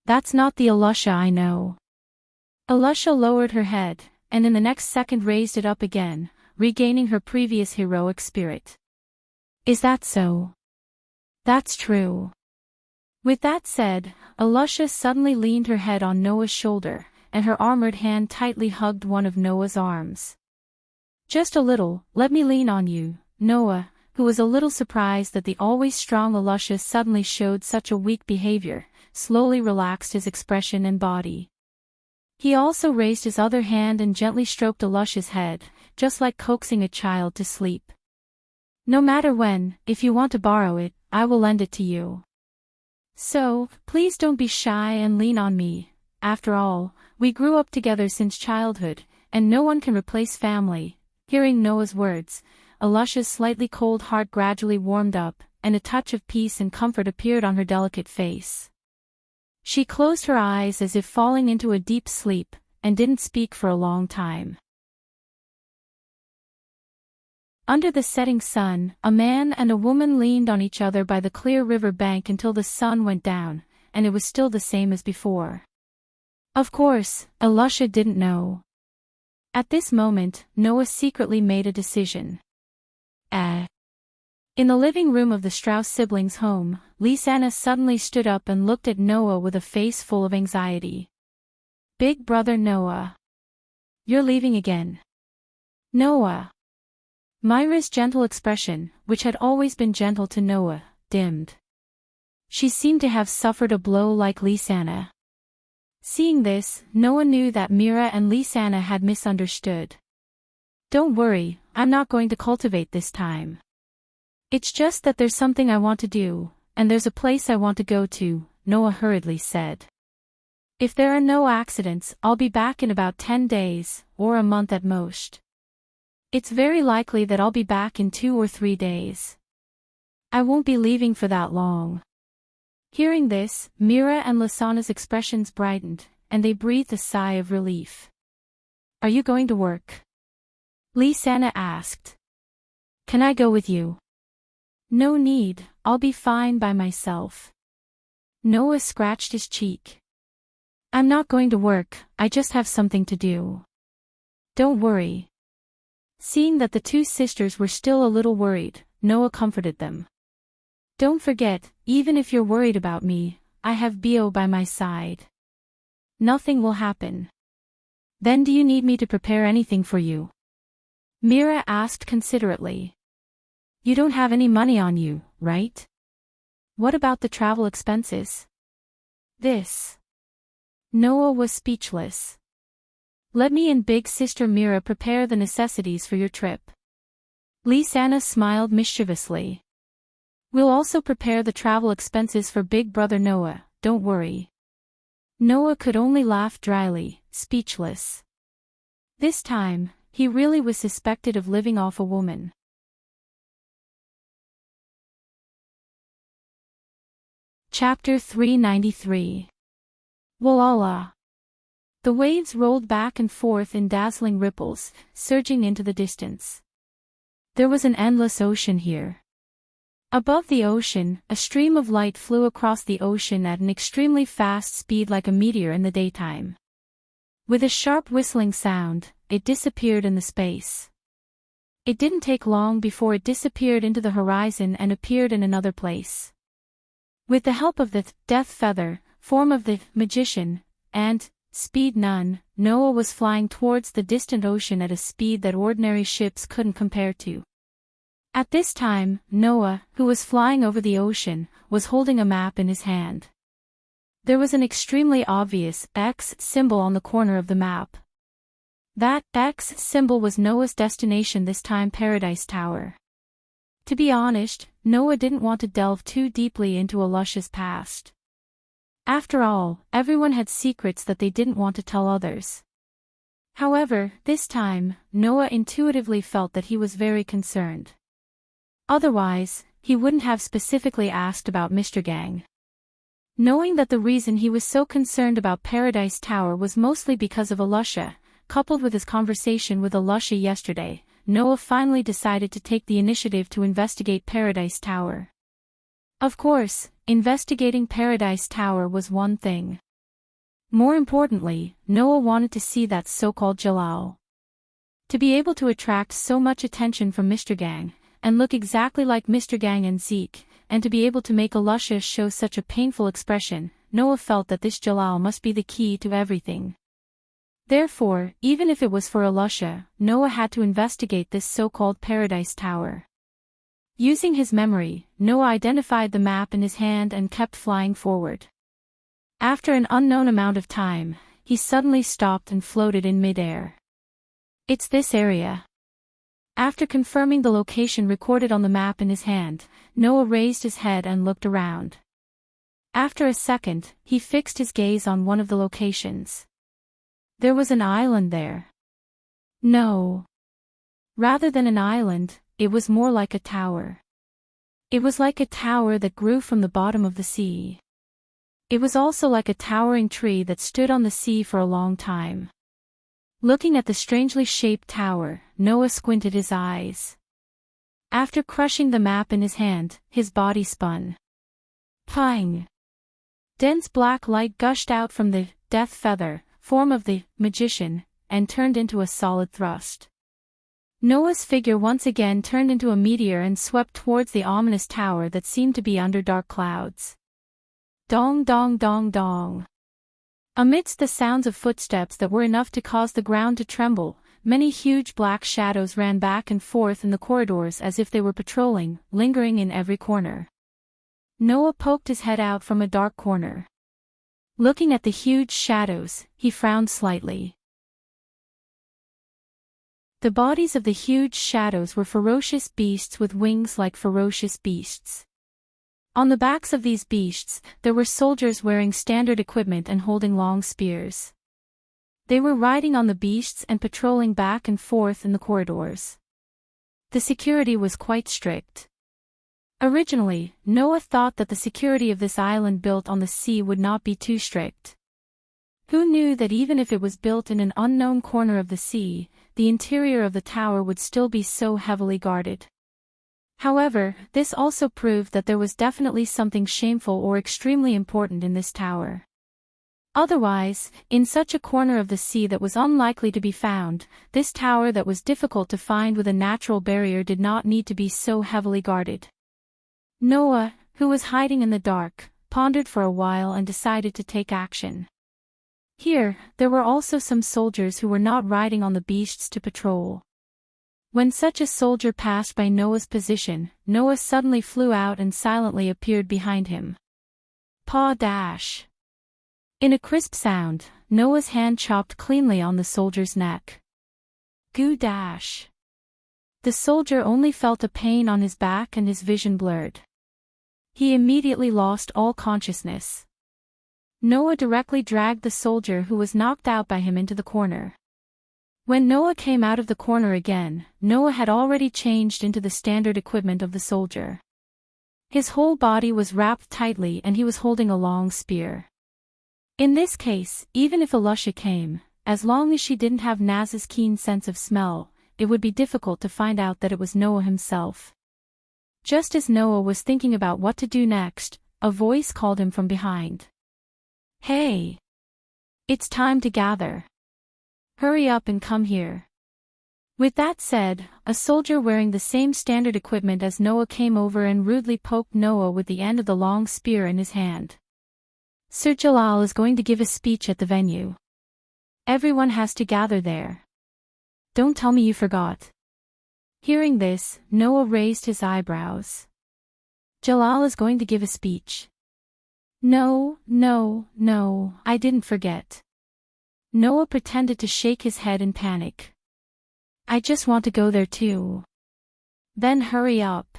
That's not the Elisha I know. Elisha lowered her head, and in the next second raised it up again, regaining her previous heroic spirit. Is that so? That's true. With that said, Elisha suddenly leaned her head on Noah's shoulder, and her armored hand tightly hugged one of Noah's arms. Just a little, let me lean on you. Noah, who was a little surprised that the always strong Elisha suddenly showed such a weak behavior, slowly relaxed his expression and body. He also raised his other hand and gently stroked Elisha's head, just like coaxing a child to sleep. No matter when, if you want to borrow it, I will lend it to you. So, please don't be shy and lean on me. After all, we grew up together since childhood, and no one can replace family. Hearing Noah's words, Elisha's slightly cold heart gradually warmed up, and a touch of peace and comfort appeared on her delicate face. She closed her eyes as if falling into a deep sleep, and didn't speak for a long time. Under the setting sun, a man and a woman leaned on each other by the clear river bank until the sun went down, and it was still the same as before. Of course, Elisha didn't know. At this moment, Noah secretly made a decision. In the living room of the Strauss siblings' home, Lisanna suddenly stood up and looked at Noah with a face full of anxiety. Big brother Noah. You're leaving again. Noah. Myra's gentle expression, which had always been gentle to Noah, dimmed. She seemed to have suffered a blow like Lisanna. Seeing this, Noah knew that Myra and Lisanna had misunderstood. Don't worry, I'm not going to cultivate this time. It's just that there's something I want to do, and there's a place I want to go to, Noah hurriedly said. If there are no accidents, I'll be back in about 10 days, or a month at most. It's very likely that I'll be back in 2 or 3 days. I won't be leaving for that long. Hearing this, Myra and Lisanna's expressions brightened, and they breathed a sigh of relief. Are you going to work? Lisanna asked. Can I go with you? No need, I'll be fine by myself. Noah scratched his cheek. I'm not going to work, I just have something to do. Don't worry. Seeing that the two sisters were still a little worried, Noah comforted them. Don't forget, even if you're worried about me, I have Bio by my side. Nothing will happen. Then do you need me to prepare anything for you? Myra asked considerately. You don't have any money on you, right? What about the travel expenses? Noah was speechless. Let me and big sister Myra prepare the necessities for your trip. Lisanna smiled mischievously. We'll also prepare the travel expenses for big brother Noah, don't worry. Noah could only laugh dryly, speechless. This time, he really was suspected of living off a woman. Chapter 393. Walala. The waves rolled back and forth in dazzling ripples, surging into the distance. There was an endless ocean here. Above the ocean, a stream of light flew across the ocean at an extremely fast speed like a meteor in the daytime. With a sharp whistling sound, it disappeared in the space. It didn't take long before it disappeared into the horizon and appeared in another place. With the help of the death feather, form of the magician, and speed none, Noah was flying towards the distant ocean at a speed that ordinary ships couldn't compare to. At this time, Noah, who was flying over the ocean, was holding a map in his hand. There was an extremely obvious X symbol on the corner of the map. That X symbol was Noah's destination, this time Paradise Tower. To be honest, Noah didn't want to delve too deeply into a luscious past. After all, everyone had secrets that they didn't want to tell others. However, this time, Noah intuitively felt that he was very concerned. Otherwise, he wouldn't have specifically asked about Mr. Gang. Knowing that the reason he was so concerned about Paradise Tower was mostly because of Alusha, coupled with his conversation with Alusha yesterday, Noah finally decided to take the initiative to investigate Paradise Tower. Of course, investigating Paradise Tower was one thing. More importantly, Noah wanted to see that so-called Jalal. To be able to attract so much attention from Mr. Gang, and look exactly like Mr. Gang and Zeke, and to be able to make Alusha show such a painful expression, Noah felt that this Jalal must be the key to everything. Therefore, even if it was for Alusha, Noah had to investigate this so-called Paradise Tower. Using his memory, Noah identified the map in his hand and kept flying forward. After an unknown amount of time, he suddenly stopped and floated in mid-air. It's this area. After confirming the location recorded on the map in his hand, Noah raised his head and looked around. After a second, he fixed his gaze on one of the locations. There was an island there. No. Rather than an island, it was more like a tower. It was like a tower that grew from the bottom of the sea. It was also like a towering tree that stood on the sea for a long time. Looking at the strangely shaped tower, Noah squinted his eyes. After crushing the map in his hand, his body spun. Pang! Dense black light gushed out from the death feather, form of the magician, and turned into a solid thrust. Noah's figure once again turned into a meteor and swept towards the ominous tower that seemed to be under dark clouds. Dong dong dong dong. Amidst the sounds of footsteps that were enough to cause the ground to tremble, many huge black shadows ran back and forth in the corridors as if they were patrolling, lingering in every corner. Noah poked his head out from a dark corner. Looking at the huge shadows, he frowned slightly. The bodies of the huge shadows were ferocious beasts with wings like ferocious beasts. On the backs of these beasts, there were soldiers wearing standard equipment and holding long spears. They were riding on the beasts and patrolling back and forth in the corridors. The security was quite strict. Originally, Noah thought that the security of this island built on the sea would not be too strict. Who knew that even if it was built in an unknown corner of the sea, the interior of the tower would still be so heavily guarded? However, this also proved that there was definitely something shameful or extremely important in this tower. Otherwise, in such a corner of the sea that was unlikely to be found, this tower that was difficult to find with a natural barrier did not need to be so heavily guarded. Noah, who was hiding in the dark, pondered for a while and decided to take action. Here, there were also some soldiers who were not riding on the beasts to patrol. When such a soldier passed by Noah's position, Noah suddenly flew out and silently appeared behind him. Paw dash! In a crisp sound, Noah's hand chopped cleanly on the soldier's neck. Goo dash! The soldier only felt a pain on his back and his vision blurred. He immediately lost all consciousness. Noah directly dragged the soldier who was knocked out by him into the corner. When Noah came out of the corner again, Noah had already changed into the standard equipment of the soldier. His whole body was wrapped tightly and he was holding a long spear. In this case, even if Alusha came, as long as she didn't have Naz's keen sense of smell, it would be difficult to find out that it was Noah himself. Just as Noah was thinking about what to do next, a voice called him from behind. Hey! It's time to gather. Hurry up and come here. With that said, a soldier wearing the same standard equipment as Noah came over and rudely poked Noah with the end of the long spear in his hand. Sir Jalal is going to give a speech at the venue. Everyone has to gather there. Don't tell me you forgot. Hearing this, Noah raised his eyebrows. Jalal is going to give a speech. No, I didn't forget. Noah pretended to shake his head in panic. I just want to go there too. Then hurry up.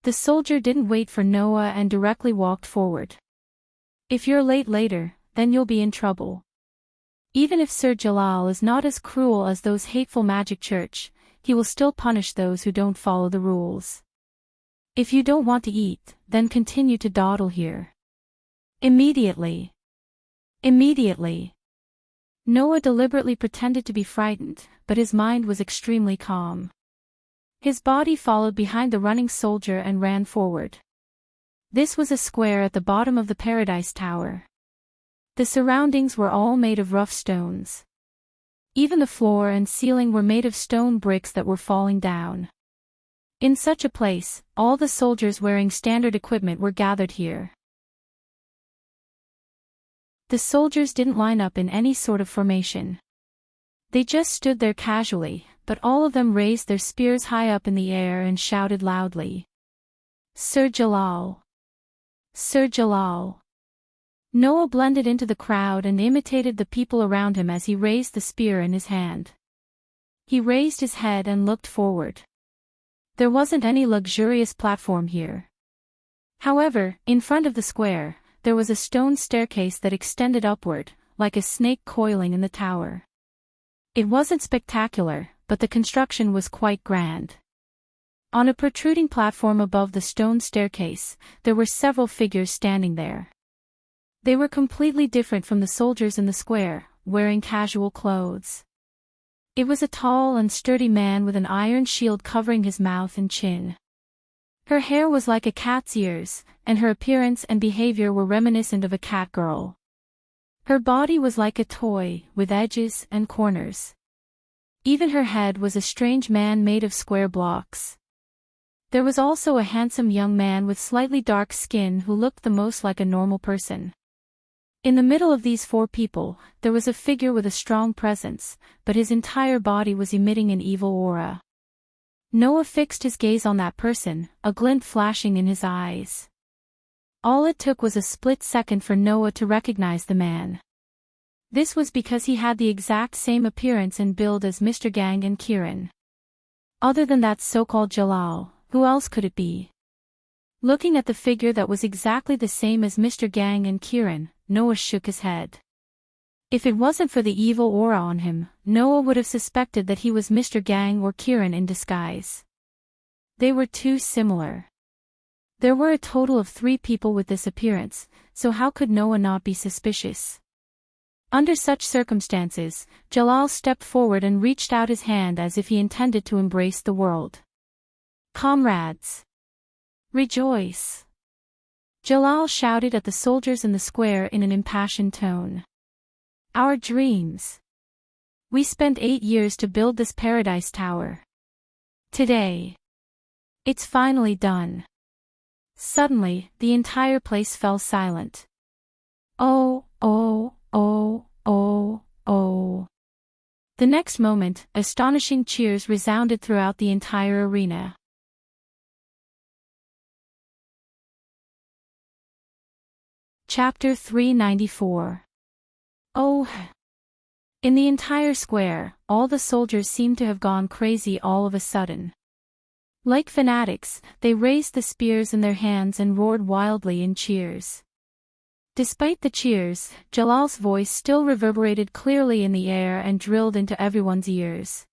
The soldier didn't wait for Noah and directly walked forward. If you're late later, then you'll be in trouble. Even if Sir Jalal is not as cruel as those hateful magic church, he will still punish those who don't follow the rules. If you don't want to eat, then continue to dawdle here. Immediately. Noah deliberately pretended to be frightened, but his mind was extremely calm. His body followed behind the running soldier and ran forward. This was a square at the bottom of the Paradise Tower. The surroundings were all made of rough stones. Even the floor and ceiling were made of stone bricks that were falling down. In such a place, all the soldiers wearing standard equipment were gathered here. The soldiers didn't line up in any sort of formation. They just stood there casually, but all of them raised their spears high up in the air and shouted loudly. Sir Jalal! Sir Jalal! Noah blended into the crowd and imitated the people around him as he raised the spear in his hand. He raised his head and looked forward. There wasn't any luxurious platform here. However, in front of the square, there was a stone staircase that extended upward, like a snake coiling in the tower. It wasn't spectacular, but the construction was quite grand. On a protruding platform above the stone staircase, there were several figures standing there. They were completely different from the soldiers in the square, wearing casual clothes. It was a tall and sturdy man with an iron shield covering his mouth and chin. Her hair was like a cat's ears, and her appearance and behavior were reminiscent of a cat girl. Her body was like a toy, with edges and corners. Even her head was a strange man made of square blocks. There was also a handsome young man with slightly dark skin who looked the most like a normal person. In the middle of these four people, there was a figure with a strong presence, but his entire body was emitting an evil aura. Noah fixed his gaze on that person, a glint flashing in his eyes. All it took was a split second for Noah to recognize the man. This was because he had the exact same appearance and build as Mr. Gang and Kieran. Other than that so-called Jalal, who else could it be? Looking at the figure that was exactly the same as Mr. Gang and Kieran, Noah shook his head. If it wasn't for the evil aura on him, Noah would have suspected that he was Mr. Gang or Kieran in disguise. They were too similar. There were a total of 3 people with this appearance, so how could Noah not be suspicious? Under such circumstances, Jalal stepped forward and reached out his hand as if he intended to embrace the world. Comrades! Rejoice! Jalal shouted at the soldiers in the square in an impassioned tone. Our dreams! We spent 8 years to build this Paradise Tower. Today, it's finally done. Suddenly, the entire place fell silent. Oh. The next moment, astonishing cheers resounded throughout the entire arena. Chapter 394. Oh! In the entire square, all the soldiers seemed to have gone crazy all of a sudden. Like fanatics, they raised the spears in their hands and roared wildly in cheers. Despite the cheers, Jalal's voice still reverberated clearly in the air and drilled into everyone's ears.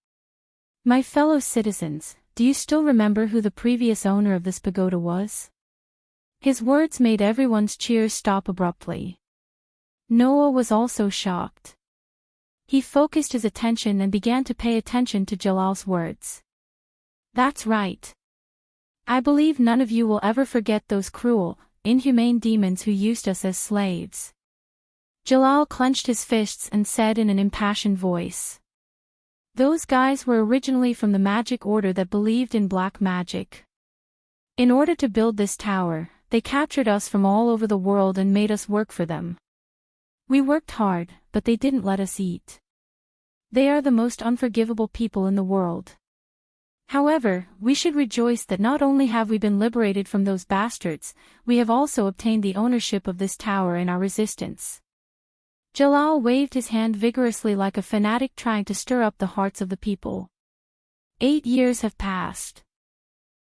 My fellow citizens, do you still remember who the previous owner of this pagoda was? His words made everyone's cheers stop abruptly. Noah was also shocked. He focused his attention and began to pay attention to Jalal's words. That's right. I believe none of you will ever forget those cruel, inhumane demons who used us as slaves." Jalal clenched his fists and said in an impassioned voice. "Those guys were originally from the magic order that believed in black magic. In order to build this tower, they captured us from all over the world and made us work for them. We worked hard, but they didn't let us eat. They are the most unforgivable people in the world. However, we should rejoice that not only have we been liberated from those bastards, we have also obtained the ownership of this tower in our resistance." Jalal waved his hand vigorously like a fanatic trying to stir up the hearts of the people. 8 years have passed.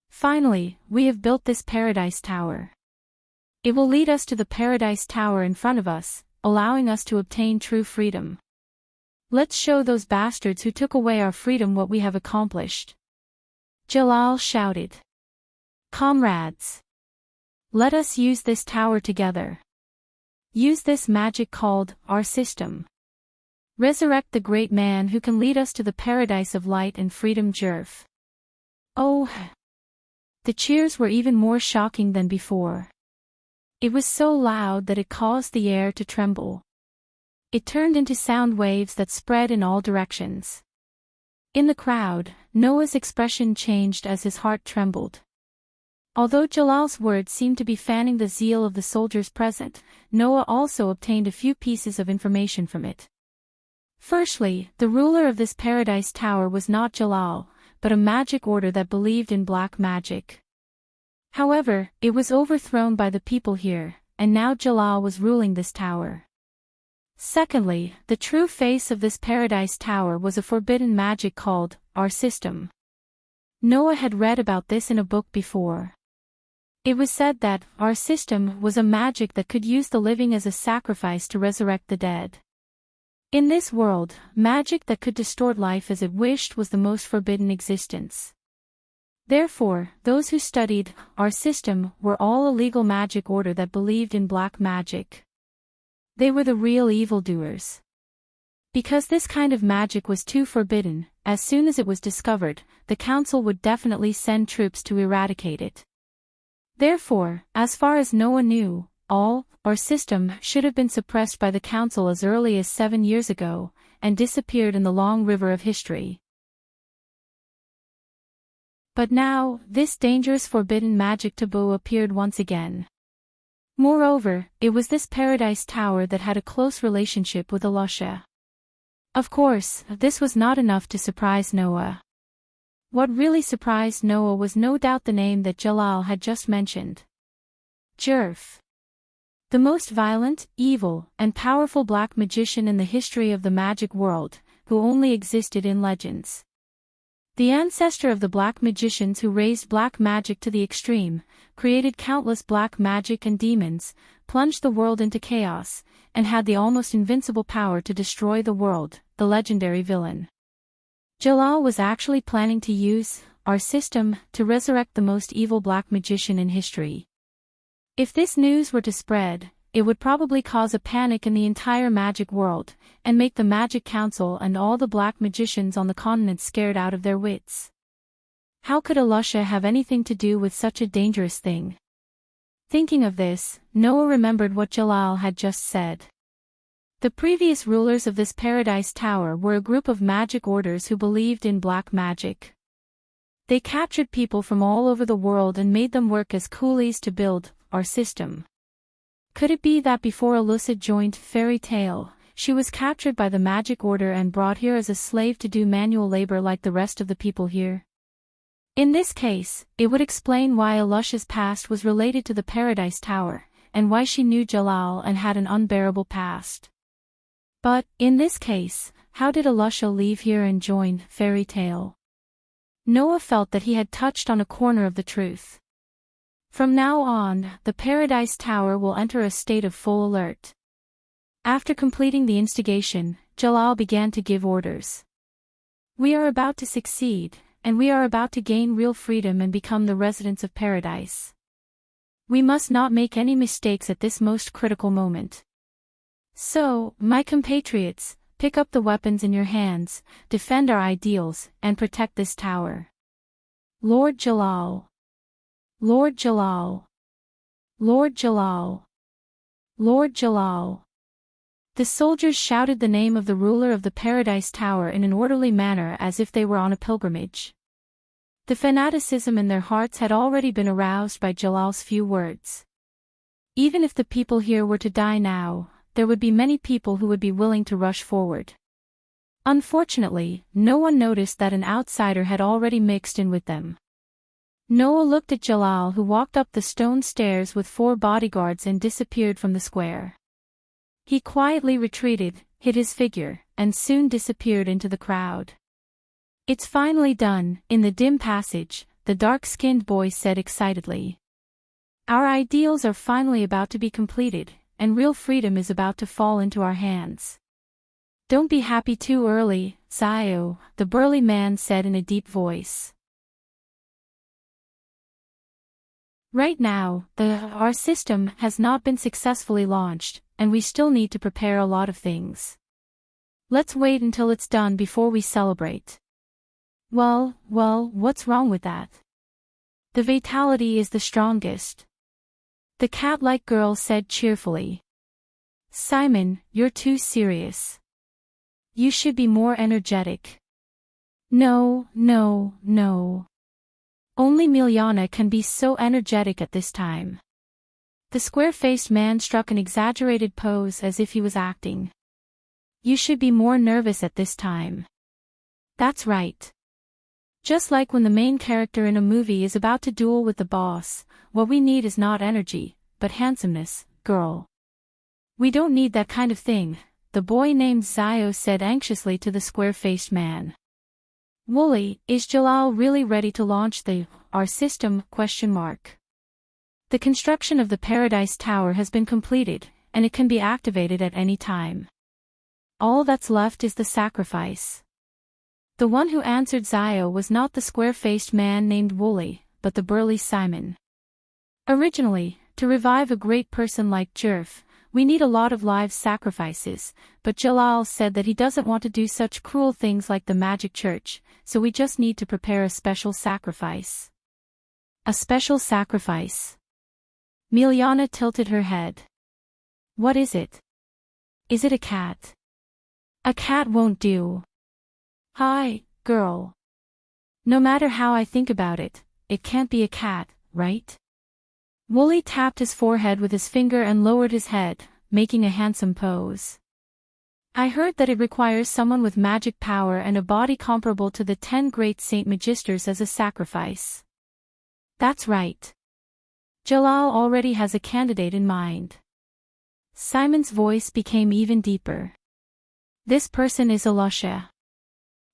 Finally, we have built this paradise tower. It will lead us to the paradise tower in front of us, allowing us to obtain true freedom. Let's show those bastards who took away our freedom what we have accomplished." Jalal shouted. "Comrades! Let us use this tower together. Use this magic called our system. Resurrect the great man who can lead us to the paradise of light and freedom." Jerf. Oh! The cheers were even more shocking than before. It was so loud that it caused the air to tremble. It turned into sound waves that spread in all directions. In the crowd, Noah's expression changed as his heart trembled. Although Jalal's words seemed to be fanning the zeal of the soldiers present, Noah also obtained a few pieces of information from it. Firstly, the ruler of this paradise tower was not Jalal, but a magic order that believed in black magic. However, it was overthrown by the people here, and now Jalal was ruling this tower. Secondly, the true face of this paradise tower was a forbidden magic called our system. Noah had read about this in a book before. It was said that our system was a magic that could use the living as a sacrifice to resurrect the dead. In this world, magic that could distort life as it wished was the most forbidden existence. Therefore, those who studied our system were all a legal magic order that believed in black magic. They were the real evildoers. Because this kind of magic was too forbidden, as soon as it was discovered, the council would definitely send troops to eradicate it. Therefore, as far as Noah knew, all our system should have been suppressed by the council as early as 7 years ago, and disappeared in the long river of history. But now, this dangerous forbidden magic taboo appeared once again. Moreover, it was this paradise tower that had a close relationship with Elisha. Of course, this was not enough to surprise Noah. What really surprised Noah was no doubt the name that Jalal had just mentioned. Jerf. The most violent, evil, and powerful black magician in the history of the magic world, who only existed in legends. The ancestor of the black magicians who raised black magic to the extreme, created countless black magic and demons, plunged the world into chaos, and had the almost invincible power to destroy the world, the legendary villain. Jalal was actually planning to use our system to resurrect the most evil black magician in history. If this news were to spread, it would probably cause a panic in the entire magic world, and make the Magic Council and all the black magicians on the continent scared out of their wits. How could Elisha have anything to do with such a dangerous thing? Thinking of this, Noah remembered what Jalal had just said. The previous rulers of this paradise tower were a group of magic orders who believed in black magic. They captured people from all over the world and made them work as coolies to build our system. Could it be that before Elisha joined Fairy Tale, she was captured by the magic order and brought here as a slave to do manual labor like the rest of the people here? In this case, it would explain why Elisha's past was related to the paradise tower, and why she knew Jalal and had an unbearable past. But, in this case, how did Elisha leave here and join Fairy Tale? Noah felt that he had touched on a corner of the truth. From now on, the Paradise Tower will enter a state of full alert. After completing the instigation, Jalal began to give orders. We are about to succeed, and we are about to gain real freedom and become the residents of paradise. We must not make any mistakes at this most critical moment. So, my compatriots, pick up the weapons in your hands, defend our ideals, and protect this tower. Lord Jalal. Lord Jalal. Lord Jalal. Lord Jalal. The soldiers shouted the name of the ruler of the Paradise Tower in an orderly manner as if they were on a pilgrimage. The fanaticism in their hearts had already been aroused by Jalal's few words. Even if the people here were to die now, there would be many people who would be willing to rush forward. Unfortunately, no one noticed that an outsider had already mixed in with them. Noah looked at Jalal, who walked up the stone stairs with 4 bodyguards and disappeared from the square. He quietly retreated, hid his figure, and soon disappeared into the crowd. "It's finally done," in the dim passage, the dark-skinned boy said excitedly. "Our ideals are finally about to be completed, and real freedom is about to fall into our hands." "Don't be happy too early, Zio," the burly man said in a deep voice. "Right now, our system has not been successfully launched, and we still need to prepare a lot of things. Let's wait until it's done before we celebrate." Well, what's wrong with that? The vitality is the strongest," the cat-like girl said cheerfully. "Simon, you're too serious. You should be more energetic." No. Only Miliana can be so energetic at this time." The square-faced man struck an exaggerated pose as if he was acting. "You should be more nervous at this time." "That's right. Just like when the main character in a movie is about to duel with the boss, what we need is not energy, but handsomeness, girl. We don't need that kind of thing," the boy named Zio said anxiously to the square-faced man. "Wooly, is Jalal really ready to launch our system? The construction of the Paradise Tower has been completed, and it can be activated at any time. All that's left is the sacrifice." The one who answered Zio was not the square-faced man named Wooly, but the burly Simon. "Originally, to revive a great person like Jerf, we need a lot of live sacrifices, but Jalal said that he doesn't want to do such cruel things like the magic church, so we just need to prepare a special sacrifice." "A special sacrifice?" Miliana tilted her head. "What is it? Is it a cat?" "A cat won't do." "Hi, girl. No matter how I think about it, it can't be a cat, right?" Wooly tapped his forehead with his finger and lowered his head, making a handsome pose. "I heard that it requires someone with magic power and a body comparable to the 10 great Saint Magisters as a sacrifice." "That's right. Jalal already has a candidate in mind." Simon's voice became even deeper. "This person is Alasha."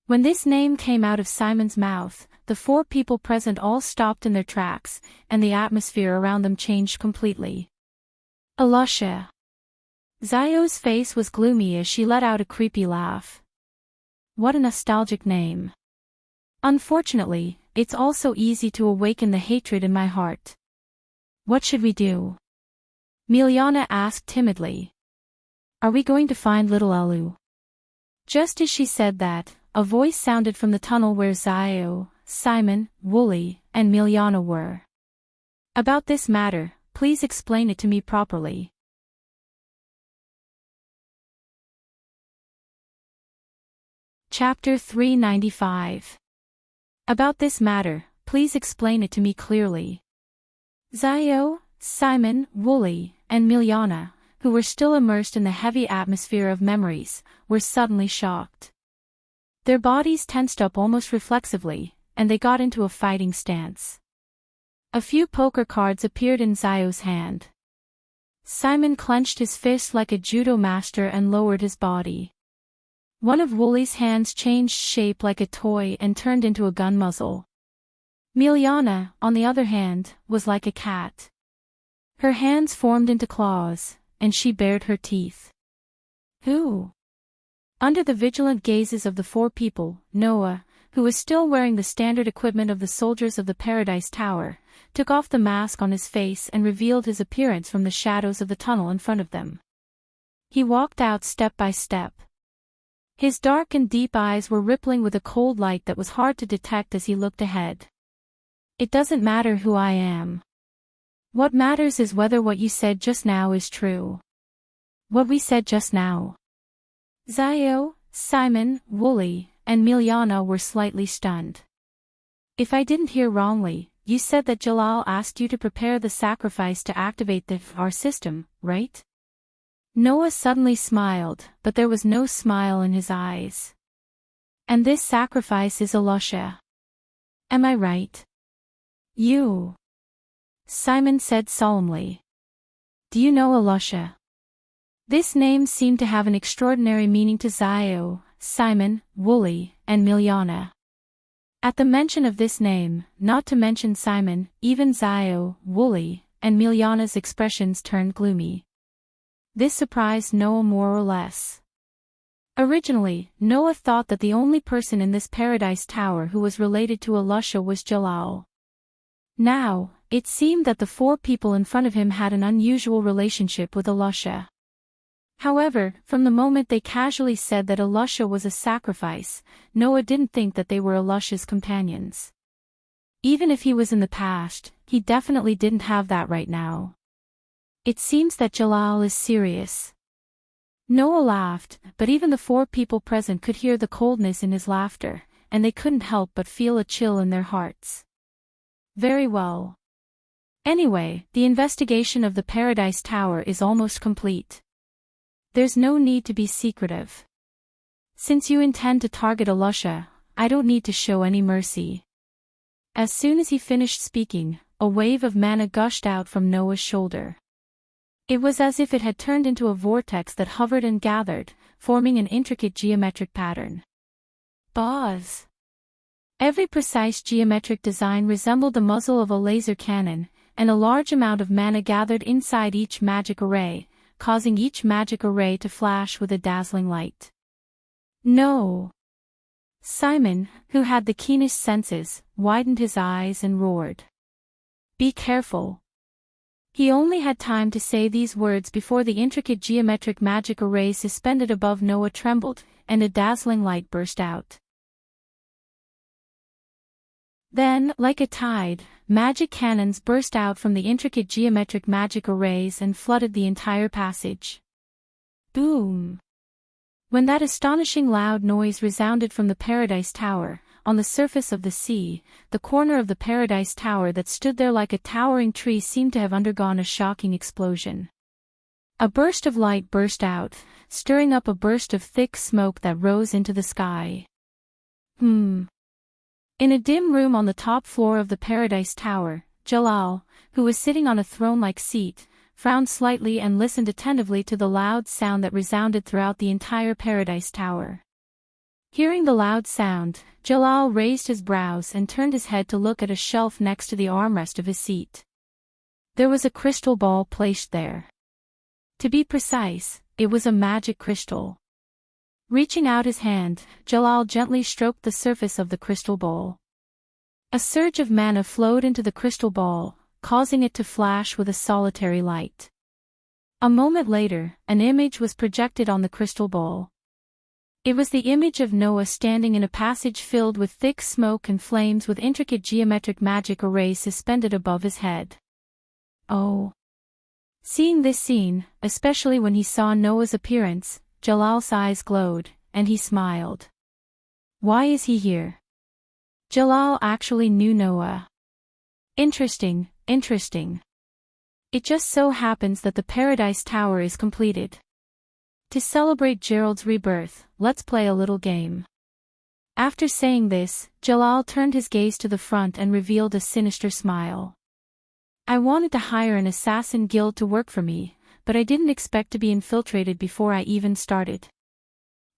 When this name came out of Simon's mouth, the 4 people present all stopped in their tracks, and the atmosphere around them changed completely. "Alasha." Zio's face was gloomy as she let out a creepy laugh. "What a nostalgic name. Unfortunately, it's also easy to awaken the hatred in my heart. What should we do?" Miliana asked timidly. "Are we going to find little Alu?" Just as she said that, a voice sounded from the tunnel where Zio, Simon, Wooly, and Miliana were. "About this matter, please explain it to me properly." Chapter 395. About this matter, please explain it to me clearly. Zio, Simon, Wooly, and Miliana, who were still immersed in the heavy atmosphere of memories, were suddenly shocked. Their bodies tensed up almost reflexively, and they got into a fighting stance. A few poker cards appeared in Zio's hand. Simon clenched his fist like a judo master and lowered his body. One of Wooly's hands changed shape like a toy and turned into a gun muzzle. Miliana, on the other hand, was like a cat. Her hands formed into claws, and she bared her teeth. "Who?" Under the vigilant gazes of the 4 people, Noah, who was still wearing the standard equipment of the soldiers of the Paradise Tower, took off the mask on his face and revealed his appearance from the shadows of the tunnel in front of them. He walked out step by step. His dark and deep eyes were rippling with a cold light that was hard to detect as he looked ahead. It doesn't matter who I am. What matters is whether what you said just now is true. What we said just now. Zio, Simon, Wooly, and Miliana were slightly stunned. If I didn't hear wrongly, you said that Jalal asked you to prepare the sacrifice to activate our system, right? Noah suddenly smiled, but there was no smile in his eyes. And this sacrifice is Alusha. Am I right? You. Simon said solemnly. Do you know Alusha? This name seemed to have an extraordinary meaning to Zio, Simon, Wooly, and Miliana. At the mention of this name, not to mention Simon, even Zio, Wooly, and Miliana's expressions turned gloomy. This surprised Noah more or less. Originally, Noah thought that the only person in this paradise tower who was related to Alusha was Jalal. Now, it seemed that the four people in front of him had an unusual relationship with Alusha. However, from the moment they casually said that Alusha was a sacrifice, Noah didn't think that they were Alusha's companions. Even if he was in the past, he definitely didn't have that right now. It seems that Jalal is serious. Noah laughed, but even the four people present could hear the coldness in his laughter, and they couldn't help but feel a chill in their hearts. Very well. Anyway, the investigation of the Paradise Tower is almost complete. There's no need to be secretive. Since you intend to target Alusha, I don't need to show any mercy. As soon as he finished speaking, a wave of mana gushed out from Noah's shoulder. It was as if it had turned into a vortex that hovered and gathered, forming an intricate geometric pattern. Buzz! Every precise geometric design resembled the muzzle of a laser cannon, and a large amount of mana gathered inside each magic array, causing each magic array to flash with a dazzling light. No! Simon, who had the keenest senses, widened his eyes and roared. Be careful! He only had time to say these words before the intricate geometric magic array suspended above Noah trembled, and a dazzling light burst out. Then, like a tide, magic cannons burst out from the intricate geometric magic arrays and flooded the entire passage. Boom! When that astonishing loud noise resounded from the Paradise Tower, on the surface of the sea, the corner of the Paradise Tower that stood there like a towering tree seemed to have undergone a shocking explosion. A burst of light burst out, stirring up a burst of thick smoke that rose into the sky. In a dim room on the top floor of the Paradise Tower, Jalal, who was sitting on a throne-like seat, frowned slightly and listened attentively to the loud sound that resounded throughout the entire Paradise Tower. Hearing the loud sound, Jalal raised his brows and turned his head to look at a shelf next to the armrest of his seat. There was a crystal ball placed there. To be precise, it was a magic crystal. Reaching out his hand, Jalal gently stroked the surface of the crystal ball. A surge of mana flowed into the crystal ball, causing it to flash with a solitary light. A moment later, an image was projected on the crystal ball. It was the image of Noah standing in a passage filled with thick smoke and flames with intricate geometric magic arrays suspended above his head. Oh! Seeing this scene, especially when he saw Noah's appearance, Jalal's eyes glowed, and he smiled. Why is he here? Jalal actually knew Noah. Interesting. It just so happens that the Paradise Tower is completed. To celebrate Gerald's rebirth, let's play a little game. After saying this, Jalal turned his gaze to the front and revealed a sinister smile. I wanted to hire an assassin guild to work for me, but I didn't expect to be infiltrated before I even started.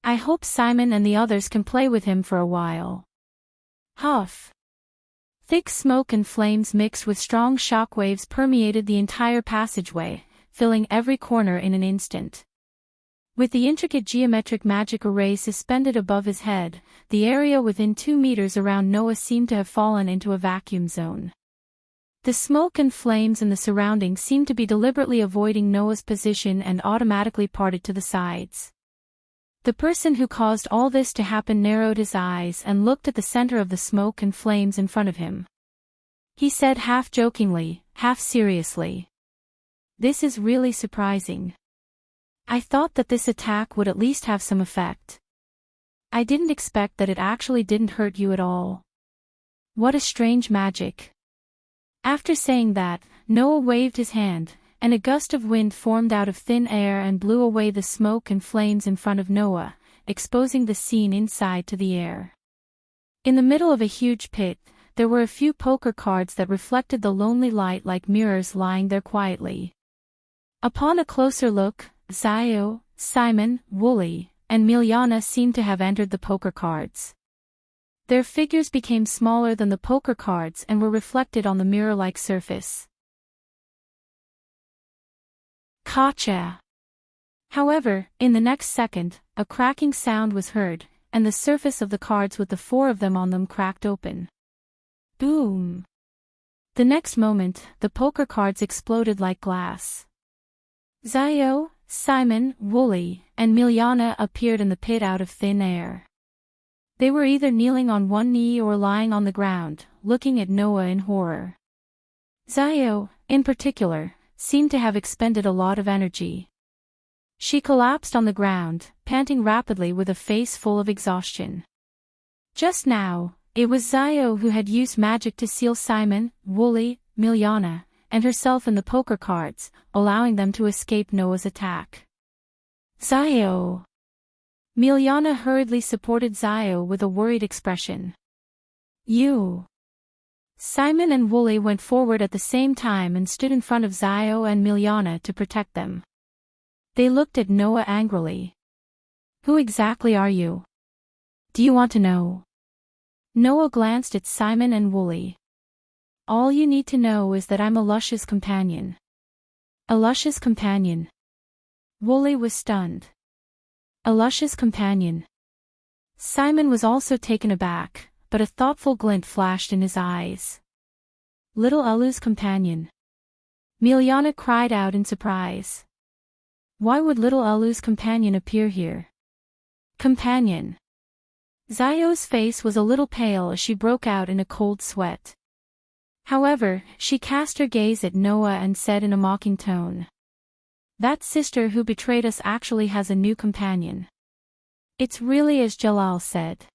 I hope Simon and the others can play with him for a while. Huff! Thick smoke and flames mixed with strong shockwaves permeated the entire passageway, filling every corner in an instant. With the intricate geometric magic array suspended above his head, the area within 2 meters around Noah seemed to have fallen into a vacuum zone. The smoke and flames in the surroundings seemed to be deliberately avoiding Noah's position and automatically parted to the sides. The person who caused all this to happen narrowed his eyes and looked at the center of the smoke and flames in front of him. he said half jokingly, half seriously. This is really surprising. I thought that this attack would at least have some effect. I didn't expect that it actually didn't hurt you at all. What a strange magic. After saying that, Noah waved his hand, and a gust of wind formed out of thin air and blew away the smoke and flames in front of Noah, exposing the scene inside to the air. In the middle of a huge pit, there were a few poker cards that reflected the lonely light like mirrors lying there quietly. Upon a closer look, Zio, Simon, Wooly, and Miljana seemed to have entered the poker cards. Their figures became smaller than the poker cards and were reflected on the mirror-like surface. Gotcha! However, in the next second, a cracking sound was heard, and the surface of the cards with the 4 of them on them cracked open. Boom! The next moment, the poker cards exploded like glass. Zio, Simon, Wooly, and Miljana appeared in the pit out of thin air. They were either kneeling on one knee or lying on the ground, looking at Noah in horror. Zio, in particular, seemed to have expended a lot of energy. She collapsed on the ground, panting rapidly with a face full of exhaustion. Just now, it was Zio who had used magic to seal Simon, Wooly, Miljana, and herself in the poker cards, allowing them to escape Noah's attack. Zio! Miljana hurriedly supported Zio with a worried expression. You! Simon and Wooly went forward at the same time and stood in front of Zio and Miljana to protect them. They looked at Noah angrily. Who exactly are you? Do you want to know? Noah glanced at Simon and Wooly. All you need to know is that I'm a luscious companion. A luscious companion. Wooly was stunned. A luscious companion. Simon was also taken aback, but a thoughtful glint flashed in his eyes. Little Alu's companion. Miljana cried out in surprise. Why would little Alu's companion appear here? Companion. Zio's face was a little pale as she broke out in a cold sweat. However, she cast her gaze at Noah and said in a mocking tone. That sister who betrayed us actually has a new companion. It's really as Jalal said.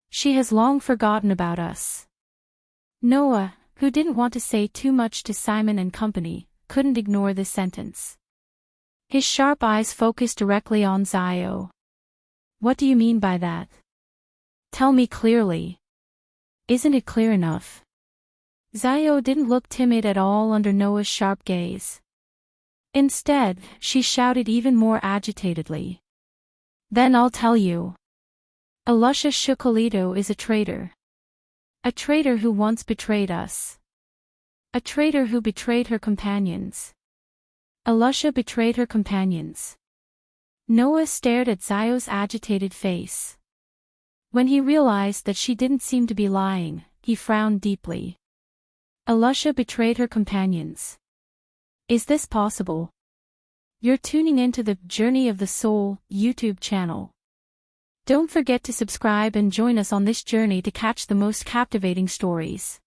She has long forgotten about us. Noah, who didn't want to say too much to Simon and company, couldn't ignore this sentence. His sharp eyes focused directly on Zio. What do you mean by that? Tell me clearly. Isn't it clear enough? Zio didn't look timid at all under Noah's sharp gaze. Instead, she shouted even more agitatedly. Then I'll tell you. Alusha Shukalito is a traitor. A traitor who once betrayed us. A traitor who betrayed her companions. Alusha betrayed her companions. Noah stared at Zio's agitated face. When he realized that she didn't seem to be lying, he frowned deeply. Alusha betrayed her companions. Is this possible? You're tuning into the Journey of the Soul YouTube channel. Don't forget to subscribe and join us on this journey to catch the most captivating stories.